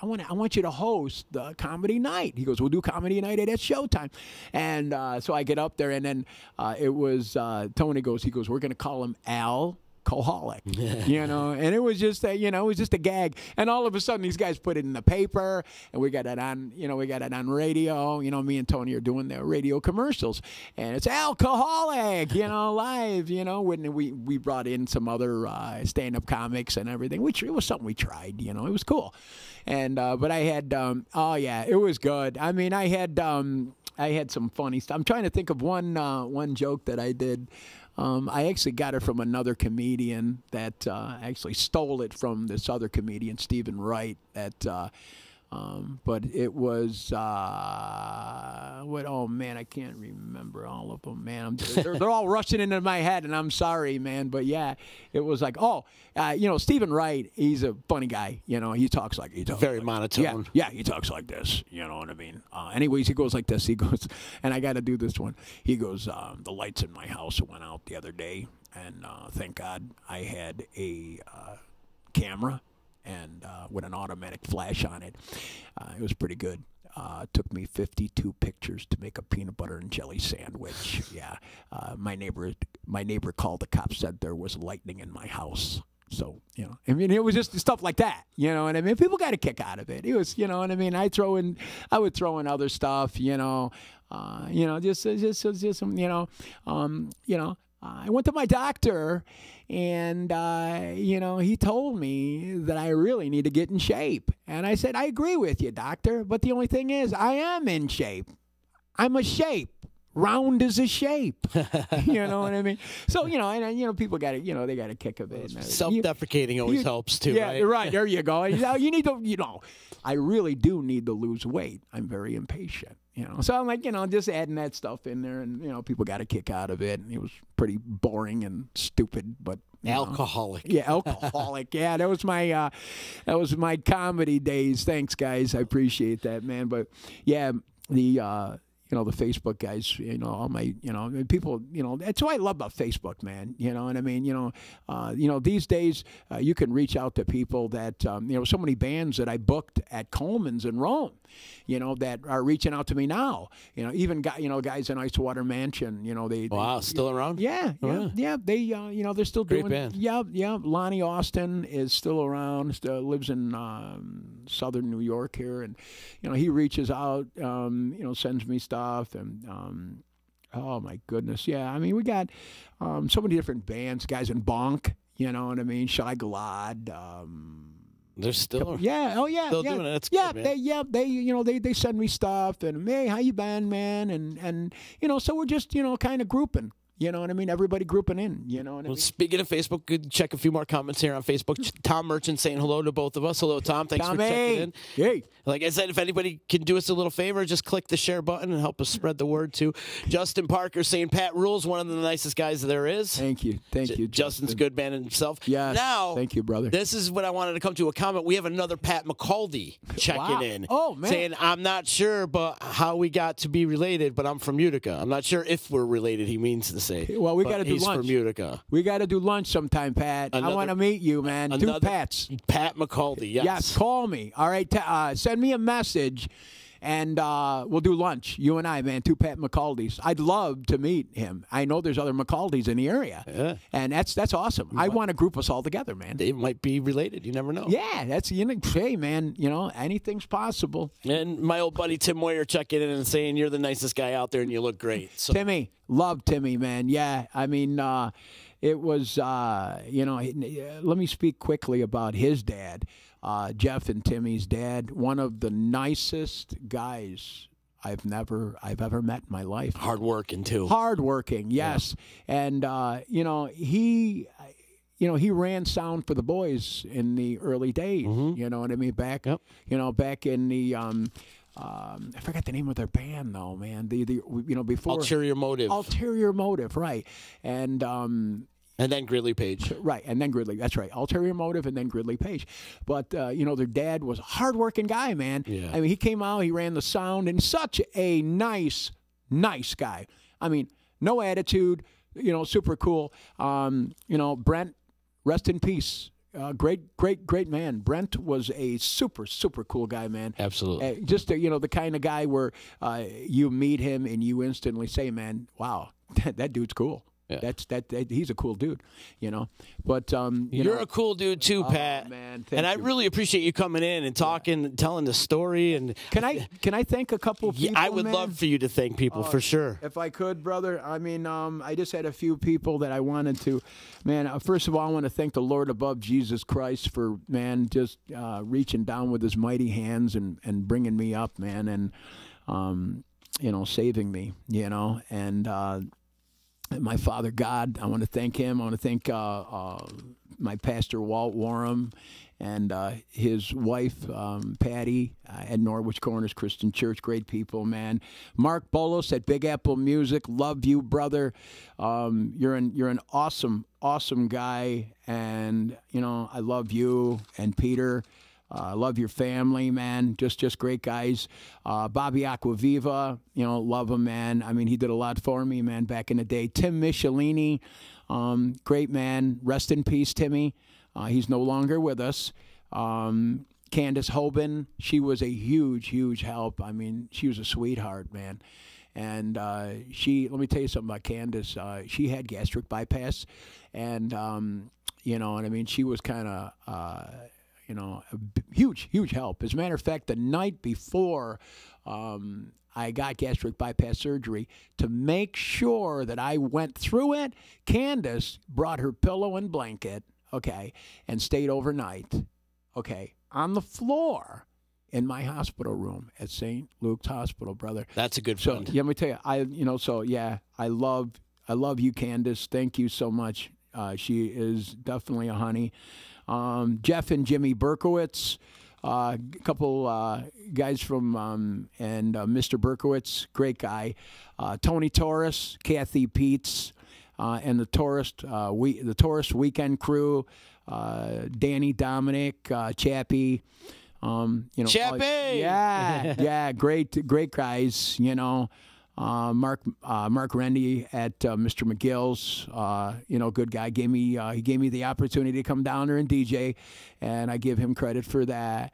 S8: I want you to host the comedy night. He goes, we'll do comedy night at Showtime. And so I get up there, and then it was Tony goes, we're going to call him Alcoholic, and it was just a gag. And all of a sudden, these guys put it in the paper, and we got it on, radio. Me and Tony are doing the radio commercials, and it's Alcoholic, live, when we brought in some other stand-up comics and everything, which it was something we tried, it was cool. And but I had it was good. I mean, I had some funny stuff. I'm trying to think of one joke that I did. I actually got it from another comedian that actually stole it from this other comedian, Stephen Wright. But it was oh man, I can't remember all of them, man. They're all rushing into my head, and I'm sorry, man. But yeah, it was like, Stephen Wright, he's a funny guy. He talks
S4: very monotone.
S8: Yeah, he talks like this. You know what I mean? Anyways, he goes like this. He goes, and I got to do this one. He goes, the lights in my house went out the other day, and thank God I had a camera. And with an automatic flash on it. It was pretty good. Took me 52 pictures to make a peanut butter and jelly sandwich. Yeah. My neighbor called the cops, said there was lightning in my house. So, I mean, it was just stuff like that. You know what I mean? People got a kick out of it. It was, you know what I mean? I would throw in other stuff, just some, I went to my doctor, and, he told me that I really need to get in shape. And I said, I agree with you, doctor, but the only thing is I am in shape. I'm a shape. Round is a shape. You know what I mean? So, people got to, they got a kick of it.
S4: Self-deprecating always helps, too,
S8: right? Yeah, right. There you go. You need to, I really do need to lose weight. I'm very impatient. So I'm like, just adding that stuff in there, and people got a kick out of it. And it was pretty boring and stupid, but
S4: alcoholic.
S8: Yeah, alcoholic. Yeah, that was my comedy days. Thanks, guys. I appreciate that, man. But yeah, the Facebook guys, all my, people, that's what I love about Facebook, man. You know what I mean? These days you can reach out to people that, so many bands that I booked at Coleman's in Rome, that are reaching out to me now. Even guys in Icewater Mansion, they
S4: still around?
S8: Yeah. They, they're still
S4: Great
S8: doing.
S4: Band.
S8: Yeah. Lonnie Austin is still around. Still lives in southern New York here, and he reaches out, sends me stuff, and oh my goodness, yeah. I mean, we got so many different bands, guys in Bonk. You know what I mean? Shy Glad.
S4: They're still
S8: still
S4: doing it. That's
S8: yeah,
S4: good, man.
S8: They send me stuff, and hey, how you been, man? And so we're just kind of grouping. You know what I mean? Everybody grouping in. You know what I mean?
S4: Speaking of Facebook, good check a few more comments here on Facebook. Tom Merchant saying hello to both of us. Hello, Tom. Thanks for checking in.
S8: Hey.
S4: Like I said, if anybody can do us a little favor, just click the share button and help us spread the word too. Justin Parker saying Pat rules, one of the nicest guys there is.
S8: Thank you.
S4: Justin's good man himself.
S8: Yes.
S4: Now,
S8: thank you, brother.
S4: This is what I wanted to come to a comment. We have another Pat Maccaldi checking in.
S8: Oh, man.
S4: Saying, I'm not sure but how we got to be related, but I'm from Utica. I'm not sure if we're related, he means to say.
S8: Well, we got to do
S4: He's
S8: lunch.
S4: from Utica.
S8: We got to do lunch sometime, Pat. I want to meet you, man. Two Pats.
S4: Pat Maccaldi, yes.
S8: Yes, call me. All right, send me a message, and we'll do lunch. You and I, man, two Pat Maccaldis. I'd love to meet him. I know there's other Maccaldis in the area, and that's awesome. I want to group us all together, man.
S4: They might be related. You never know.
S8: Yeah, that's hey, man. Anything's possible.
S4: And my old buddy Tim Moyer checking in and saying you're the nicest guy out there and you look great. So.
S8: Timmy, love Timmy, man. Yeah, I mean, it was. Let me speak quickly about his dad. Jeff and Timmy's dad, one of the nicest guys I've ever met in my life.
S4: Hardworking too.
S8: Hardworking, yes. Yeah. And he ran sound for the boys in the early days. Mm-hmm. You know what I mean? Back in the I forgot the name of their band though, man. Before
S4: Ulterior Motive.
S8: Ulterior Motive, right? And
S4: then Gridley Page.
S8: Right, and then Gridley. That's right. Ulterior Motive and then Gridley Page. But, their dad was a hardworking guy, man.
S4: Yeah.
S8: I mean, he came out, he ran the sound, and such a nice guy. I mean, no attitude, super cool. Brent, rest in peace. Great man. Brent was a super cool guy, man.
S4: Absolutely.
S8: Just, the kind of guy where you meet him and you instantly say, man, wow, that dude's cool. Yeah. That he's a cool dude, But
S4: you're a cool dude too, Pat.
S8: Man,
S4: and I really appreciate you coming in and talking, telling the story. And
S8: can I thank a couple of people?
S4: I would love for you to thank people for sure.
S8: If I could, brother. I mean, I just had a few people that I wanted to. Man, first of all, I want to thank the Lord above Jesus Christ for just reaching down with His mighty hands and bringing me up, man, and saving me, and. My Father God, I want to thank Him. I want to thank my pastor, Walt Warham, and his wife, Patty, at Norwich Corners Christian Church. Great people, man. Mark Bolos at Big Apple Music. Love you, brother. You're an awesome guy, and, I love you and Peter. Love your family, man. Just great guys. Bobby Aquaviva, love him, man. I mean, he did a lot for me, man, back in the day. Tim Michelini, great man. Rest in peace, Timmy. He's no longer with us. Candace Hoban, she was a huge help. I mean, she was a sweetheart, man. And let me tell you something about Candace. She had gastric bypass, and, and I mean, she was kind of... a huge help. As a matter of fact, the night before I got gastric bypass surgery, to make sure that I went through it, Candace brought her pillow and blanket, and stayed overnight, on the floor in my hospital room at St. Luke's Hospital, brother.
S4: That's a good friend.
S8: So, let me tell you, I love you, Candace. Thank you so much. She is definitely a honey. Jeff and Jimmy Berkowitz, a couple guys from Mr. Berkowitz, great guy. Tony Torres, Kathy Peets, and the Tourist Weekend crew. Danny Dominic, Chappie.
S4: Chappie.
S8: Yeah, great guys. Mark Rendy at Mr. McGill's, good guy. He gave me the opportunity to come down there and DJ, and I give him credit for that.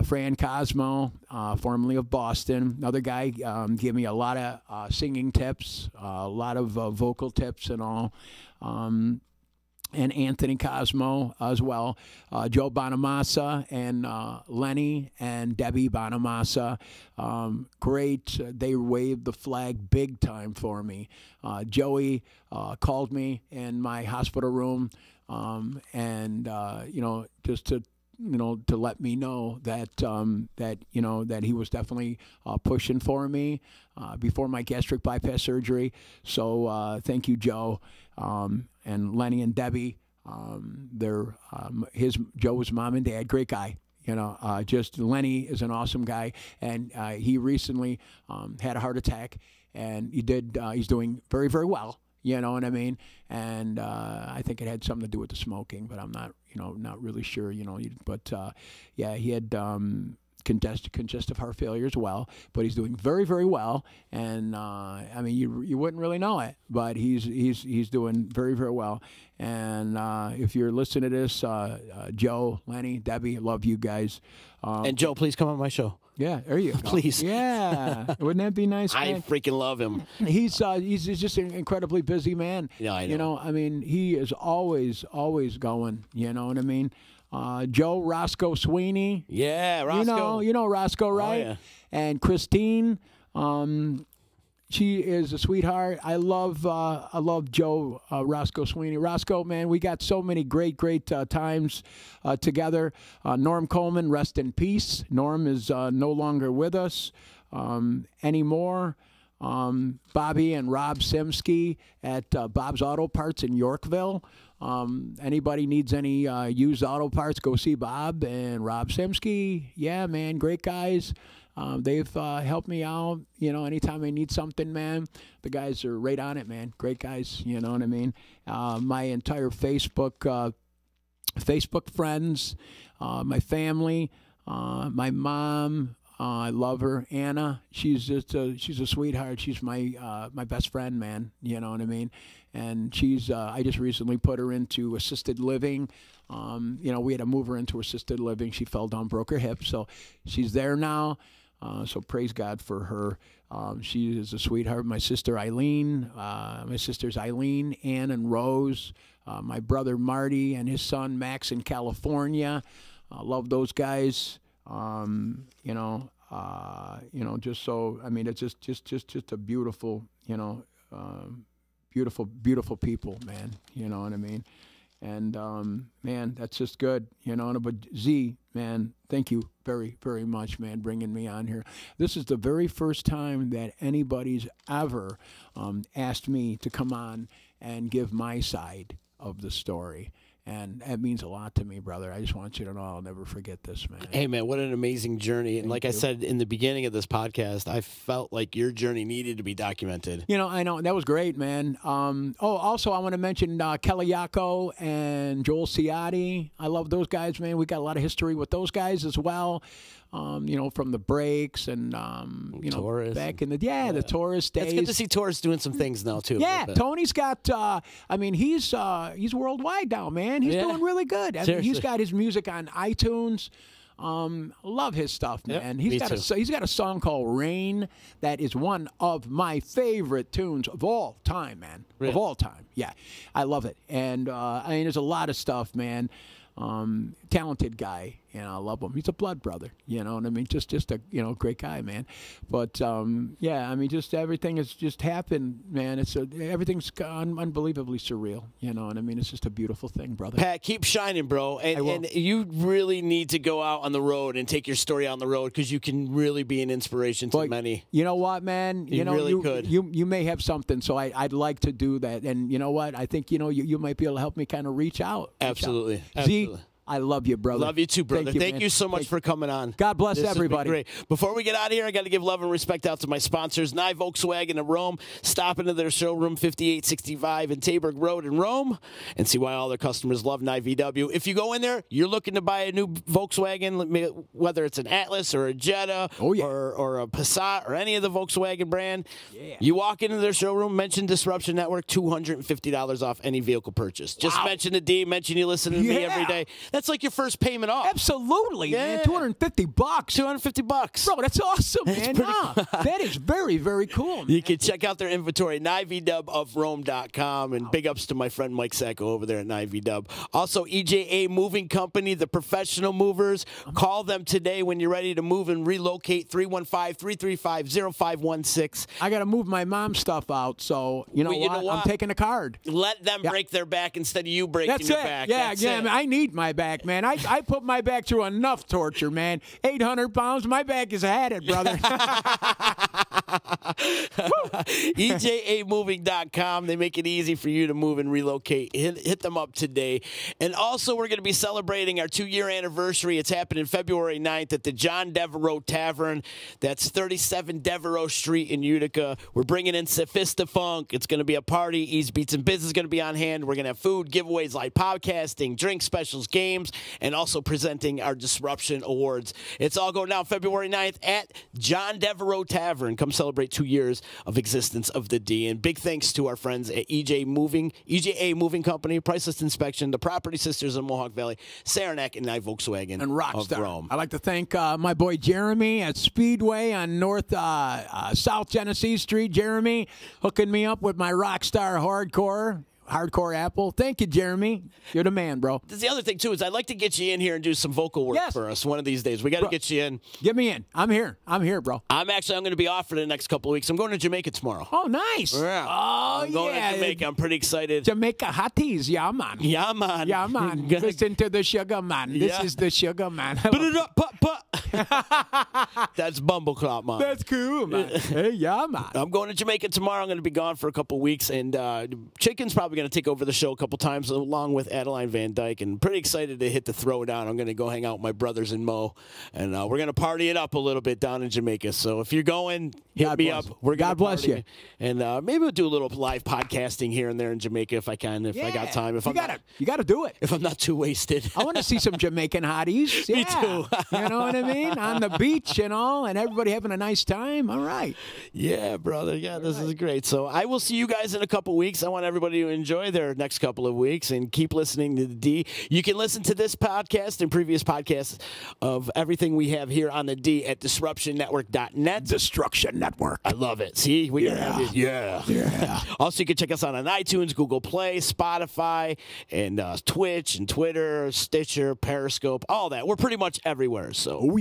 S8: Fran Cosmo, formerly of Boston, another guy, gave me a lot of singing tips, a lot of vocal tips and all. And Anthony Cosmo as well, Joe Bonamassa and Lenny and Debbie Bonamassa. Great. They waved the flag big time for me. Joey called me in my hospital room, and just to let me know that that he was definitely pushing for me before my gastric bypass surgery. So thank you, Joe, and Lenny and Debbie. Joe's mom and dad, great guy. Just Lenny is an awesome guy, and he recently had a heart attack, and he's doing very, very well. You know what I mean? And I think it had something to do with the smoking, but I'm not really sure. But he had congestive heart failure as well. But he's doing very, very well. And I mean, you wouldn't really know it, but he's doing very, very well. And if you're listening to this, Joe, Lenny, Debbie, love you guys.
S4: And Joe, please come on my show.
S8: Yeah, there you go.
S4: Please.
S8: Yeah. Wouldn't that be nice,
S4: I
S8: man?
S4: freaking love him.
S8: He's just an incredibly busy man.
S4: Yeah, I know.
S8: I mean, he is always going. You know what I mean? Joe Roscoe Sweeney.
S4: Yeah, Roscoe.
S8: You know Roscoe, right?
S4: Oh, yeah.
S8: And Christine. She is a sweetheart. I love Joe Roscoe Sweeney. Roscoe, man, we got so many great times together. Norm Coleman, rest in peace. Norm is no longer with us anymore. Bobby and Rob Simsky at Bob's Auto Parts in Yorkville. Anybody needs any used auto parts, go see Bob and Rob Simsky. Yeah, man, great guys. They've helped me out. Anytime I need something, man, the guys are right on it, man. Great guys. You know what I mean? My entire Facebook friends, my family, my mom. I love her, Anna. She's a sweetheart. She's my best friend, man. You know what I mean? And she's I just recently put her into assisted living. We had to move her into assisted living. She fell down, broke her hip, so she's there now. So praise God for her. She is a sweetheart. My sister Eileen, my sisters Eileen, Ann, and Rose. My brother Marty and his son Max in California. Love those guys. Just so, I mean, it's just a beautiful, beautiful people, man. You know what I mean? And, man, that's just good, But Z, man, thank you very, very much, man, bringing me on here. This is the very first time that anybody's ever asked me to come on and give my side of the story. And that means a lot to me, brother. I just want you to know I'll never forget this, man.
S4: Hey, man, what an amazing journey. And like I said in the beginning of this podcast, I felt like your journey needed to be documented.
S8: I know. That was great, man. Also, I want to mention Kelly Yako and Joel Ciotti. I love those guys, man. We got a lot of history with those guys as well. From the breaks and,
S4: Taurus.
S8: Back in the Taurus days.
S4: It's good to see Taurus doing some things now, too.
S8: Yeah, Tony's got, he's worldwide now, man. He's doing really good. He's got his music on iTunes. Love his stuff, man.
S4: Yep,
S8: He's got a song called Rain that is one of my favorite tunes of all time, man.
S4: Really?
S8: Of all time. Yeah, I love it. And, there's a lot of stuff, man. Talented guy, I love him. He's a blood brother, you know what I mean? Just a, great guy, man. But, just everything has just happened, man. Everything's unbelievably surreal, you know what I mean? It's just a beautiful thing, brother.
S4: Pat, keep shining, bro. And you really need to go out on the road and take your story on the road because you can really be an inspiration to many.
S8: You know what, man?
S4: You really could.
S8: You may have something, so I'd like to do that. And you know what? I think, you might be able to help me kind of reach out.
S4: Absolutely.
S8: Z, I love you, brother.
S4: Love you too, brother. Thank you so much for coming on.
S8: God bless
S4: This has been
S8: everybody.
S4: Great. Before we get out of here, I got to give love and respect out to my sponsors, NYE Volkswagen of Rome. Stop into their showroom, 5865 in Taberg Road in Rome, and see why all their customers love NYE VW. If you go in there, you're looking to buy a new Volkswagen, whether it's an Atlas or a Jetta or a Passat or any of the Volkswagen brand. Yeah. You walk into their showroom, mention Disruption Network, $250 off any vehicle purchase. Just mention the D, mention you listen to me every day. That's like your first payment off.
S8: Absolutely, man. $250.
S4: $250.
S8: Bro, that's awesome, man. That is very, very cool, man.
S4: You can check out their inventory, NYEVWofRome.com, and big ups to my friend Mike Sacco over there at NYE VW. Also, EJA Moving Company, the professional movers. Call them today when you're ready to move and relocate, 315-335-0516.
S8: I got to move my mom's stuff out, so you know what? I'm taking a card.
S4: Let them break their back instead of you breaking your back.
S8: Yeah, man, I need my back, man. I put my back through enough torture, man. 800 pounds, my back has had it, brother.
S4: EJAmoving.com. They make it easy for you to move and relocate. Hit them up today. And also, we're going to be celebrating our 2-year anniversary. It's happening February 9th at the John Devereaux Tavern. That's 37 Devereaux Street in Utica. We're bringing in Sophista-Funk. It's going to be a party. Ease Beats and Bizz is going to be on hand. We're going to have food, giveaways, live podcasting, drink specials, games, and also presenting our Disruption Awards. It's all going down February 9th at John Devereaux Tavern. Come celebrate 2 years of existence of the D. And big thanks to our friends at EJA Moving Company, Priceless Inspection, the Property Sisters in Mohawk Valley, Saranac, and NYE Volkswagen
S8: and Rockstar
S4: of Rome.
S8: I'd like to thank my boy Jeremy at Speedway on South Genesee Street. Jeremy hooking me up with my Rockstar Hardcore Apple. Thank you, Jeremy. You're the man, bro.
S4: The other thing, too, is I'd like to get you in here and do some vocal work for us one of these days. We got to get you in.
S8: Get me in. I'm here, bro.
S4: I'm going to be off for the next couple of weeks. I'm going to Jamaica tomorrow.
S8: Oh, nice.
S4: Yeah. I'm going to Jamaica. I'm pretty excited.
S8: Jamaica hotties. Yeah, man.
S4: Yeah, man.
S8: Yeah, man. Listen to the Sugar Man. This is the Sugar Man.
S4: Put it up, put. That's Bumbleclot, man.
S8: That's cool, man. Hey, yeah, man.
S4: I'm going to Jamaica tomorrow. I'm going to be gone for a couple of weeks, and Chicken's probably probably going to take over the show a couple times along with Adeline Van Dyke, and pretty excited to hit the throwdown. I'm going to go hang out with my brothers in Mo, and we're going to party it up a little bit down in Jamaica. So if you're going, hit me up.
S8: God bless you.
S4: And maybe we'll do a little live podcasting here and there in Jamaica if I can, if I got time. If
S8: you got to do it.
S4: If I'm not too wasted.
S8: I want to see some Jamaican hotties.
S4: Me
S8: Yeah.
S4: too.
S8: You know what I mean? On the beach and all, and everybody having a nice time. All right.
S4: Yeah, brother. Yeah, this is great. So I will see you guys in a couple weeks. I want everybody to enjoy their next couple of weeks and keep listening to the D. You can listen to this podcast and previous podcasts of everything we have here on the D at disruptionnetwork.net.
S8: Destruction Network.
S4: I love it. See, we have it. Yeah. Also, you can check us out on iTunes, Google Play, Spotify, and Twitch and Twitter, Stitcher, Periscope, all that. We're pretty much everywhere. So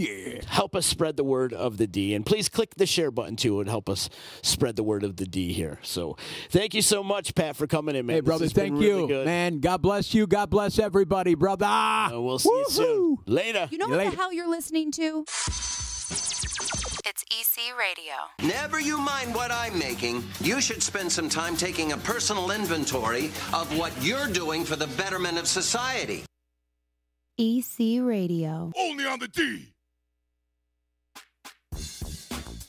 S4: help us spread the word of the D. And please click the share button, too. It would help us spread the word of the D here. So thank you so much, Pat, for coming in, man.
S8: Hey, brother, thank you. Good. Man, God bless you. God bless everybody, brother.
S4: We'll see you soon. Later.
S1: You know what the hell you're listening to? It's EC Radio.
S9: Never you mind what I'm making. You should spend some time taking a personal inventory of what you're doing for the betterment of society.
S1: EC Radio.
S2: Only on the D.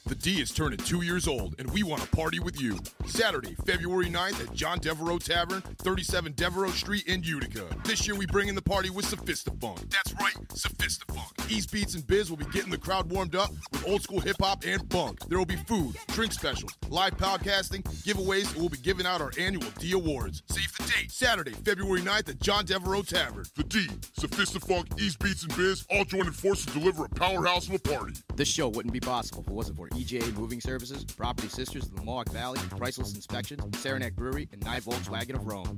S2: The D is turning 2 years old, and we want to party with you. Saturday, February 9th at John Devereaux Tavern, 37 Devereaux Street in Utica. This year, we bring in the party with Sophistafunk. That's right, Sophistafunk. East Beats and Bizz will be getting the crowd warmed up with old school hip-hop and funk. There will be food, drink specials, live podcasting, giveaways, and we'll be giving out our annual D Awards. Save the date, Saturday, February 9th at John Devereaux Tavern.
S10: The D, Sophistafunk, East Beats, and Bizz all joining forces to deliver a powerhouse of a party.
S3: This show wouldn't be possible if it wasn't for EJA Moving Services, Property Sisters of the Mohawk Valley, Priceless Inspections, Saranac Brewery, and NYE Volkswagen of Rome.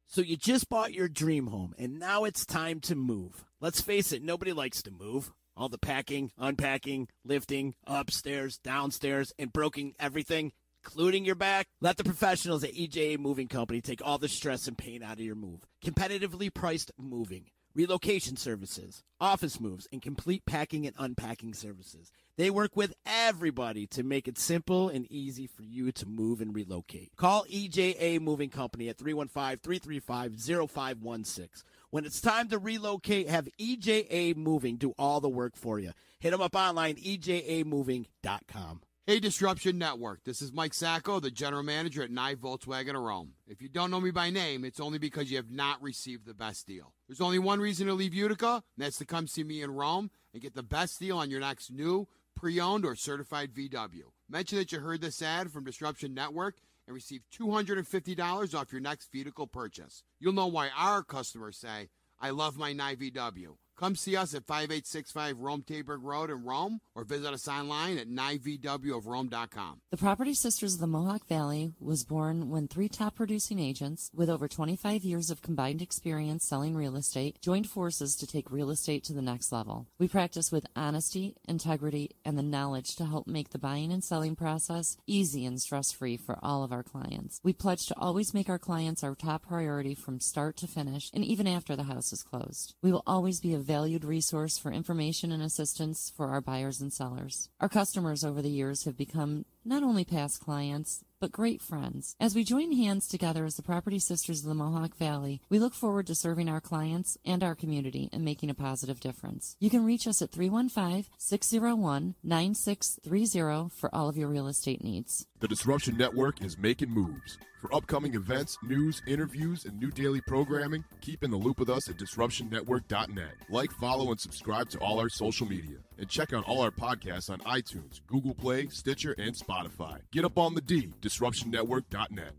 S4: So you just bought your dream home, and now it's time to move. Let's face it, nobody likes to move. All the packing, unpacking, lifting, upstairs, downstairs, and broking everything, including your back. Let the professionals at EJA Moving Company take all the stress and pain out of your move. Competitively priced moving, relocation services, office moves, and complete packing and unpacking services. They work with everybody to make it simple and easy for you to move and relocate. Call EJA Moving Company at 315-335-0516. When it's time to relocate, have EJA Moving do all the work for you. Hit them up online, ejamoving.com.
S5: Hey, Disruption Network. This is Mike Sacco, the general manager at NYE Volkswagen of Rome. If you don't know me by name, it's only because you have not received the best deal. There's only one reason to leave Utica, and that's to come see me in Rome and get the best deal on your next new, pre-owned, or certified VW. Mention that you heard this ad from Disruption Network and receive $250 off your next vehicle purchase. You'll know why our customers say, I love my NYE VW. Come see us at 5865 Rome Taberg Road in Rome, or visit us online at nyevwofrome.com.
S6: The Property Sisters of the Mohawk Valley was born when 3 top producing agents with over 25 years of combined experience selling real estate joined forces to take real estate to the next level. We practice with honesty, integrity, and the knowledge to help make the buying and selling process easy and stress-free for all of our clients. We pledge to always make our clients our top priority from start to finish, and even after the house is closed. We will always be a valued resource for information and assistance for our buyers and sellers. Our customers over the years have become not only past clients, but great friends. As we join hands together as the Property Sisters of the Mohawk Valley, we look forward to serving our clients and our community and making a positive difference. You can reach us at 315-601-9630 for all of your real estate needs.
S2: The Disruption Network is making moves. For upcoming events, news, interviews, and new daily programming, keep in the loop with us at disruptionnetwork.net. Like, follow, and subscribe to all our social media. And check out all our podcasts on iTunes, Google Play, Stitcher, and Spotify. Get up on the D, disruptionnetwork.net.